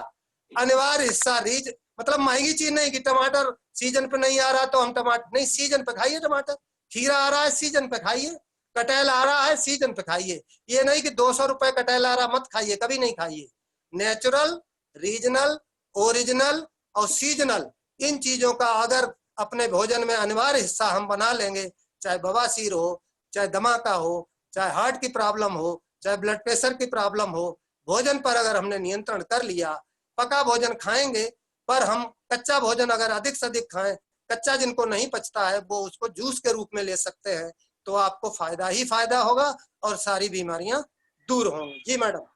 मतलब महंगी चीज नहीं कि टमाटर सीजन पे नहीं आ रहा तो हम टमाटर नहीं, सीजन पे खाइए टमाटर। खीरा आ रहा है सीजन पे खाइए, कटहल आ रहा है सीजन पे खाइए। ये नहीं कि 200 रुपए कटहल आ रहा मत खाइए, कभी नहीं खाइए। नेचुरल, रीजनल, ओरिजिनल और सीजनल, इन चीजों का अगर अपने भोजन में अनिवार्य हिस्सा हम बना लेंगे, चाहे बवासीर हो, चाहे धमाका हो, चाहे हार्ट की प्रॉब्लम हो, चाहे ब्लड प्रेशर की प्रॉब्लम हो, भोजन पर अगर हमने नियंत्रण कर लिया, पका भोजन खाएंगे, पर हम कच्चा भोजन अगर अधिक से अधिक खाएं, कच्चा जिनको नहीं पचता है वो उसको जूस के रूप में ले सकते हैं, तो आपको फायदा ही फायदा होगा और सारी बीमारियां दूर होंगी। जी मैडम।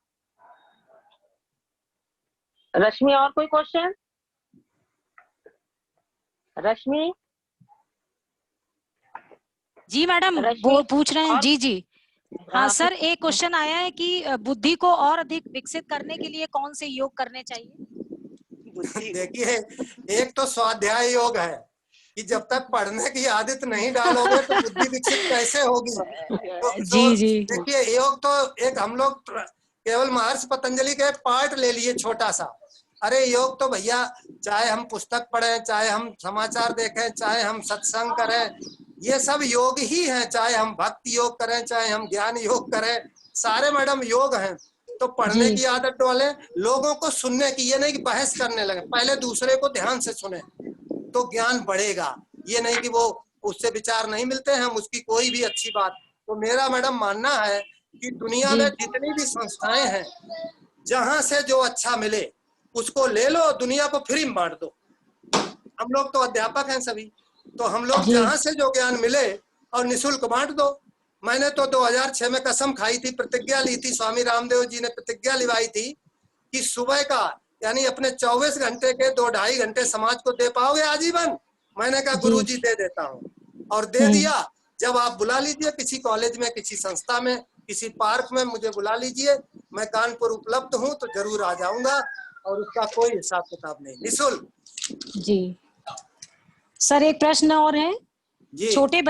रश्मि, और कोई क्वेश्चन? रश्मि? जी मैडम, वो पूछ रहे हैं। जी हाँ सर, एक क्वेश्चन आया है कि बुद्धि को और अधिक विकसित करने के लिए कौन से योग करने चाहिए? देखिए, एक तो स्वाध्याय योग है, कि जब तक पढ़ने की आदत नहीं डालोगे तो बुद्धि विकसित कैसे होगी। जी जी देखिए योग तो एक हम लोग केवल महर्षि पतंजलि का एक पार्ट ले लिए छोटा सा। अरे योग तो भैया चाहे हम पुस्तक पढ़ें, चाहे हम समाचार देखें, चाहे हम सत्संग करें, ये सब योग ही है। चाहे हम भक्ति योग करें, चाहे हम ज्ञान योग करें, सारे मैडम योग हैं। तो पढ़ने की आदत वाले लोगों को सुनने की, ये नहीं कि बहस करने लगे, पहले दूसरे को ध्यान से सुने तो ज्ञान बढ़ेगा। ये नहीं कि वो उससे विचार नहीं मिलते हैं, हम उसकी कोई भी अच्छी बात। तो मेरा मैडम मानना है कि दुनिया में जितनी भी संस्थाएं हैं, जहां से जो अच्छा मिले उसको ले लो, दुनिया को फ्री में बांट दो। हम लोग तो अध्यापक हैं सभी, तो हम लोग जहां से जो ज्ञान मिले और निःशुल्क बांट दो। मैंने तो 2006 में कसम खाई थी, प्रतिज्ञा ली थी, स्वामी रामदेव जी ने प्रतिज्ञा लिवाई थी कि सुबह का यानी अपने 24 घंटे के 2-2.5 घंटे समाज को दे पाओगे आजीवन। मैंने कहा गुरु जी दे देता हूँ, और दे दिया। जब आप बुला लीजिए किसी कॉलेज में, किसी संस्था में, किसी पार्क में मुझे बुला लीजिए, मैं कानपुर उपलब्ध हूँ तो जरूर आ जाऊंगा, और उसका कोई हिसाब किताब नहीं, निःशुल्क। जी सर एक प्रश्न और है जी। छोटे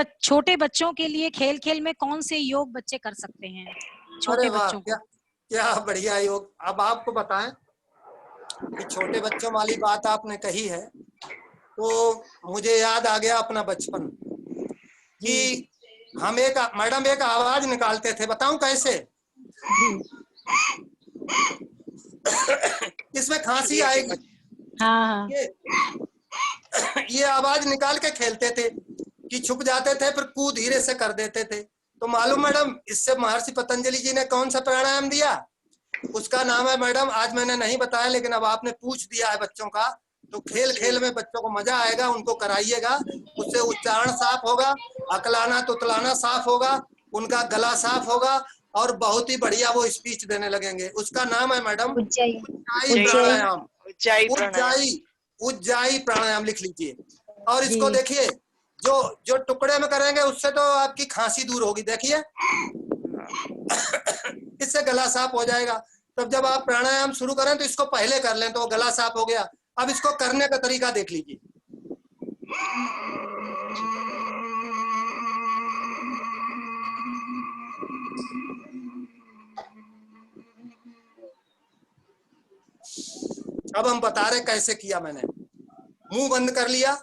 बच्चों के लिए खेल खेल में कौन से योग बच्चे कर सकते हैं? छोटे बच्चों को क्या बढ़िया योग। अब आपको बताएं कि छोटे बच्चों वाली बात आपने कही है तो मुझे याद आ गया अपना बचपन कि हम मैडम एक आवाज निकालते थे, बताऊं कैसे? इसमें खांसी आएगी। हाँ। ये आवाज निकाल के खेलते थे कि छुप जाते थे, फिर कूद धीरे से कर देते थे। तो मालूम मैडम इससे महर्षि पतंजलि जी ने कौन सा प्राणायाम दिया? उसका नाम है मैडम, आज मैंने नहीं बताया लेकिन अब आपने पूछ दिया है बच्चों का, तो खेल खेल में बच्चों को मजा आएगा, उनको कराइएगा, उससे उच्चारण साफ होगा, अकलाना तुतलाना साफ होगा, उनका गला साफ होगा और बहुत ही बढ़िया वो स्पीच देने लगेंगे। उसका नाम है मैडम उज्जाई प्राणायाम। उज्जाई प्राणायाम लिख लीजिए। और इसको देखिए, जो टुकड़े में करेंगे उससे तो आपकी खांसी दूर होगी। देखिए इससे गला साफ हो जाएगा। तब जब आप प्राणायाम शुरू करें तो इसको पहले कर लें तो गला साफ हो गया। अब इसको करने का तरीका देख लीजिए। अब हम बता रहे कैसे किया मैंने। मुंह बंद कर लिया,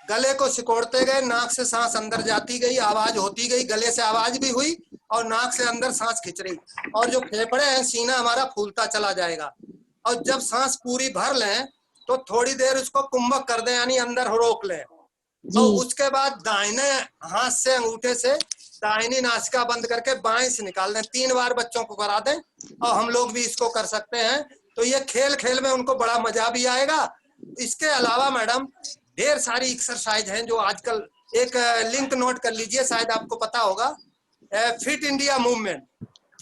गले को सिकोड़ते गए, नाक से सांस अंदर जाती गई, आवाज होती गई, गले से आवाज भी हुई और नाक से अंदर सांस खिंच रही, और जो फेफड़े हैं सीना हमारा फूलता चला जाएगा। और जब सांस पूरी भर लें तो थोड़ी देर उसको कुंभक कर दें, यानी अंदर रोक लें। और उसके बाद दाहिने हाथ से अंगूठे से दाहिनी नासिका बंद करके बाएं से निकाल दें। 3 बार बच्चों को करा दें और हम लोग भी इसको कर सकते हैं। तो ये खेल खेल में उनको बड़ा मजा भी आएगा। इसके अलावा मैडम ढेर सारी एक्सरसाइज हैं जो आजकल, एक लिंक नोट कर लीजिए, शायद आपको पता होगा, fit India movement.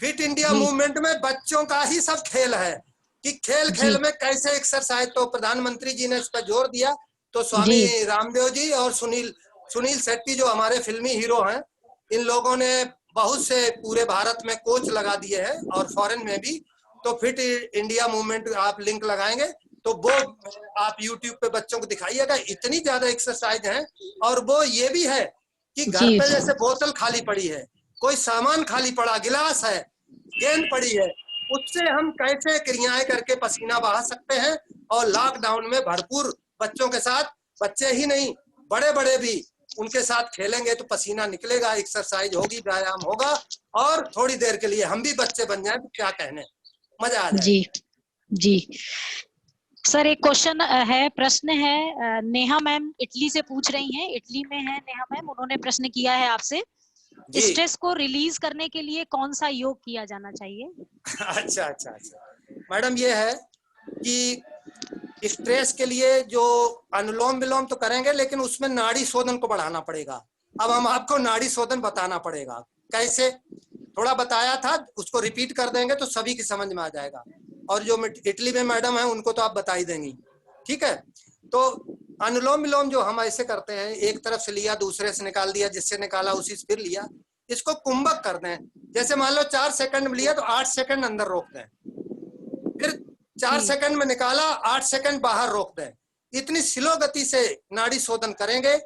Fit India movement में बच्चों का ही सब खेल है कि खेल खेल में कैसे एक्सरसाइज। तो प्रधानमंत्री जी ने इस पर जोर दिया, तो स्वामी रामदेव जी और सुनील शेट्टी जो हमारे फिल्मी हीरो हैं, इन लोगों ने बहुत से पूरे भारत में कोच लगा दिए हैं और फॉरेन में भी। तो फिट इंडिया मूवमेंट आप लिंक लगाएंगे तो वो आप YouTube पे बच्चों को दिखाइएगा, इतनी ज्यादा एक्सरसाइज है। और वो ये भी है कि घर पे जैसे बोतल खाली पड़ी है, कोई सामान खाली पड़ा, गिलास है, गेंद पड़ी है, उससे हम कैसे क्रियाएं करके पसीना बहा सकते हैं। और लॉकडाउन में भरपूर बच्चों के साथ, बच्चे ही नहीं बड़े बड़े भी उनके साथ खेलेंगे तो पसीना निकलेगा, एक्सरसाइज होगी, व्यायाम होगा, और थोड़ी देर के लिए हम भी बच्चे बन जाएं तो क्या कहने, मजा आ जाए। जी सर एक क्वेश्चन है, प्रश्न है, नेहा मैम इटली से पूछ रही हैं, इटली में है नेहा मैम, उन्होंने प्रश्न किया है आपसे, स्ट्रेस को रिलीज करने के लिए कौन सा योग किया जाना चाहिए? अच्छा मैडम, ये है कि स्ट्रेस के लिए जो अनुलोम विलोम तो करेंगे, लेकिन उसमें नाड़ी शोधन को बढ़ाना पड़ेगा। अब हम आपको नाड़ी शोधन बताना पड़ेगा कैसे, थोड़ा बताया था, उसको रिपीट कर देंगे तो सभी की समझ में आ जाएगा। और जो इटली में मैडम है उनको तो आप बता ही देंगी, ठीक है। तो अनुलोम विलोम जो हम ऐसे करते हैं, एक तरफ से लिया, दूसरे से निकाल दिया, जिससे निकाला उसी से फिर लिया, इसको कुंभक कर दें। जैसे मान लो 4 सेकंड में लिया तो 8 सेकंड अंदर रोक दें, फिर 4 सेकंड में निकाला, 8 सेकंड बाहर रोक दें। इतनी स्लो गति से नाड़ी शोधन करेंगे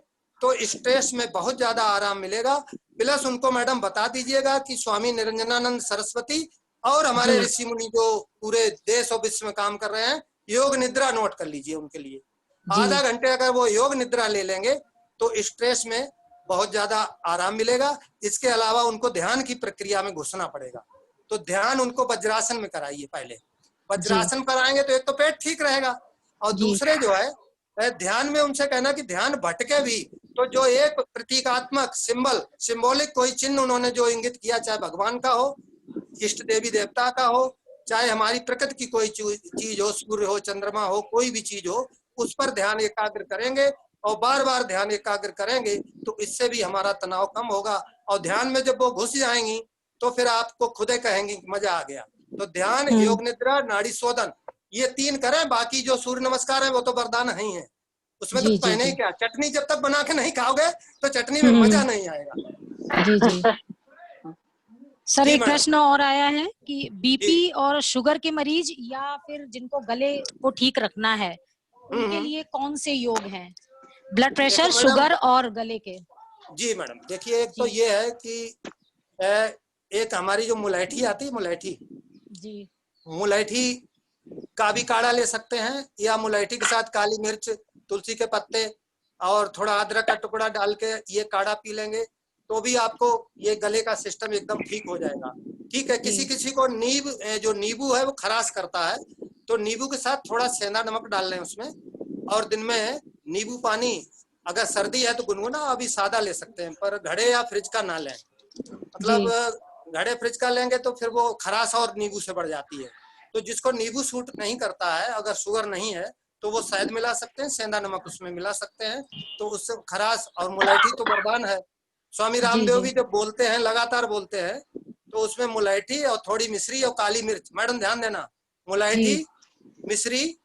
तो स्ट्रेस में बहुत ज्यादा आराम मिलेगा। प्लस उनको मैडम बता दीजिएगा कि स्वामी निरंजनानंद सरस्वती और हमारे ऋषि मुनि जो पूरे देश और विश्व में काम कर रहे हैं, योग निद्रा नोट कर लीजिए उनके लिए। आधा घंटे अगर वो योग निद्रा ले लेंगे तो स्ट्रेस में बहुत ज्यादा आराम मिलेगा। इसके अलावा उनको ध्यान की प्रक्रिया में घुसना पड़ेगा। तो ध्यान उनको वज्रासन में कराइए। पहले वज्रासन कराएंगे तो एक तो पेट ठीक रहेगा, और दूसरे जो है ध्यान में उनसे कहना कि ध्यान भटके भी तो जो एक प्रतीकात्मक सिंबॉलिक कोई चिन्ह उन्होंने जो इंगित किया, चाहे भगवान का हो, इष्ट देवी देवता का हो, चाहे हमारी प्रकृति की कोई चीज हो, सूर्य हो, चंद्रमा हो, कोई भी चीज हो, उस पर ध्यान एकाग्र करेंगे और बार बार ध्यान एकाग्र करेंगे तो इससे भी हमारा तनाव कम होगा। और ध्यान में जब वो घुस जाएंगी तो फिर आपको खुद ही कहेंगी मजा आ गया। तो ध्यान, योग निद्रा, नाड़ी शोधन, ये 3 करें। बाकी जो सूर्य नमस्कार है वो तो वरदान नहीं है, उसमें तो पहले ही क्या, चटनी जब तक बना के नहीं खाओगे तो चटनी में मजा नहीं आएगा। जी जी सर, एक प्रश्न और आया है कि बीपी और शुगर के मरीज या फिर जिनको गले को ठीक रखना है उनके लिए कौन से योग हैं? ब्लड प्रेशर, शुगर और गले के। जी मैडम, देखिए एक तो ये है कि एक हमारी जो मुलैठी आती है, मुलैठी का भी काढ़ा ले सकते हैं, या मुलैठी के साथ काली मिर्च, तुलसी के पत्ते और थोड़ा अदरक का टुकड़ा डाल के ये काढ़ा पी लेंगे तो भी आपको ये गले का सिस्टम एकदम ठीक हो जाएगा। ठीक है, किसी किसी को जो नींबू है वो खराश करता है, तो नींबू के साथ थोड़ा सेंधा नमक डाल लें उसमें, और दिन में नींबू पानी, अगर सर्दी है तो गुनगुना, अभी सादा ले सकते हैं, पर घड़े या फ्रिज का ना लें। मतलब घड़े फ्रिज का लेंगे तो फिर वो खराश और नींबू से बढ़ जाती है। तो जिसको नींबू सूट नहीं करता है, अगर शुगर नहीं है तो वो शहद मिला सकते हैं, सेंधा नमक उसमें मिला सकते हैं, तो उससे खराश और मुलैठी तो वरदान है। स्वामी रामदेव भी जब बोलते हैं, लगातार बोलते हैं, तो उसमें मुलैठी और थोड़ी मिश्री और काली मिर्च, मैडम ध्यान देना, मुलैठी, मिश्री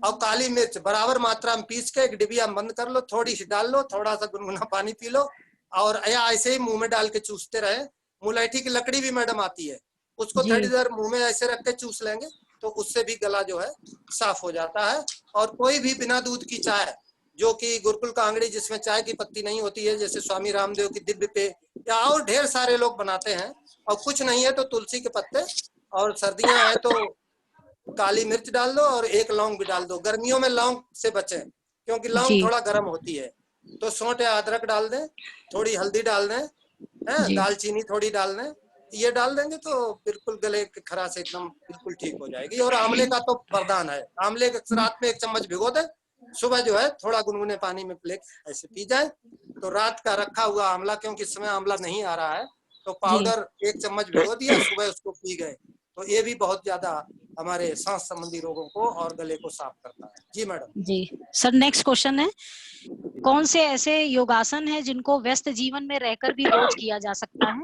और काली मिर्च बराबर मात्रा में पीस के एक डिबिया में बंद कर लो, थोड़ी सी डाल लो, थोड़ा सा गुनगुना पानी पी लो, और या ऐसे ही मुंह में डाल के चूसते रहे। मुलैठी की लकड़ी भी मैडम आती है, उसको थोड़ी देर मुंह में ऐसे रख के चूस लेंगे तो उससे भी गला जो है साफ हो जाता है। और कोई भी बिना दूध की चाय, जो कि गुरुकुल कांगड़ी जिसमें चाय की पत्ती नहीं होती है, जैसे स्वामी रामदेव की दिव्य पे, या और ढेर सारे लोग बनाते हैं, और कुछ नहीं है तो तुलसी के पत्ते, और सर्दियां हैं तो काली मिर्च डाल दो और 1 लौंग भी डाल दो। गर्मियों में लौंग से बचें क्योंकि लौंग थोड़ा गर्म होती है, तो सौंठ या अदरक डाल दें, थोड़ी हल्दी डाल दें, दालचीनी थोड़ी डाल दें, ये डाल देंगे तो बिल्कुल गले की खराश एकदम बिल्कुल ठीक हो जाएगी। और आंवले का तो वरदान है, आंवले के रात में 1 चम्मच भिगो दें, सुबह जो है थोड़ा गुनगुने पानी में प्लेट ऐसे पी जाए, तो रात का रखा हुआ आंवला, क्योंकि इस समय आंवला नहीं आ रहा है, तो पाउडर 1 चम्मच भिगो दिया, सुबह उसको पी गए, तो ये भी बहुत ज्यादा हमारे सांस संबंधी रोगों को और गले को साफ करता है। जी मैडम। जी सर, नेक्स्ट क्वेश्चन है, कौन से ऐसे योगासन है जिनको व्यस्त जीवन में रहकर भी रोज किया जा सकता है?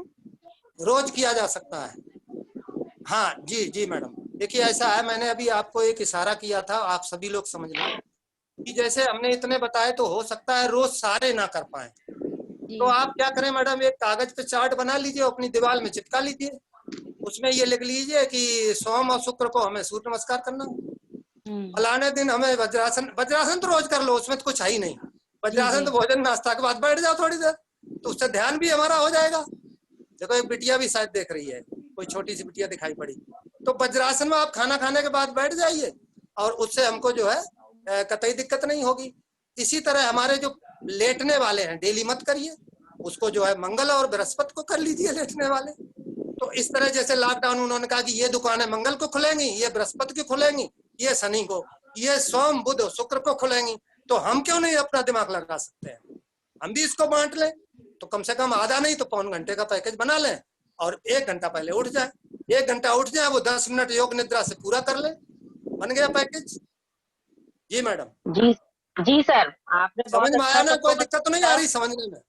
रोज किया जा सकता है। हाँ जी जी मैडम, देखिए ऐसा है, मैंने अभी आपको एक इशारा किया था, आप सभी लोग समझ लें कि जैसे हमने इतने बताए तो हो सकता है रोज सारे ना कर पाए, तो आप क्या करें मैडम, एक कागज पे चार्ट बना लीजिए, अपनी दीवार में चिपका लीजिए, उसमें ये लिख लीजिए कि सोम और शुक्र को हमें सूर्य नमस्कार करना, फलाने दिन हमें वज्रासन तो रोज कर लो, उसमें तो कुछ है ही नहीं, वज्रासन तो भोजन नाश्ता के बाद बैठ जाओ थोड़ी देर, तो उससे ध्यान भी हमारा हो जाएगा। देखो एक बिटिया भी शायद देख रही है, कोई छोटी सी बिटिया दिखाई पड़ी, तो वज्रासन में आप खाना खाने के बाद बैठ जाइए, और उससे हमको जो है कतई दिक्कत नहीं होगी। इसी तरह हमारे जो लेटने वाले हैं डेली मत करिए, उसको जो है मंगल और बृहस्पति को कर लीजिए लेटने वाले। तो इस तरह जैसे लॉकडाउन उन्होंने कहा कि ये दुकानें मंगल को खुलेंगी, ये बृहस्पति की खुलेंगी, ये शनि को, ये सोम बुध शुक्र को खुलेंगी, तो हम क्यों नहीं अपना दिमाग लगा सकते हैं, हम भी इसको बांट लें, तो कम से कम आधा नहीं तो पौन घंटे का पैकेज बना लें, और 1 घंटा पहले उठ जाए, 1 घंटा उठ जाए, वो 10 मिनट योग निद्रा से पूरा कर ले, बन गया पैकेज। जी मैडम। जी जी सर, आपने समझ में आया ना, कोई दिक्कत तो नहीं आ रही समझने में?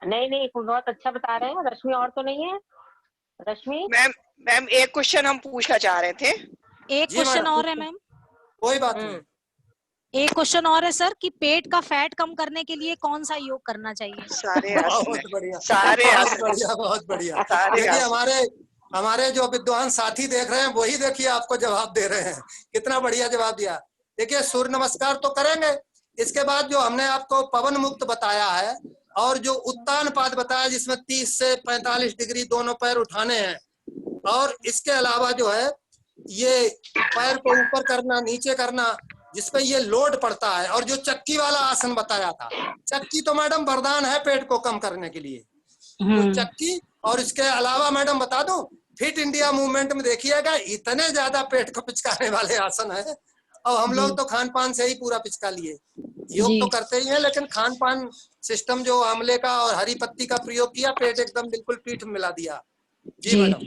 नहीं, बहुत अच्छा बता रहे हैं। रश्मि और तो नहीं है? रश्मि मैम एक क्वेश्चन हम पूछना चाह रहे थे। एक क्वेश्चन और है मैम। कोई बात नहीं। एक क्वेश्चन और है सर कि पेट का फैट कम करने के लिए कौन सा योग करना चाहिए? बहुत बढ़िया। देखिए हमारे जो विद्वान साथी देख रहे हैं वही देखिए आपको जवाब दे रहे हैं, कितना बढ़िया जवाब दिया। देखिए सूर्य नमस्कार तो करेंगे, इसके बाद जो हमने आपको पवन मुक्त बताया है और जो उत्तान पाद बताया जिसमें 30 से 45 डिग्री दोनों पैर उठाने हैं, और इसके अलावा जो है ये पैर को ऊपर करना नीचे करना जिसपे ये लोड पड़ता है, और जो चक्की वाला आसन बताया था, चक्की तो मैडम वरदान है पेट को कम करने के लिए, तो चक्की। और इसके अलावा मैडम बता दूं, फिट इंडिया मूवमेंट में देखिएगा इतने ज्यादा पेट को पिचकाने वाले आसन है, और हम लोग तो खान पान से ही पूरा पिचका लिए। योग तो करते ही हैं, लेकिन खान पान सिस्टम जो आंवले का और हरी पत्ती का प्रयोग किया, पेट एकदम बिल्कुल पीठ में मिला दिया। जी मैडम।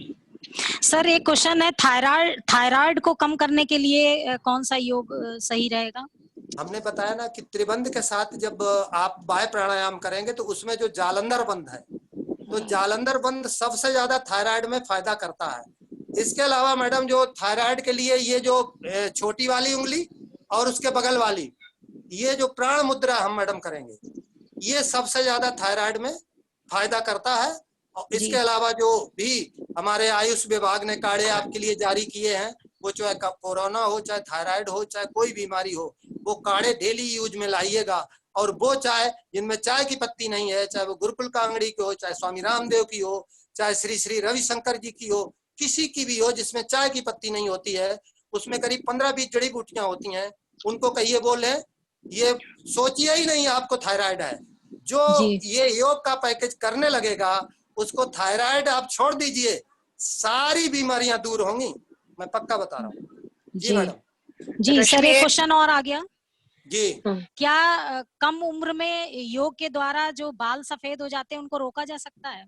सर एक क्वेश्चन है, थायराइड को कम करने के लिए कौन सा योग सही रहेगा? हमने बताया ना कि त्रिबंध के साथ जब आप बाह्य प्राणायाम करेंगे तो उसमें जो जालंधर बंध है, तो जालंधर बंध सबसे ज्यादा थायराइड में फायदा करता है। इसके अलावा मैडम जो थायराइड के लिए ये जो छोटी वाली उंगली और उसके बगल वाली ये जो प्राण मुद्रा हम मैडम करेंगे, ये सबसे ज्यादा थायराइड में फायदा करता है। और इसके अलावा जो भी हमारे आयुष विभाग ने काढ़े आपके लिए जारी किए हैं, वो चाहे कोरोना हो, चाहे थायराइड हो, चाहे कोई बीमारी हो, वो काढ़े डेली यूज में लाइएगा। और वो चाय जिनमें चाय की पत्ती नहीं है, चाहे वो गुरुकुल कांगड़ी की हो, चाहे स्वामी रामदेव की हो, चाहे श्री श्री रविशंकर जी की हो, किसी की भी हो जिसमें चाय की पत्ती नहीं होती है, उसमें करीब 15-20 जड़ी बूटियां होती हैं, उनको कहिए बोले ये सोचिए ही नहीं आपको थायराइड है। जो ये योग का पैकेज करने लगेगा उसको थायराइड आप छोड़ दीजिए, सारी बीमारियां दूर होंगी, मैं पक्का बता रहा हूँ। जी मैडम। जी सर एक क्वेश्चन और आ गया जी, क्या कम उम्र में योग के द्वारा जो बाल सफेद हो जाते हैं उनको रोका जा सकता है?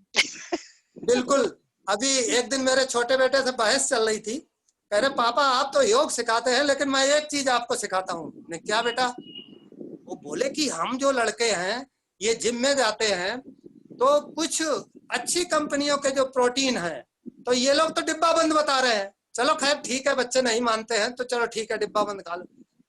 बिल्कुल। अभी एक दिन मेरे छोटे बेटे से बहस चल रही थी, कह रहे पापा आप तो योग सिखाते हैं लेकिन मैं एक चीज आपको सिखाता हूँ। मैं क्या बेटा? वो बोले कि हम जो लड़के हैं ये जिम में जाते हैं तो कुछ अच्छी कंपनियों के जो प्रोटीन है तो ये लोग तो डिब्बा बंद बता रहे हैं। चलो खैर ठीक है, बच्चे नहीं मानते हैं तो चलो ठीक है डिब्बा बंद खा लो।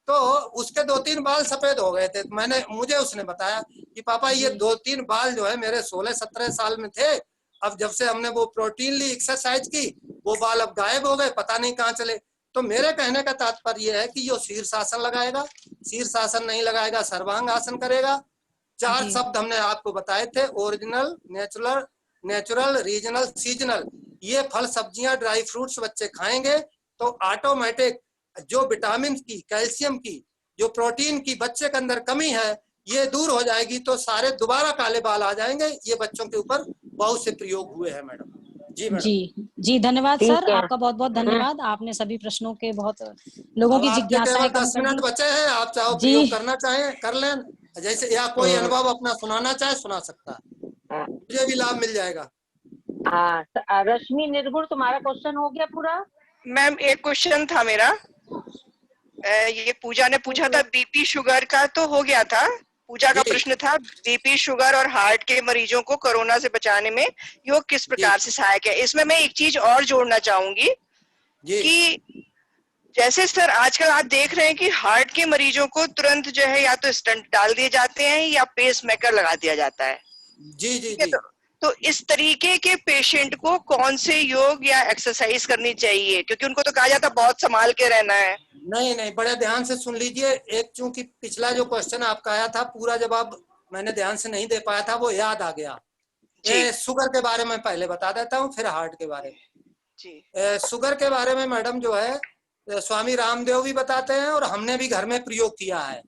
तो उसके 2-3 बाल सफेद हो गए थे। मुझे उसने बताया कि पापा ये 2-3 बाल जो है मेरे 16-17 साल में थे, अब जब से हमने वो प्रोटीन ली, एक्सरसाइज की, वो बाल अब गायब हो गए, पता नहीं कहाँ चले। तो मेरे कहने का तात्पर्य है कि जो शीर्षासन लगाएगा, शीर्षासन नहीं लगाएगा सर्वांग आसन करेगा। 4 शब्द हमने आपको बताए थे, ओरिजिनल, नेचुरल, रीजनल, सीजनल। ये फल सब्जियां ड्राई फ्रूट्स बच्चे खाएंगे तो ऑटोमेटिक जो विटामिन की, कैल्शियम की, जो प्रोटीन की बच्चे के अंदर कमी है ये दूर हो जाएगी, तो सारे दोबारा काले बाल आ जाएंगे। ये बच्चों के ऊपर बहुत से प्रयोग हुए हैं मैडम। जी मैडम। जी धन्यवाद सर, आपका बहुत बहुत धन्यवाद। आपने सभी प्रश्नों के बहुत लोगों की जिज्ञासाएं कम 10 मिनट बचे हैं, आप चाहो प्रयोग करना चाहें कर लें, जैसे या कोई अनुभव अपना सुनाना चाहे सुना सकता है, मुझे भी लाभ मिल जाएगा। रश्मि निर्गुण तुम्हारा क्वेश्चन हो गया पूरा? मैम एक क्वेश्चन था मेरा, ये पूजा ने पूछा था बीपी शुगर का, तो हो गया था। पूजा का प्रश्न था बीपी शुगर और हार्ट के मरीजों को कोरोना से बचाने में योग किस प्रकार से सहायक है। इसमें मैं एक चीज और जोड़ना चाहूंगी कि जैसे सर आजकल आप देख रहे हैं कि हार्ट के मरीजों को तुरंत जो है या तो स्टंट डाल दिए जाते हैं या पेस मेकर लगा दिया जाता है। जी जी जी। तो इस तरीके के पेशेंट को कौन से योग या एक्सरसाइज करनी चाहिए, क्योंकि उनको तो कहा जाता है बहुत संभाल के रहना है। नहीं, बड़े ध्यान से सुन लीजिए। एक चूंकि पिछला जो क्वेश्चन आपका आया था पूरा जवाब मैंने ध्यान से नहीं दे पाया था, वो याद आ गया। शुगर के बारे में पहले बता देता हूँ, फिर हार्ट के बारे में। शुगर के बारे में मैडम जो है स्वामी रामदेव भी बताते हैं और हमने भी घर में प्रयोग किया है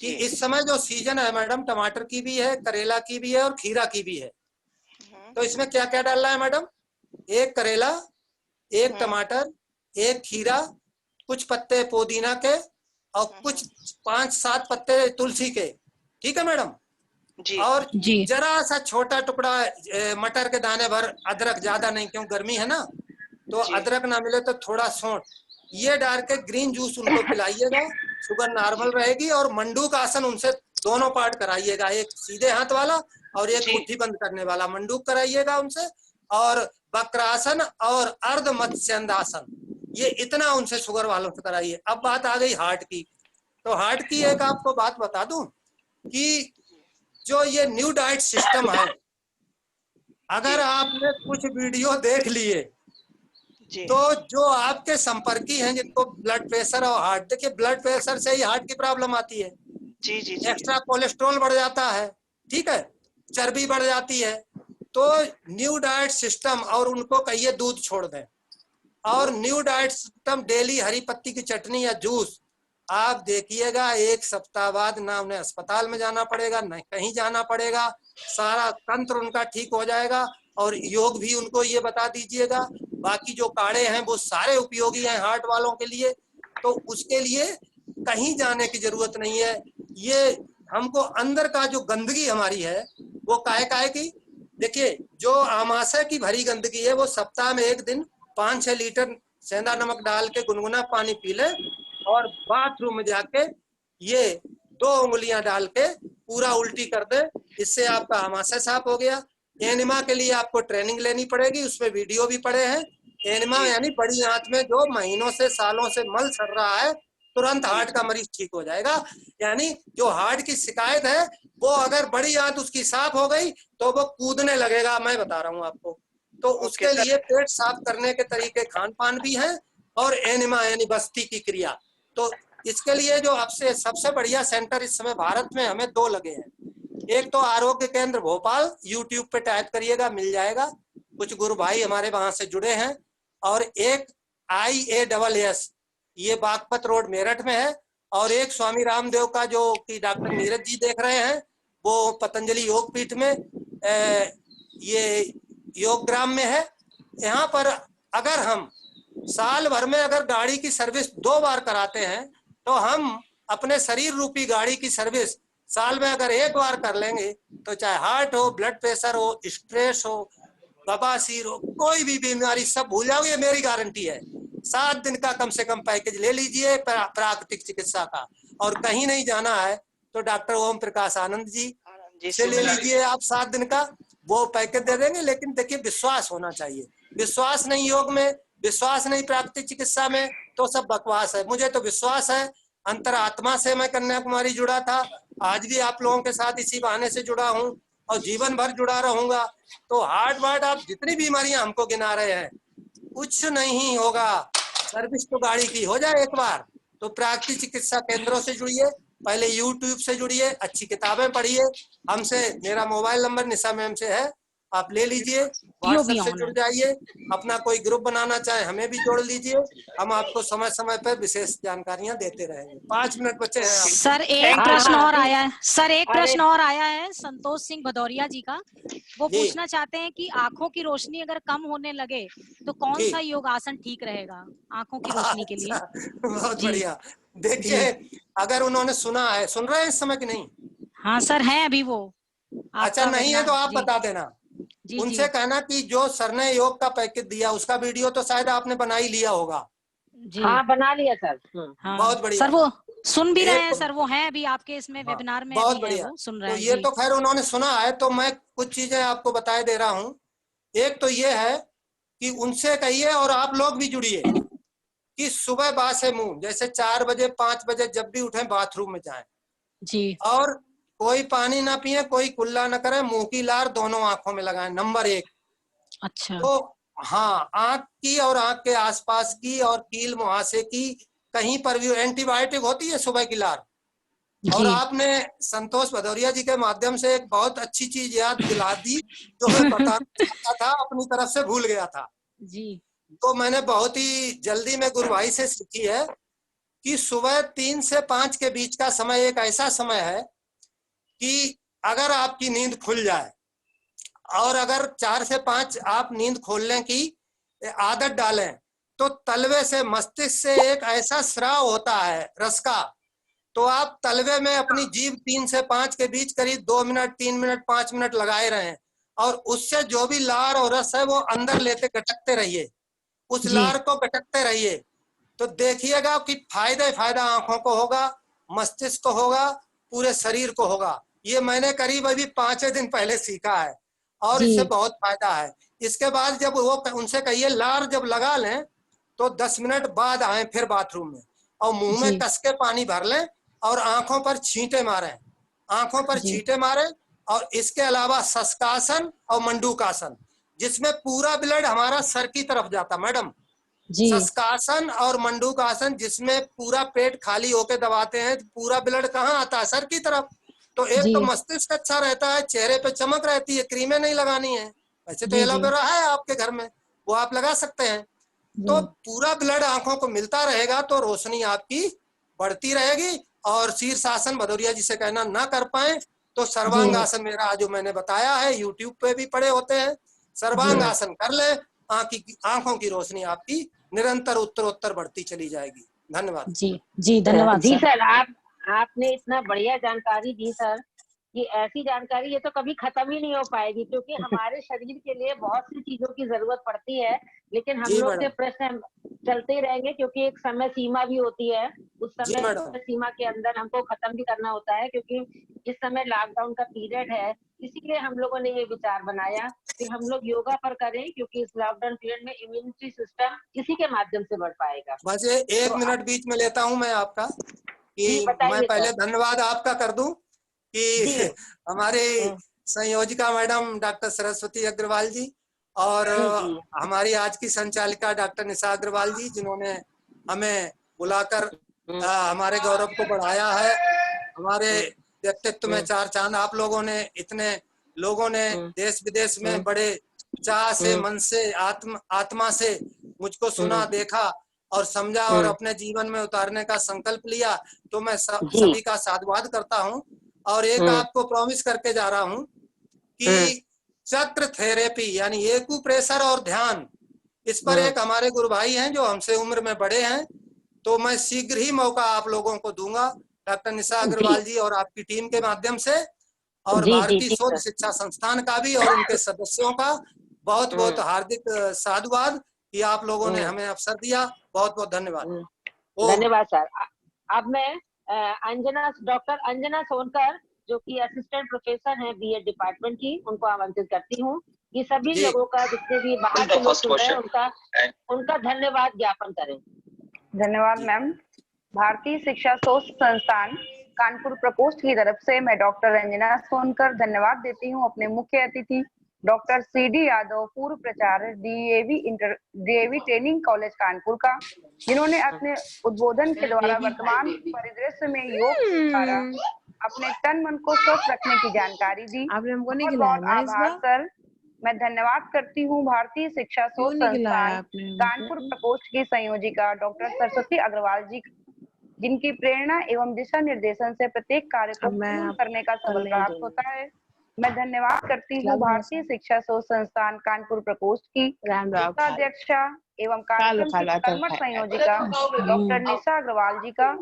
कि इस समय जो सीजन है मैडम, टमाटर की भी है, करेला की भी है और खीरा की भी है। तो इसमें क्या क्या डालना है मैडम? 1 करेला, 1 टमाटर, 1 खीरा, कुछ पत्ते पुदीना के और कुछ 5-7 पत्ते तुलसी के। ठीक है मैडम जी। और जरा सा छोटा टुकड़ा मटर के दाने भर अदरक, ज्यादा नहीं क्यों गर्मी है ना, तो अदरक ना मिले तो थोड़ा सौंठ, ये डाल के ग्रीन जूस उनको पिलाइएगा, शुगर नॉर्मल रहेगी। और मंडूक आसन उनसे दोनों पार्ट कराइएगा, एक सीधे हाथ वाला और एक मुट्ठी बंद करने वाला मंडूक कराइएगा उनसे। और वक्रासन और अर्ध मत्स्यंदासन, ये इतना उनसे शुगर वालों से कराइए। अब बात आ गई हार्ट की, तो हार्ट की एक आपको बात बता दूं कि जो ये न्यू डाइट सिस्टम है, अगर आपने कुछ वीडियो देख लिए तो जो आपके संपर्की हैं जिनको ब्लड प्रेशर और हार्ट, देखिए ब्लड प्रेशर से ही हार्ट की प्रॉब्लम आती है, जी जी एक्स्ट्रा कोलेस्ट्रॉल बढ़ जाता है, ठीक है, चर्बी बढ़ जाती है। तो न्यू डाइट सिस्टम, और उनको कहिए दूध छोड़ दें, और न्यू डाइट सिस्टम डेली हरी पत्ती की चटनी या जूस। आप देखिएगा 1 सप्ताह बाद ना उन्हें अस्पताल में जाना पड़ेगा, न कहीं जाना पड़ेगा, सारा तंत्र उनका ठीक हो जाएगा। और योग भी उनको ये बता दीजिएगा, बाकी जो काढ़े हैं वो सारे उपयोगी हैं हार्ट वालों के लिए, तो उसके लिए कहीं जाने की जरूरत नहीं है। ये हमको अंदर का जो गंदगी हमारी है वो काहे की, देखिए जो आमाशय की भरी गंदगी है वो सप्ताह में 1 दिन 5-6 लीटर सेंधा नमक डाल के गुनगुना पानी पी ले, और बाथरूम में जाके ये 2 उंगलियां डाल के पूरा उल्टी कर दे, इससे आपका आमाशय साफ हो गया। एनिमा के लिए आपको ट्रेनिंग लेनी पड़ेगी, उसमें वीडियो भी पड़े हैं। एनिमा यानी बड़ी आंत में जो महीनों से सालों से मल सड़ रहा है, तुरंत हार्ट का मरीज ठीक हो जाएगा। यानी जो हार्ट की शिकायत है वो अगर बड़ी आंत उसकी साफ हो गई तो वो कूदने लगेगा, मैं बता रहा हूँ आपको। तो उसके लिए पेट साफ करने के तरीके खान पान भी हैं, और एनिमा यानी बस्ती की क्रिया। तो इसके लिए जो आपसे सबसे बढ़िया सेंटर इस समय भारत में हमें 2 लगे हैं। एक तो आरोग्य केंद्र भोपाल, यूट्यूब पे टाइप करिएगा मिल जाएगा, कुछ गुरु भाई हमारे वहां से जुड़े हैं। और एक IASS ये बागपत रोड मेरठ में है, और एक स्वामी रामदेव का जो कि डॉक्टर नीरज जी देख रहे हैं वो पतंजलि योग पीठ में ये योग ग्राम में है। यहाँ पर अगर हम साल भर में अगर गाड़ी की सर्विस 2 बार कराते हैं तो हम अपने शरीर रूपी गाड़ी की सर्विस साल में अगर 1 बार कर लेंगे तो चाहे हार्ट हो, ब्लड प्रेशर हो, स्ट्रेस हो, बवासीर हो, कोई भी बीमारी सब भूल जाओगे, ये मेरी गारंटी है। 7 दिन का कम से कम पैकेज ले लीजिए प्राकृतिक चिकित्सा का, और कहीं नहीं जाना है तो डॉक्टर ओम प्रकाश आनंद जी से ले लीजिए आप 7 दिन का, वो पैकेज दे देंगे। लेकिन देखिए विश्वास होना चाहिए, विश्वास नहीं योग में, विश्वास नहीं प्राकृतिक चिकित्सा में तो सब बकवास है। मुझे तो विश्वास है, अंतरात्मा से मैं कन्याकुमारी जुड़ा था, आज भी आप लोगों के साथ इसी बहाने से जुड़ा हूँ और जीवन भर जुड़ा रहूंगा। तो हार्ट वार्ट आप जितनी बीमारियां हमको गिना रहे हैं कुछ नहीं होगा, सर्विस तो गाड़ी की हो जाए एक बार। तो प्राकृतिक चिकित्सा केंद्रों से जुड़िए, पहले यूट्यूब से जुड़िए, अच्छी किताबें पढ़िए, हमसे मेरा मोबाइल नंबर निशा मैम से है, आप ले लीजिए, व्हाट्सएप से जुड़ जाइए, अपना कोई ग्रुप बनाना चाहे हमें भी जोड़ लीजिए, हम आपको समय समय पर विशेष जानकारियां देते रहेंगे। 5 मिनट बचे हैं आप। सर एक प्रश्न और आया है, सर एक प्रश्न और आया है संतोष सिंह भदौरिया जी का। वो पूछना चाहते हैं कि आंखों की रोशनी अगर कम होने लगे तो कौन सा योग आसन ठीक रहेगा आंखों की रोशनी के लिए? बहुत बढ़िया। देखिए अगर उन्होंने सुना है, सुन रहे हैं इस समय कि नहीं? हाँ सर है अभी वो। अच्छा नहीं है तो आप बता देना, उनसे कहना कि जो सर ने योग का पैकेज दिया उसका वीडियो तो शायद आपने बना ही लिया होगा। हाँ बना लिया सर। हाँ, बहुत बढ़िया सर वो सुन भी रहे हैं सर, वो हैं अभी आपके इसमें वेबिनार में, बहुत बढ़िया सुन रहे तो हैं। ये तो खैर उन्होंने सुना है, तो मैं कुछ चीजें आपको बताए दे रहा हूँ। एक तो ये है कि उनसे कहिए और आप लोग भी जुड़िए कि सुबह बासे मुंह, जैसे 4 बजे 5 बजे जब भी उठे बाथरूम में जाएं जी, और कोई पानी ना पिए, कोई कुल्ला ना करे, मुंह की लार दोनों आंखों में लगाएं, नंबर 1। अच्छा। तो हाँ, आंख की और आंख के आसपास की और कील मुहासे की कहीं पर भी एंटीबायोटिक होती है सुबह की लार। और आपने संतोष भदौरिया जी के माध्यम से एक बहुत अच्छी चीज याद दिला दी जो मैं बताना चाहता था, अपनी तरफ से भूल गया था जी। तो मैंने बहुत ही जल्दी में गुरु भाई से सीखी है कि सुबह 3 से 5 के बीच का समय एक ऐसा समय है कि अगर आपकी नींद खुल जाए और अगर 4 से 5 आप नींद खोलने की आदत डालें तो तलवे से मस्तिष्क से एक ऐसा स्राव होता है रस का, तो आप तलवे में अपनी जीभ 3 से 5 के बीच करीब 2 मिनट 3 मिनट 5 मिनट लगाए रहें और उससे जो भी लार और रस है वो अंदर लेते गटकते रहिए, उस लार को गटकते रहिए। तो देखिएगा कि फायदा आंखों को होगा, मस्तिष्क को होगा, पूरे शरीर को होगा। ये मैंने करीब अभी 5 दिन पहले सीखा है और इससे बहुत फायदा है। इसके बाद जब वो उनसे कहिए लार जब लगा लें तो 10 मिनट बाद आए फिर बाथरूम में और मुंह में कस के पानी भर लें और आंखों पर छींटे मारें, आंखों पर छींटे मारें। और इसके अलावा शशकासन और मंडूकासन जिसमें पूरा ब्लड हमारा सर की तरफ जाता मैडम, शशकासन और मंडूकासन, जिसमें पूरा पेट खाली होके दबाते हैं तो पूरा ब्लड कहाँ आता है? सर की तरफ। तो एक तो मस्तिष्क अच्छा रहता है, चेहरे पे चमक रहती है, क्रीमें नहीं लगानी है। वैसे तो एलोवेरा है आपके घर में, वो आप लगा सकते हैं। तो पूरा ब्लड आंखों को मिलता रहेगा तो रोशनी आपकी बढ़ती रहेगी। और शीर्षासन भदौरिया जिसे कहना ना कर पाए तो सर्वांगासन मेरा जो मैंने बताया है, यूट्यूब पे भी पड़े होते हैं, सर्वांगासन कर ले, आंखों की रोशनी आपकी निरंतर उत्तरोत्तर बढ़ती चली जाएगी। धन्यवाद। जी धन्यवाद जी सर, आपने इतना बढ़िया जानकारी दी सर, कि ऐसी जानकारी ये तो कभी खत्म ही नहीं हो पाएगी, क्योंकि हमारे शरीर के लिए बहुत सी चीजों की जरूरत पड़ती है, लेकिन हम लोग के प्रश्न चलते ही रहेंगे, क्योंकि एक समय सीमा भी होती है। उस समय सीमा के अंदर हमको खत्म भी करना होता है, क्योंकि इस समय लॉकडाउन का पीरियड है। इसीलिए हम लोगों ने ये विचार बनाया कि हम लोग योगा पर करें, क्योंकि इस लॉकडाउन पीरियड में इम्यूनिटी सिस्टम इसी के माध्यम से बढ़ पाएगा। बस एक मिनट बीच में लेता हूँ मैं आपका, कि मैं पहले धन्यवाद आपका कर दूं कि हमारे संयोजिका मैडम डॉक्टर सरस्वती अग्रवाल जी और हमारी आज की संचालिका डॉक्टर निशा अग्रवाल जी, जिन्होंने हमें बुलाकर हमारे गौरव को बढ़ाया है। हमारे व्यक्तित्व में चार चांद आप लोगों ने, इतने लोगों ने देश विदेश में बड़े चाह से, मन से, आत्मा से मुझको सुना, देखा और समझा और अपने जीवन में उतारने का संकल्प लिया। तो मैं सभी का साधुवाद करता हूँ। और एक आपको प्रॉमिस करके जा रहा हूँ कि चक्र थेरेपी यानी एक्यूप्रेशर और ध्यान, इस पर एक हमारे गुरु भाई हैं जो हमसे उम्र में बड़े हैं, तो मैं शीघ्र ही मौका आप लोगों को दूंगा, डॉक्टर निशा अग्रवाल जी और आपकी टीम के माध्यम से, और भारतीय शोध शिक्षा संस्थान का भी और उनके सदस्यों का बहुत बहुत हार्दिक साधुवाद कि आप लोगों ने हमें अवसर दिया। बहुत बहुत धन्यवाद। धन्यवाद सर। अब मैं डॉक्टर अंजना सोनकर, जो कि असिस्टेंट प्रोफेसर हैं बीएड डिपार्टमेंट की, उनको आमंत्रित करती हूँ कि सभी लोगों का, जितने भी बाहर के लोग सुन रहे हैं, उनका धन्यवाद ज्ञापन करें। धन्यवाद मैम। भारतीय शिक्षा शोध संस्थान कानपुर प्रकोष्ठ की तरफ से मैं डॉक्टर अंजना सोनकर धन्यवाद देती हूँ अपने मुख्य अतिथि डॉक्टर सीडी यादव, पूर्व प्राचार्य डीएवी ट्रेनिंग कॉलेज कानपुर का, जिन्होंने अपने उद्बोधन के द्वारा वर्तमान परिदृश्य में योग द्वारा अपने तन मन को स्वस्थ रखने की जानकारी दी। बहुत बहुत आभार सर। मैं धन्यवाद करती हूँ भारतीय शिक्षा शोध संस्थान कानपुर प्रकोष्ठ की संयोजिका डॉक्टर सरस्वती अग्रवाल जी, जिनकी प्रेरणा एवं दिशा निर्देशन से प्रत्येक कार्य को पूर्ण करने का सबल प्राप्त होता है। मैं धन्यवाद करती हूँ भारतीय शिक्षा शोध संस्थान कानपुर प्रकोष्ठ की अध्यक्षा एवं कार्यक्रम की कर्मठ संयोजिका डॉक्टर निशा अग्रवाल जी का,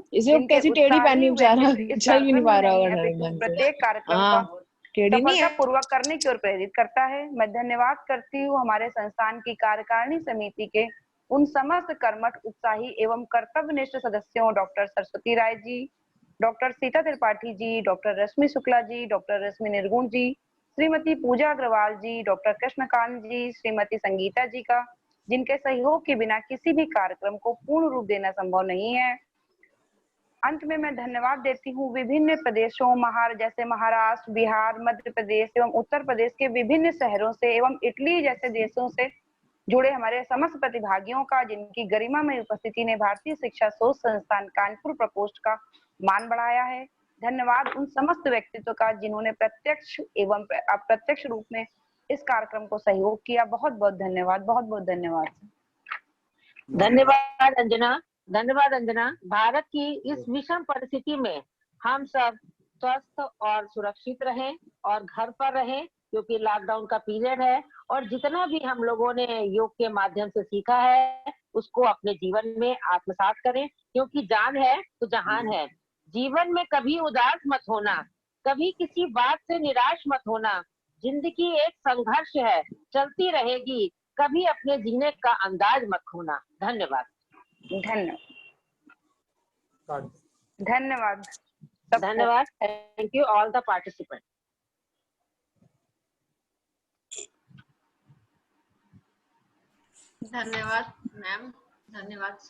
प्रत्येक कार्यक्रम का सफलतापूर्वक करने की ओर प्रेरित करता है। मैं धन्यवाद करती हूँ हमारे संस्थान की कार्यकारिणी समिति के उन समस्त कर्मठ, उत्साही एवं कर्तव्यनिष्ठ सदस्यों doctor Saraswati Rai ji, doctor Sita Tripathi ji, doctor रश्मि शुक्ला जी, डॉक्टर रश्मि निर्गुण जी, श्रीमती पूजा अग्रवाल जी, डॉक्टर कृष्णकांत जी, श्रीमती संगीता जी का, जिनके सहयोग के बिना किसी भी कार्यक्रम को पूर्ण रूप देना संभव नहीं है। अंत में मैं धन्यवाद देती हूँ विभिन्न प्रदेशों जैसे महाराष्ट्र, बिहार, मध्य प्रदेश एवं उत्तर प्रदेश के विभिन्न शहरों से एवं इटली जैसे देशों से जुड़े हमारे समस्त प्रतिभागियों का, जिनकी गरिमामय उपस्थिति ने भारतीय शिक्षा शोध संस्थान कानपुर प्रकोष्ठ का मान बढ़ाया है। धन्यवाद उन समस्त व्यक्तित्व का जिन्होंने प्रत्यक्ष एवं अप्रत्यक्ष रूप में इस कार्यक्रम को सहयोग किया। बहुत बहुत धन्यवाद, बहुत बहुत धन्यवाद। धन्यवाद अंजना, धन्यवाद अंजना। भारत की इस विषम परिस्थिति में हम सब स्वस्थ और सुरक्षित रहें और घर पर रहें, क्योंकि लॉकडाउन का पीरियड है, और जितना भी हम लोगों ने योग के माध्यम से सीखा है उसको अपने जीवन में आत्मसात करें, क्योंकि जान है तो जहान है। जीवन में कभी उदास मत होना, कभी किसी बात से निराश मत होना। जिंदगी एक संघर्ष है, चलती रहेगी, कभी अपने जीने का अंदाज मत खोना। धन्यवाद। धन्यवाद। धन्यवाद। Thank you all the participant. धन्यवाद मैम, धन्यवाद सर।